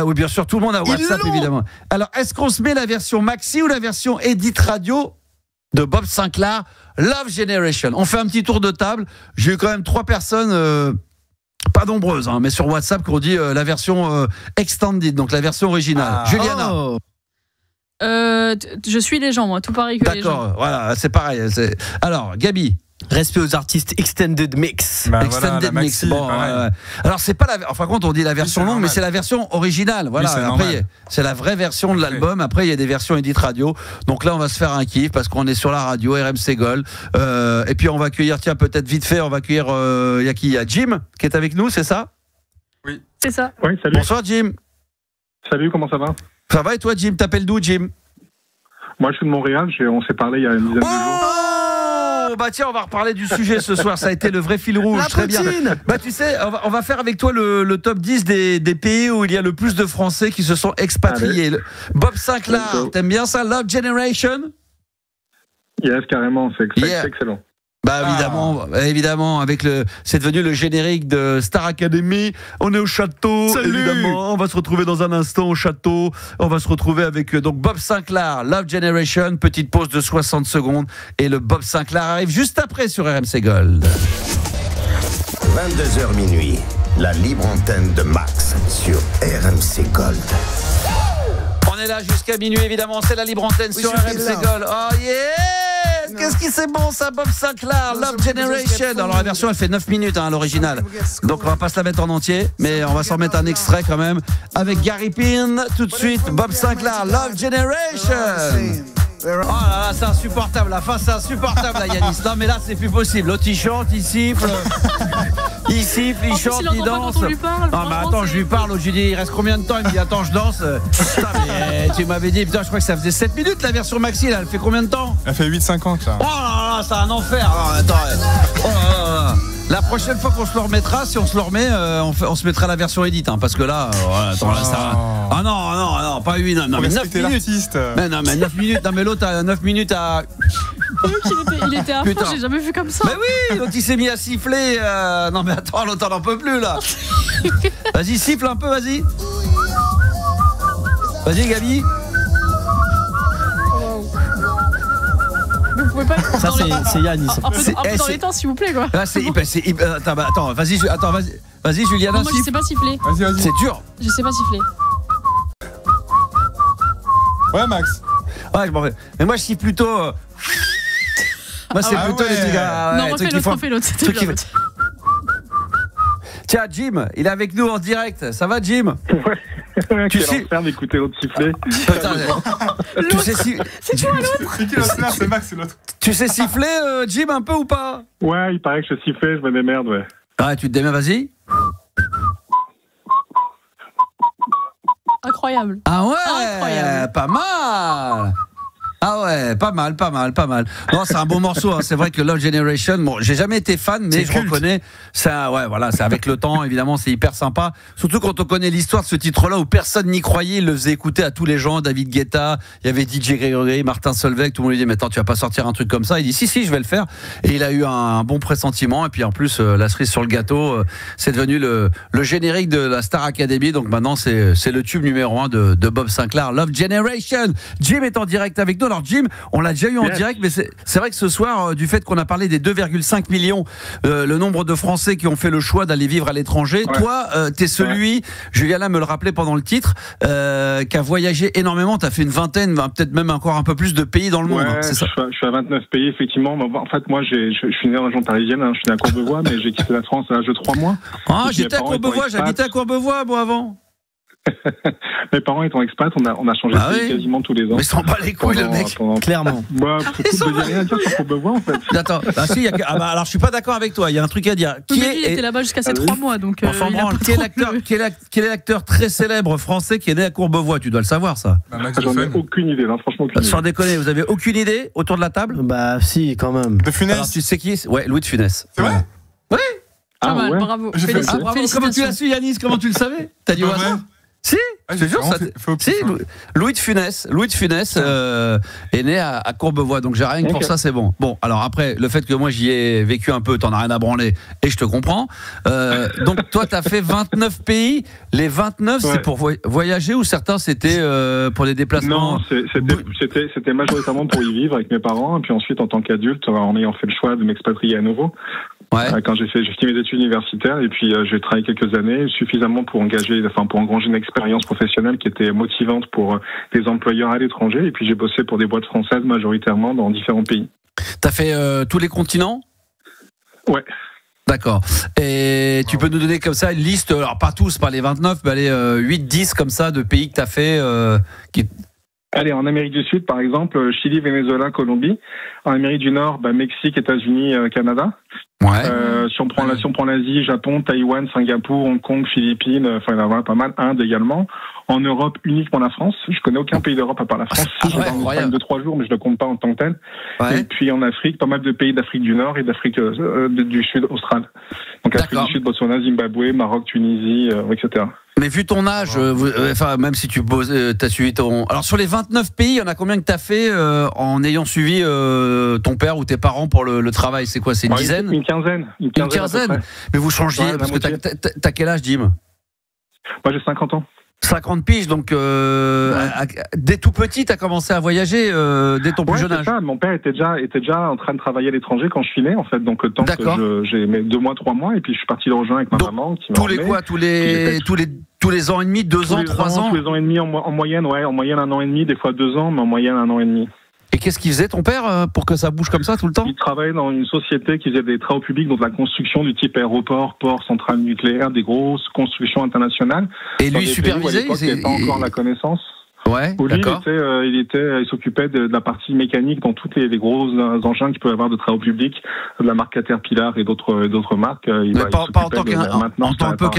Oui, bien sûr, tout le monde a WhatsApp, évidemment. Alors, est-ce qu'on se met la version maxi ou la version Edit Radio de Bob Sinclair, Love Generation? On fait un petit tour de table. J'ai eu quand même 3 personnes... pas nombreuses, mais sur WhatsApp, qu'on dit la version extended, donc la version originale. Juliana. Je suis les gens, moi, tout pareil que les gens. D'accord, voilà, c'est pareil. Alors, Gabi. Respect aux artistes Extended Mix. Extended Mix. Bon, alors c'est pas la. Enfin, quand on dit la version longue, mais c'est la version originale. Voilà. Oui, après, c'est la vraie version de l'album. Après, il y a des versions Edit Radio. Donc là, on va se faire un kiff parce qu'on est sur la radio RMC Gold. Et puis on va accueillir, tiens, peut-être vite fait, on va accueillir. Il y a qui? Il y a Jim qui est avec nous, c'est ça? Oui. C'est ça. Oui, salut. Bonsoir, Jim. Salut, comment ça va? Ça va et toi, Jim? T'appelles d'où, Jim? Moi, je suis de Montréal. On s'est parlé il y a une dizaine de jours. Bah tiens, on va reparler du sujet ce soir. Ça a été le vrai fil rouge. La très bien. Bah tu sais, on va faire avec toi le top 10 des pays où il y a le plus de Français qui se sont expatriés. Bob Sinclair, t'aimes bien ça? Love Generation? Yes, carrément. C'est excellent. Bah évidemment, avec c'est devenu le générique de Star Academy. On est au château. Salut. Évidemment, on va se retrouver dans un instant au château. On va se retrouver avec donc Bob Sinclair, Love Generation. Petite pause de 60 secondes et le Bob Sinclair arrive juste après sur RMC Gold. 22h minuit, la libre antenne de Max sur RMC Gold. On est là jusqu'à minuit évidemment. C'est la libre antenne sur RMC Gold. Oh yeah! Qu'est-ce qui c'est bon ça, Bob Sinclair, Love Generation. Alors la version elle fait 9 minutes à l'original. Donc on va pas se la mettre en entier, mais on va s'en mettre un extrait quand même. Avec Gary Pin, tout de suite, Bob Sinclair, Love Generation. Oh là là, c'est insupportable. La fin, c'est insupportable, là, Yanis. Non, mais là, c'est plus possible. L'autre, il chante, il siffle. Il siffle, il chante, il danse. Non, mais attends, je lui parle. Je lui dis, il reste combien de temps? Il me dit, attends, je danse. Putain, mais tu m'avais dit, putain, je crois que ça faisait 7 minutes, la version maxi, là. Elle fait combien de temps? Elle fait 8,50, là. Oh là là, c'est un enfer. Alors, attends. Oh là là. La prochaine fois qu'on se le remettra, si on se le remet, on se mettra la version édite, hein, parce que là, attends, là, ça. Ah non, pas 8, non, mais 9 minutes. Mais non, mais 9 minutes, non, mais l'autre a 9 minutes à. Il était à fond, j'ai jamais vu comme ça. Mais oui, l'autre il s'est mis à siffler. Non, mais attends, l'autre n'en peut plus là. Vas-y, siffle un peu, vas-y. Vas-y, Gabi. Vous pouvez pas être ça, c'est Yannis. Un peu dans les temps, s'il vous plaît, quoi. Là, attends, vas-y, Juliana. Moi, je sais pas siffler. Vas-y. C'est dur. Je sais pas siffler. Ouais, Max. Ouais, mais moi, je siffle plutôt. Moi, c'est plutôt les trucs. Non, refais l'autre. C'était bien. Tiens, Jim, il est avec nous en direct. Ça va, Jim? Ouais. Tu sais faire d'écouter l'autre siffler. Tu sais si. C'est toi l'autre. C'est qui l'autre? C'est Max, c'est l'autre. Tu sais siffler, Jim, un peu ou pas? Ouais, il paraît que je sifflais, je me démerde, ouais. Ah, tu te démerdes, vas-y. Incroyable. Ah ouais, incroyable. Pas mal. Ah ouais, pas mal. Non, c'est un bon morceau. Hein. C'est vrai que Love Generation, bon, j'ai jamais été fan, mais je reconnais. Ça, ouais, voilà, c'est avec le temps. Évidemment, c'est hyper sympa. Surtout quand on connaît l'histoire de ce titre-là, où personne n'y croyait. Il le faisait écouter à tous les gens. David Guetta, il y avait DJ Gregory, Martin Solveig. Tout le monde lui dit, mais attends, tu vas pas sortir un truc comme ça? Il dit, si, je vais le faire. Et il a eu un bon pressentiment. Et puis en plus, la cerise sur le gâteau, c'est devenu le générique de la Star Academy. Donc maintenant, c'est le tube numéro 1 de Bob Sinclair, Love Generation. Jim est en direct avec nous. Alors Jim, on l'a déjà eu en direct, mais c'est vrai que ce soir, du fait qu'on a parlé des 2,5 millions, le nombre de Français qui ont fait le choix d'aller vivre à l'étranger, toi, t'es celui, Juliana me le rappelait pendant le titre, qui a voyagé énormément. T'as fait une vingtaine, peut-être même encore un peu plus de pays dans le monde. Ouais, c'est ça. Je suis à 29 pays, effectivement. En fait, moi, je suis né en région parisienne, je suis né à Courbevoie, mais j'ai quitté la France à l'âge de 3 mois. Ah, j'étais à Courbevoie, j'habitais à Courbevoie, moi, avant. Mes parents étant expats, on a changé de pays quasiment tous les ans. Mais s'en bat les couilles, le mec. Clairement. Bah, il n'y a rien à dire sur Courbevoie, en fait. Attends, alors je suis pas d'accord avec toi, il y a un truc à dire. Qui était là-bas jusqu'à ses 3 mois, donc. Enfin, quel est l'acteur très célèbre français qui est né à Courbevoie? Tu dois le savoir, ça. J'en ai aucune idée, hein, franchement. Sans déconner, vous avez aucune idée autour de la table? Bah, si, quand même. De Funès. Alors, tu sais qui? Ouais, Louis de Funès. C'est vrai? Oui. Pas mal, bravo. Comment tu l'as su, Yanis? Comment tu le savais? T'as dit au hasard? Si, je te jure, Louis de Funès est né à Courbevoie, donc j'ai rien que pour ça, c'est bon. Bon, alors après, le fait que moi j'y ai vécu un peu, t'en as rien à branler, et je te comprends. Donc toi, t'as fait 29 pays. Les 29, c'est pour voyager ou certains c'était pour les déplacements? Non, c'était majoritairement pour y vivre avec mes parents, et puis ensuite en tant qu'adulte, en ayant fait le choix de m'expatrier à nouveau. Quand j'ai fini mes études universitaires, et puis j'ai travaillé quelques années, suffisamment pour engranger une expérience professionnelle qui était motivante pour des employeurs à l'étranger, et puis j'ai bossé pour des boîtes françaises majoritairement dans différents pays. T'as fait tous les continents? Ouais. D'accord. Et tu peux nous donner comme ça une liste, alors pas tous, pas les 29, mais allez, 8-10 comme ça de pays que t'as fait Allez, en Amérique du Sud, par exemple, Chili, Venezuela, Colombie. En Amérique du Nord, Mexique, États-Unis, Canada. Si on prend l'Asie, Japon, Taïwan, Singapour, Hong Kong, Philippines, enfin il y en a pas mal, Inde également. En Europe, uniquement la France. Je connais aucun pays d'Europe à part la France. Je vais en 2-3 jours, mais je ne le compte pas en tant que tel. Et puis en Afrique, pas mal de pays d'Afrique du Nord et d'Afrique du Sud australe. Donc Afrique du Sud, Botswana, Zimbabwe, Maroc, Tunisie, etc. Mais vu ton âge, même si tu as suivi ton... Alors sur les 29 pays, il y en a combien que tu as fait en ayant suivi ton père ou tes parents pour le travail? C'est quoi, c'est une dizaine? Une quinzaine. Mais vous changiez, parce que t'as quel âge, Jim? Moi j'ai 50 ans. 50 piges, donc dès tout petit, t'as commencé à voyager dès ton plus jeune âge. Ça. Mon père était déjà en train de travailler à l'étranger quand je suis né, en fait. Donc le temps que j'ai 2 mois, 3 mois, et puis je suis parti le rejoindre avec ma maman. Qui tous les ans et demi, 2 ans, 3 ans. Tous les ans et demi en moyenne, en moyenne 1 an et demi, des fois 2 ans, mais en moyenne 1 an et demi. Et qu'est-ce qu'il faisait ton père pour que ça bouge comme ça tout le temps? Il travaillait dans une société qui faisait des travaux publics, donc la construction du type aéroport, port, centrale nucléaire, des grosses constructions internationales. Et lui supervisait? Il n'avait pas encore la connaissance. Il s'occupait de la partie mécanique dans tous les gros engins qu'il peut y avoir de travaux publics, de la marque Caterpillar et d'autres marques. Pas en tant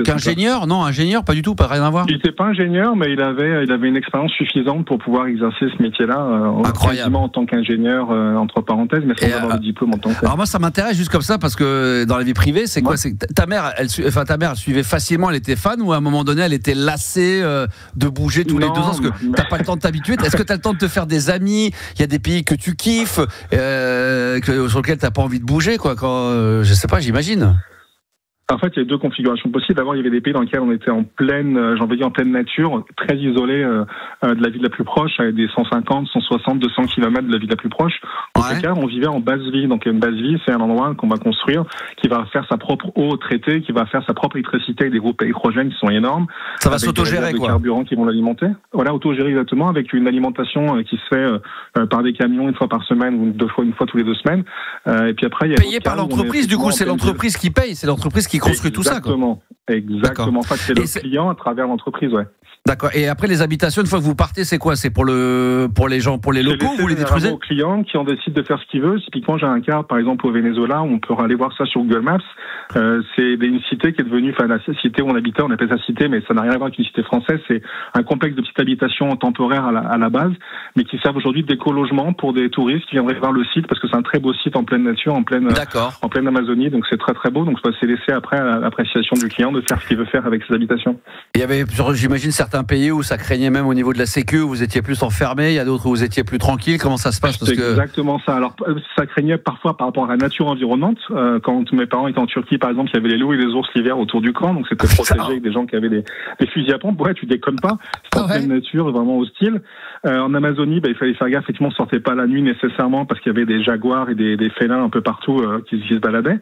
qu'ingénieur, non, ingénieur, pas du tout, pas rien à voir. Il n'était pas ingénieur, mais il avait une expérience suffisante pour pouvoir exercer ce métier-là, quasiment en tant qu'ingénieur, entre parenthèses, mais sans avoir le diplôme en tant que... Alors moi, ça m'intéresse juste comme ça, parce que dans la vie privée, c'est quoi? C'est ta mère, elle suivait facilement, elle était fan, ou à un moment donné, elle était lassée de bouger tous les 2 ans? Parce que t'as pas le temps de t'habituer. Est-ce que t'as le temps de te faire des amis? Il y a des pays que tu kiffes, sur lesquels t'as pas envie de bouger, quoi. Je sais pas, j'imagine. En fait, il y a 2 configurations possibles. D'abord, il y avait des pays dans lesquels on était en pleine nature, très isolé de la ville la plus proche, avec des 150, 160, 200 km de la ville la plus proche. Dans ce cas, on vivait en base vie. Donc, une base vie, c'est un endroit qu'on va construire, qui va faire sa propre eau traitée, qui va faire sa propre électricité avec des groupes électrogènes qui sont énormes. Ça va s'autogérer, quoi. Des carburants qui vont l'alimenter. Voilà, autogérer exactement, avec une alimentation qui se fait par des camions 1 fois par semaine ou 1 fois tous les 2 semaines. Et puis après, il y a payé par l'entreprise. Du coup, c'est l'entreprise qui paye, c'est l'entreprise qui construit tout ça, quoi. Exactement. En fait, c'est le client à travers l'entreprise, D'accord. Et après, les habitations, une fois que vous partez, c'est quoi? C'est pour les gens, pour les locaux, vous les détruisez? Aux clients qui en décident de faire ce qu'ils veulent. Typiquement, j'ai un cas, par exemple, au Venezuela, où on peut aller voir ça sur Google Maps. C'est une cité qui est devenue, la cité où on habitait, on appelle ça cité, mais ça n'a rien à voir avec une cité française. C'est un complexe de petites habitations temporaires à la base, mais qui servent aujourd'hui d'éco-logement pour des touristes qui viendraient voir le site, parce que c'est un très beau site en pleine nature, en pleine Amazonie. Donc c'est très très beau. Donc c'est laissé après à l'appréciation du client de faire ce qu'il veut faire avec ses habitations. Il y avait, j'imagine, certains pays où ça craignait même au niveau de la sécu, où vous étiez plus enfermé, il y a d'autres où vous étiez plus tranquille. Comment ça se passe? C'est exactement ça. Alors, ça craignait parfois par rapport à la nature environnante. Quand mes parents étaient en Turquie, par exemple, il y avait les loups et les ours l'hiver autour du camp, donc c'était protégé avec des gens qui avaient des fusils à pompe. Ouais, tu déconnes pas. C'était en pleine nature, vraiment hostile. En Amazonie, il fallait faire gaffe. Effectivement, on sortait pas la nuit nécessairement parce qu'il y avait des jaguars et des félins un peu partout qui se baladaient.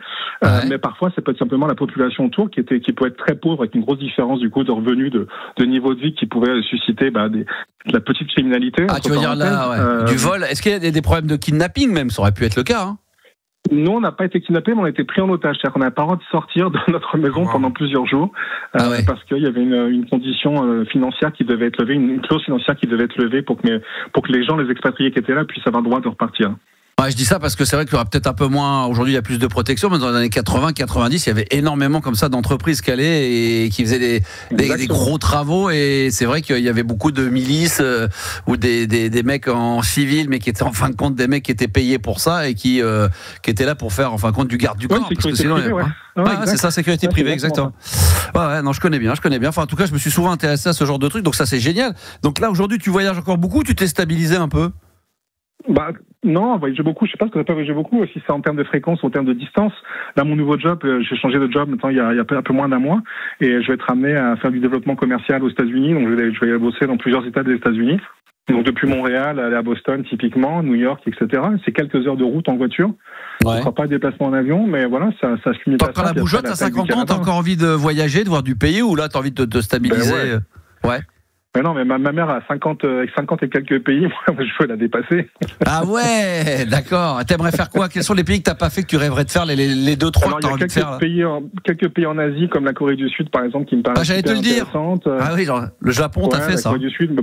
Mais parfois, ça peut être simplement la population autour qui peut être très pauvre, avec une grosse différence du coup de revenus, de niveau de vie qui pouvait susciter de la petite criminalité. Tu veux dire là, du vol? Est-ce qu'il y a des problèmes de kidnapping même? Ça aurait pu être le cas, hein. Nous, on n'a pas été kidnappés, mais on a été pris en otage. C'est-à-dire qu'on n'a pas le droit de sortir de notre maison pendant plusieurs jours, parce qu'il y avait une condition financière qui devait être levée, une clause financière qui devait être levée pour que les gens, les expatriés qui étaient là, puissent avoir le droit de repartir. Ouais, je dis ça parce que c'est vrai qu'il y aura peut-être un peu moins. Aujourd'hui, il y a plus de protection, mais dans les années 80, 90, il y avait énormément comme ça d'entreprises qui allaient et qui faisaient des gros travaux. Et c'est vrai qu'il y avait beaucoup de milices ou des mecs en civil, mais qui étaient en fin de compte des mecs qui étaient payés pour ça et qui étaient là pour faire en fin de compte du garde du corps. Parce que sinon, c'est ça, sécurité privée, exactement. Ouais, non, je connais bien. Enfin, en tout cas, je me suis souvent intéressé à ce genre de truc, donc ça, c'est génial. Donc là, aujourd'hui, tu voyages encore beaucoup, tu t'es stabilisé un peu? Bah non, voyager beaucoup, je sais pas ce que ça peut voyager beaucoup, si c'est en termes de fréquence ou en termes de distance. Là, mon nouveau job, j'ai changé de job maintenant il y a un peu moins d'un mois, et je vais être amené à faire du développement commercial aux États-Unis, donc je vais aller bosser dans plusieurs États des États-Unis. Donc depuis Montréal, aller à Boston typiquement, New York, etc. C'est quelques heures de route en voiture. Ce ne sera pas de déplacement en avion, mais voilà, ça se limite à ça. Quand la bougeotte, à 50 ans, t'as encore envie de voyager, de voir du pays, ou là t'as envie de te stabiliser? Ouais. Mais non, mais ma mère a 50 et quelques pays, moi je veux la dépasser. Ah ouais, d'accord. T'aimerais faire quoi? Quels sont les pays que t'as pas fait, que tu rêverais de faire, les 2-3 que t'as envie de faire? Quelques pays en Asie, comme la Corée du Sud par exemple, qui me paraissent j'allais te le dire. Ah oui, genre, le Japon, t'as fait ça? La Corée du Sud,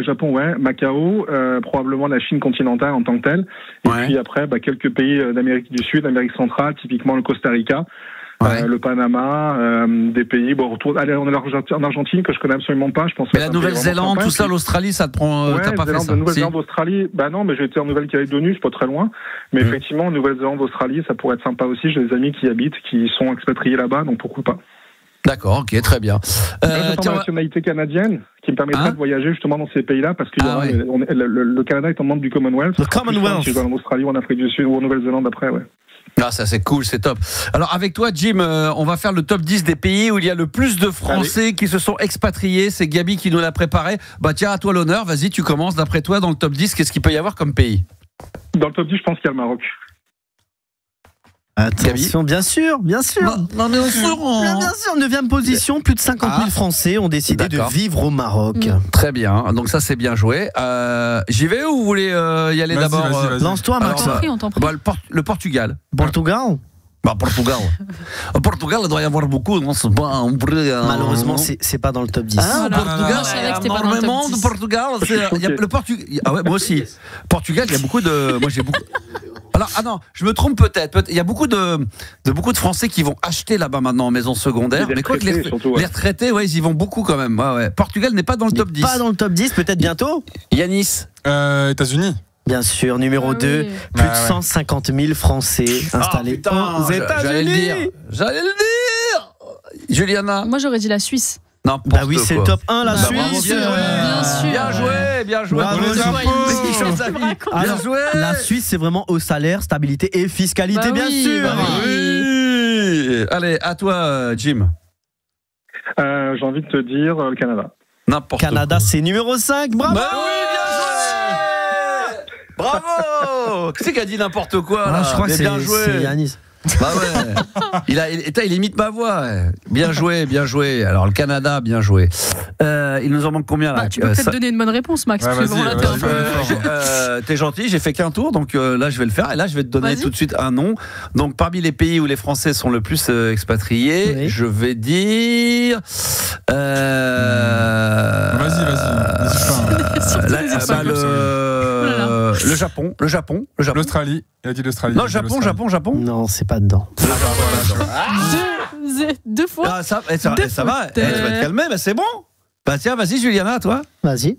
Japon, Macao, probablement la Chine continentale en tant que telle. Et puis après, quelques pays d'Amérique du Sud, d'Amérique centrale, typiquement le Costa Rica. Le Panama, des pays. Bon, aller en Argentine que je connais absolument pas. Je pense. Mais la Nouvelle-Zélande, tout ça, l'Australie, ça te prend. T'as pas fait ça? Nouvelle-Zélande, Australie. Bah non, mais j'ai été en Nouvelle-Calédonie, c'est pas très loin. Mais effectivement, Nouvelle-Zélande, Australie, ça pourrait être sympa aussi. J'ai des amis qui habitent, qui sont expatriés là-bas, donc pourquoi pas. D'accord, ok, très bien. J'ai la nationalité canadienne qui me permettrait de voyager justement dans ces pays-là parce que le Canada est un membre du Commonwealth. Le Commonwealth. Si je vais en Australie ou en Afrique du Sud ou en Nouvelle-Zélande après, Ah, ça c'est cool, c'est top. Alors avec toi, Jim, on va faire le top 10 des pays où il y a le plus de Français qui se sont expatriés. C'est Gabi qui nous l'a préparé. Bah tiens, à toi l'honneur, vas-y, tu commences. D'après toi, dans le top 10, qu'est-ce qu'il peut y avoir comme pays? Dans le top 10, je pense qu'il y a le Maroc. Attention, bien sûr. Non, mais bien sûr, 9e position, plus de 50 000 Français ont décidé de vivre au Maroc. Très bien, donc ça c'est bien joué. J'y vais ou vous voulez y aller d'abord? Lance-toi, Max. Le Portugal. Portugal. Portugal. Au Portugal, il doit y avoir beaucoup. Malheureusement, c'est pas dans le top 10. Portugal, c'est énormément de Portugal. Il y a le Portugal. Ah ouais, moi aussi. Portugal, il y a beaucoup de. Moi, j'ai beaucoup. Alors, non, je me trompe peut-être. Il y a beaucoup de Français qui vont acheter là-bas maintenant en maison secondaire. Mais quoi que les retraités, ils y vont beaucoup quand même. Ouais. Portugal n'est pas dans le top 10. Pas dans le top 10, peut-être bientôt. Yanis. États-Unis. Bien sûr, numéro 2, plus de 150 000 Français installés aux États-Unis. J'allais le dire. Juliana. Moi, j'aurais dit la Suisse. Non, oui, c'est le top 1, la Suisse. Bien sûr. Bien joué. Bien joué. La Suisse, c'est vraiment au salaire, stabilité et fiscalité, bien sûr. Oui. Allez, à toi, Jim. J'ai envie de te dire le Canada. Canada, c'est numéro 5. Bravo. Bravo. Qui c'est qui a dit n'importe quoi là? Je crois que c'est Yanis. Bah ouais. Il imite ma voix. Bien joué. Alors le Canada, bien joué. Il nous en manque combien là? Tu peux peut-être donner une bonne réponse, Max. T'es gentil, j'ai fait qu'un tour, donc là je vais le faire. Et là je vais te donner tout de suite un nom. Donc parmi les pays où les Français sont le plus expatriés, je vais dire. Vas-y. Le Japon. L'Australie. Il a dit l'Australie. Non, Japon. Non, c'est pas dedans. Deux fois. Ça va. Tu vas te calmer, c'est bon. Bah tiens, vas-y, Juliana, toi. Vas-y.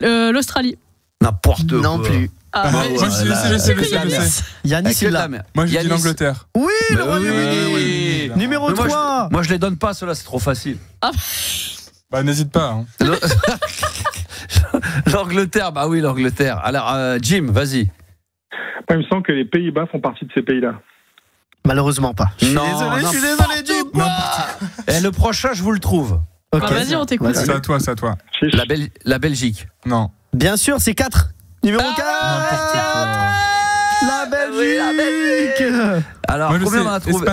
L'Australie. N'importe quoi. Non plus. Yanis, il l'a. Moi, j'ai dit l'Angleterre. Oui, le Royaume-Uni. Numéro 3. Moi, je les donne pas, ceux-là, c'est trop facile. Bah, n'hésite pas. L'Angleterre, bah oui, l'Angleterre. Alors, Jim, vas-y. Il me semble que les Pays-Bas font partie de ces pays-là. Malheureusement pas. Je suis désolé, Jim. Et le prochain, je vous le trouve. Vas-y, on t'écoute. C'est à toi. La Belgique. Non. Bien sûr, c'est 4. Numéro 4. La Belgique. Alors, combien on a trouvé?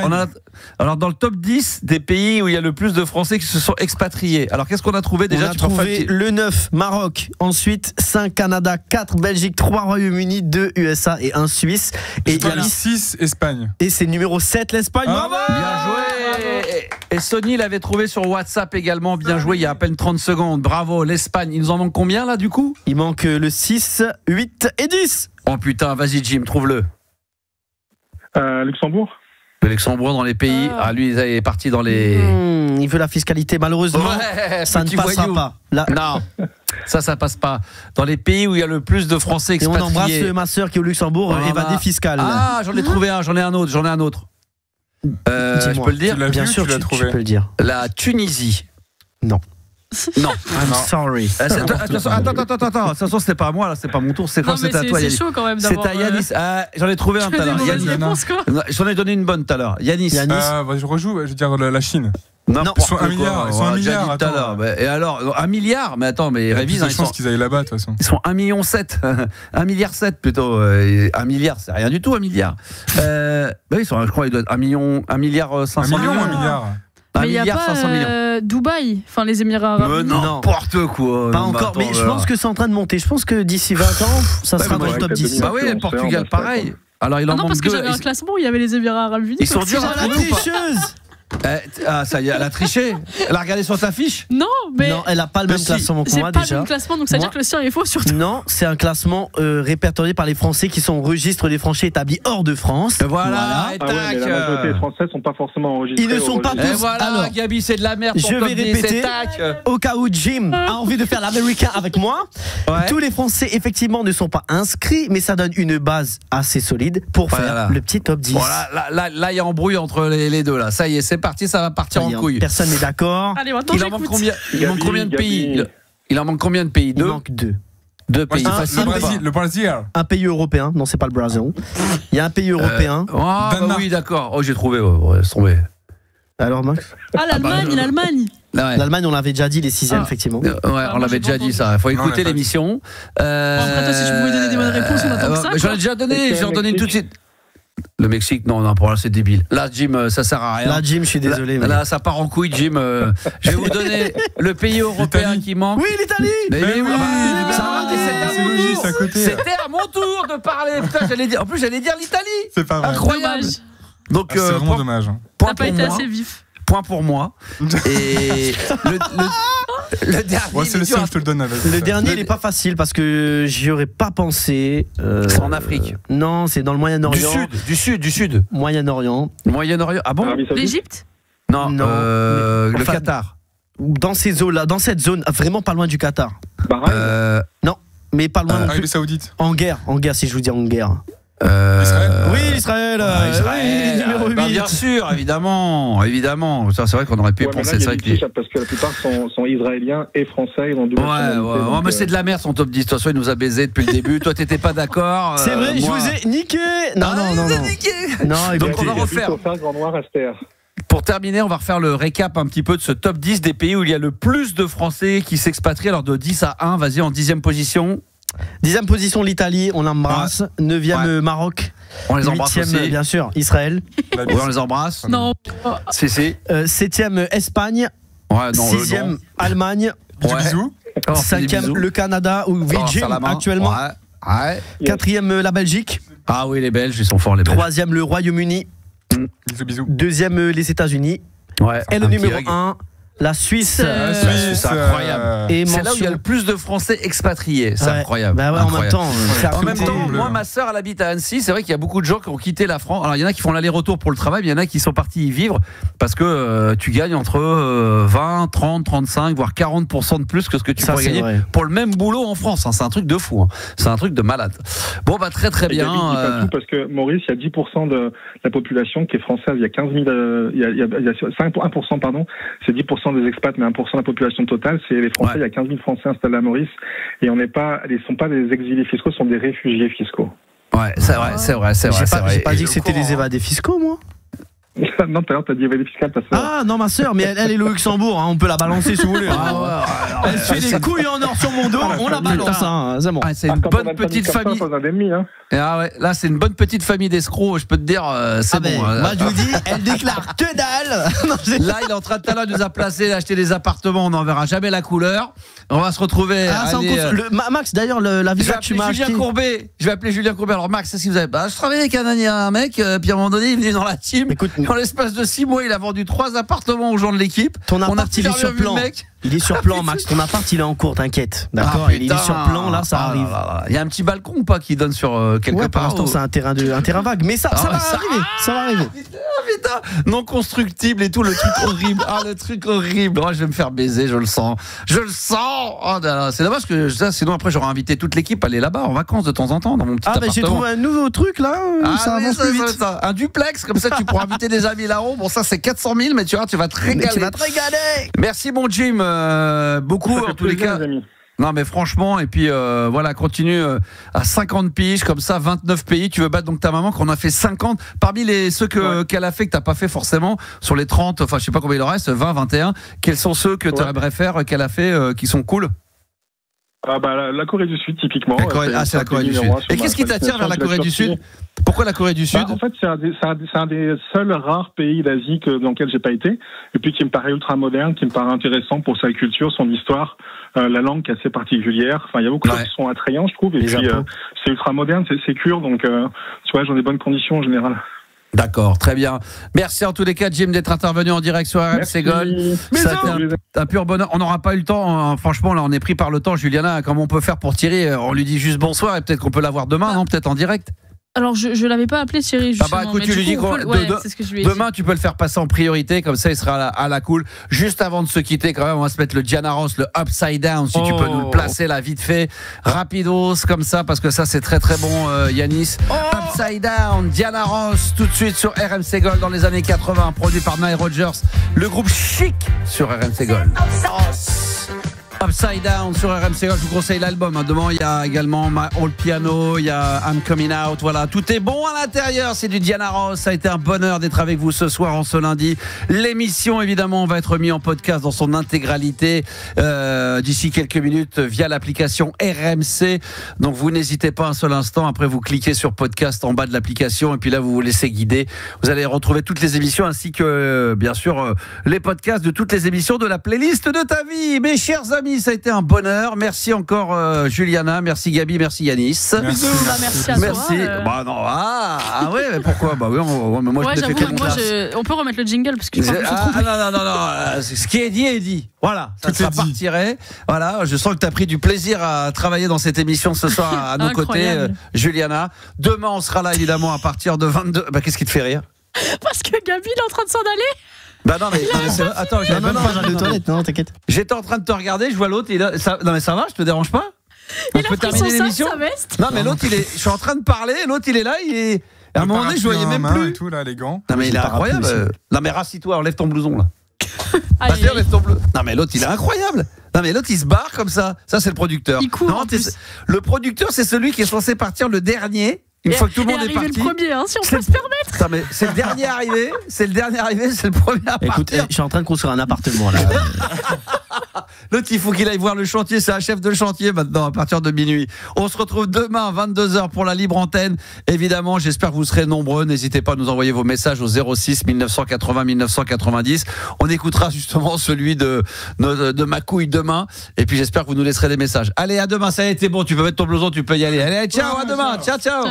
Alors, dans le top 10 des pays où il y a le plus de Français qui se sont expatriés. Alors, qu'est-ce qu'on a trouvé déjà? On a trouvé le 9, Maroc. Ensuite, 5, Canada. 4, Belgique. 3, Royaume-Uni. 2, USA et 1, Suisse. Et il y a 6, Espagne. Et c'est numéro 7, l'Espagne. Bravo! Bien joué! Et Sony l'avait trouvé sur WhatsApp également. Bien joué, il y a à peine 30 secondes. Bravo, l'Espagne. Il nous en manque combien là, du coup? Il manque le 6, 8 et 10. Oh putain, vas-y Jim, trouve-le. Luxembourg. Le Luxembourg dans les pays. Ah, lui, il est parti dans les. Il veut la fiscalité, malheureusement. Ça ne passera pas. Non, ça passe pas. Dans les pays où il y a le plus de Français expatriés. Et on embrasse ma sœur qui est au Luxembourg, évadée fiscale. Ah, j'en ai trouvé un, j'en ai un autre. Je peux le dire? Bien sûr, tu peux le dire. La Tunisie. Non. Non. I'm sorry. Attends. De toute façon, c'était pas à moi, là, c'est pas mon tour. C'est quoi? C'était à toi, Yanis. C'est chaud quand même d'avoir. C'est à Yanis. J'en ai trouvé un tout à l'heure. J'en ai donné une bonne tout à l'heure. Yanis. Je rejoue, je veux dire la Chine. Non, ils sont 1 milliard. Ils sont 1 milliard. Et alors, 1 milliard? Mais attends, mais révise. Je pense qu'ils aillent là-bas, de toute façon. Ils sont 1,7 million. 1,7 milliard plutôt. 1 milliard, c'est rien du tout, 1 milliard. Oui, je crois qu'ils doivent être 1 milliard 500 millions. 1 milliard. Mais il n'y a pas Dubaï, enfin les Émirats Arabes. N'importe quoi. Pas encore, mais je pense que c'est en train de monter. Je pense que d'ici 20 ans, ça sera dans le top 10. Bah oui, Portugal, pareil. Alors, il en manque 2. Non, parce que j'avais un classement où il y avait les Émirats Arabes Unis. Ils sont durs à trouver. Ah, ça y est, elle a triché. Elle a regardé sur ta fiche? Non, mais. Non, elle a pas le même classement que moi déjà. C'est pas le même classement, donc ça veut dire que le sien est faux surtout. Non, c'est un classement répertorié par les Français qui sont au registre des Français établis hors de France. Voilà. Ah ouais, mais la majorité des Français sont pas forcément enregistrés. Ils ne sont pas tous. Voilà, alors, Gabi, c'est de la merde. Je vais répéter. Au cas où Jim a envie de faire l'américain avec moi, tous les Français effectivement ne sont pas inscrits, mais ça donne une base assez solide pour faire le petit top 10. Voilà, là, il y a embrouille entre les deux là. Ça y est, c'est parti, ça va partir en couille. Personne n'est d'accord. Allez, maintenant, il en manque combien? Il manque combien de pays? Il en manque combien de pays? Il manque 2. 2 pays. Le Brésil. Un pays européen. Non, c'est pas le Brésil. Il y a un pays européen. Oui, d'accord. Oh, j'ai trouvé. Laisse tomber. Alors, Max? Ah, l'Allemagne. L'Allemagne, on l'avait déjà dit, les 6e, effectivement. Ouais, on l'avait déjà dit ça. Il faut écouter l'émission. Après, toi, si tu pouvais donner des bonnes réponses, on attend que ça. J'en ai déjà donné. J'en donne une tout de suite. Le Mexique, non, pour là c'est débile. Là, Jim, ça sert à rien. Là, Jim, je suis désolé. Là, ça part en couille, Jim. Je vais vous donner le pays européen qui manque. Oui, l'Italie. C'est logique, c'est à côté. C'était à mon tour de parler. Putain, en plus, j'allais dire l'Italie. C'est pas vrai. Incroyable. Donc, c'est vraiment dommage. T'as pas été assez vif. Point pour moi. Et le dernier. C'est le seul que je te le donne avec. Le dernier, il n'est pas facile parce que j'y aurais pas pensé. C'est en Afrique. Non, c'est dans le Moyen-Orient. Du sud. Moyen-Orient. Moyen-Orient. Ah bon? L'Égypte? Non. Le Qatar. Dans ces zones-là, dans cette zone, vraiment pas loin du Qatar. Non, mais pas loin. Arabie Saoudite. En guerre, si je vous dis en guerre. Israël. Oui, Israël. Numéro 8. Bien sûr, évidemment. Ça, c'est vrai qu'on aurait pu y penser. Là, parce que la plupart sont israéliens et français. Ils ont double mais c'est de la merde son top 10. De toute façon, il nous a baisé depuis le début. Toi, t'étais pas d'accord. C'est vrai, je vous ai niqué. Non. Donc, on va refaire. Pour terminer, on va refaire le récap un petit peu de ce top 10 des pays où il y a le plus de Français qui s'expatrient. Alors, de 10 à 1, vas-y, en 10e position. 10e position, l'Italie, on l'embrasse. 9e, Maroc. On les embrasse 8e, aussi. bien sûr, Israël. On les embrasse. Non. Si. 7e, Espagne. 6e, Allemagne. Bisous. 5e, le Canada ou Virgin actuellement. 4e, la Belgique. Ah oui, les Belges, ils sont forts, les Belges. 3e, le Royaume-Uni. Bisous. 2e, les États-Unis. Et le numéro 1, la Suisse. C'est incroyable. Et c'est là où il y a le plus de Français expatriés. C'est incroyable. En même temps, moi, ma sœur, elle habite à Annecy. C'est vrai qu'il y a beaucoup de gens qui ont quitté la France. Alors, il y en a qui font l'aller-retour pour le travail, mais il y en a qui sont partis y vivre parce que tu gagnes entre 20, 30, 35, voire 40% de plus que ce que tu pourrais gagner pour le même boulot en France. C'est un truc de fou. C'est un truc de malade. Bon, très bien. Pas tout parce que Maurice, il y a 10% de la population qui est française. Il y a 15 000, il y a 1%, pardon. C'est 10% des expats, mais 1% de la population totale, c'est les Français. Il y a 15 000 Français installés à Maurice et ils ne sont pas des exilés fiscaux, ce sont des réfugiés fiscaux. Ouais, c'est vrai. J'ai pas dit que c'était des évadés fiscaux, moi. Non, tout à l'heure, t'as dit évadé fiscal, ta sœur. Ah, non, ma sœur, mais elle est au Luxembourg, on peut la balancer si vous voulez. Elle fait des couilles en or sur mon dos, on la balance, c'est bon. C'est une bonne petite famille. Là, c'est une bonne petite famille d'escrocs, je peux te dire, c'est bon. Moi, je vous dis, elle déclare que dalle. Là, il est en train de nous a placé, d'acheter des appartements, on n'en verra jamais la couleur. On va se retrouver. Max, d'ailleurs, la visa que tu m'as acheté. Je vais appeler Julien Courbet. Alors, Max, si vous avez. Je travaillais avec un mec, puis à un moment donné, il est venu dans la team. Écoute, dans l'espace de 6 mois, il a vendu 3 appartements aux gens de l'équipe. Ton appart, il est sur plan. Il est sur plan, Max. Ton appart, il est en cours, t'inquiète. D'accord, il est sur plan, là, ça arrive. Il y a un petit balcon ou pas qui donne sur quelque part. Pour l'instant, c'est un terrain vague, mais ça va arriver. Ça va arriver. Putain, non constructible et tout, le truc horrible. Le truc horrible. Je vais me faire baiser, je le sens. C'est dommage que sinon après j'aurais invité toute l'équipe à aller là-bas en vacances de temps en temps dans mon petit appartement. J'ai trouvé un nouveau truc là. Ça avance plus vite. Un duplex, comme ça tu pourras inviter des amis là-haut. Bon, ça c'est 400 000, mais tu vois, tu vas te régaler. Merci mon Jim, beaucoup en tous les cas. Non mais franchement, et puis voilà, continue à 50 piges, comme ça, 29 pays, tu veux battre donc ta maman, qu'on a fait 50, parmi ceux qu'elle a fait, que t'as pas fait forcément, sur les 30, enfin je sais pas combien il en reste, 20, 21, quels sont ceux que tu aimerais faire, qu'elle a fait, qui sont cool? La Corée du Sud, typiquement. C'est la Corée du Sud. Et qu'est-ce qui t'attire vers la Corée du Sud? Pourquoi la Corée du Sud? En fait, c'est un des seuls rares pays d'Asie dans lequel j'ai pas été, et puis qui me paraît ultra moderne, qui me paraît intéressant pour sa culture, son histoire, la langue qui est assez particulière. Enfin, il y a beaucoup de choses qui sont attrayants, je trouve, et puis c'est ultra moderne, c'est sécure, donc tu vois, j'en ai bonnes conditions en général. D'accord, très bien. Merci en tous les cas, Jim, d'être intervenu en direct sur RMC Gold. Ça a été un pur bonheur. On n'aura pas eu le temps, franchement, là, on est pris par le temps. Juliana, comment on peut faire pour Thierry? On lui dit juste bonsoir et peut-être qu'on peut l'avoir demain, non? Peut-être en direct? Alors, je l'avais pas appelé Thierry, justement. Écoute, tu lui dis quoi? Demain, tu peux le faire passer en priorité, comme ça, il sera à la cool. Juste avant de se quitter, quand même, on va se mettre le Diana Ross, le Upside Down, si tu peux nous le placer là, vite fait. Rapidos, comme ça, parce que ça, c'est très très bon, Yanis. Upside Down, Diana Ross, tout de suite sur RMC Gold dans les années 80, produit par Nile Rodgers, le groupe Chic sur RMC Gold. Upside Down sur RMC Gold, je vous conseille l'album. Demain, il y a également My Old Piano, il y a I'm Coming Out. Voilà, tout est bon à l'intérieur. C'est du Diana Ross. Ça a été un bonheur d'être avec vous ce soir en ce lundi. L'émission, évidemment, va être mise en podcast dans son intégralité d'ici quelques minutes via l'application RMC. Donc, vous n'hésitez pas un seul instant. Après, vous cliquez sur podcast en bas de l'application et puis là, vous vous laissez guider. Vous allez retrouver toutes les émissions ainsi que, bien sûr, les podcasts de toutes les émissions de la playlist de ta vie. Mes chers amis, ça a été un bonheur. Merci encore Juliana, merci Gabi, merci Yanis. Merci à toi. Non, ouais, mais pourquoi? Mais moi je l'ai fait moi, on peut remettre le jingle parce que je non. Ce qui est dit. Voilà, ça partirait. Voilà, je sens que tu as pris du plaisir à travailler dans cette émission ce soir à nos côtés, Juliana. Demain, on sera là évidemment à partir de 22. Qu'est-ce qui te fait rire? Parce que Gabi il est en train de s'en aller. Attends, j'allais aux toilettes, non, t'inquiète. J'étais en train de te regarder, je vois l'autre, non mais ça va, je te dérange pas? On peut terminer l'émission? Non mais l'autre je suis en train de parler, l'autre il est là, à un moment donné je voyais même plus. Et tout, là, les gants. Non mais il est incroyable. Non mais rassis-toi, enlève ton blouson là. Enlève ton blouson. Non mais l'autre il est incroyable. Non mais l'autre il se barre comme ça. Ça c'est le producteur. Il court en plus. Le producteur c'est celui qui est censé partir le dernier. Une fois que tout le monde est parti, le premier, si on peut se permettre. Non mais c'est le dernier arrivé, c'est le premier à partir. Écoute, je suis en train de construire un appartement là. L'autre, il faut qu'il aille voir le chantier, c'est un chef de chantier maintenant à partir de minuit. On se retrouve demain à 22h pour la libre antenne. Évidemment, j'espère que vous serez nombreux. N'hésitez pas à nous envoyer vos messages au 06 1980 1990. On écoutera justement celui de ma couille demain. Et puis j'espère que vous nous laisserez des messages. Allez, à demain, ça a été bon. Tu peux mettre ton blouson, tu peux y aller. Allez, ciao, à demain. Ciao.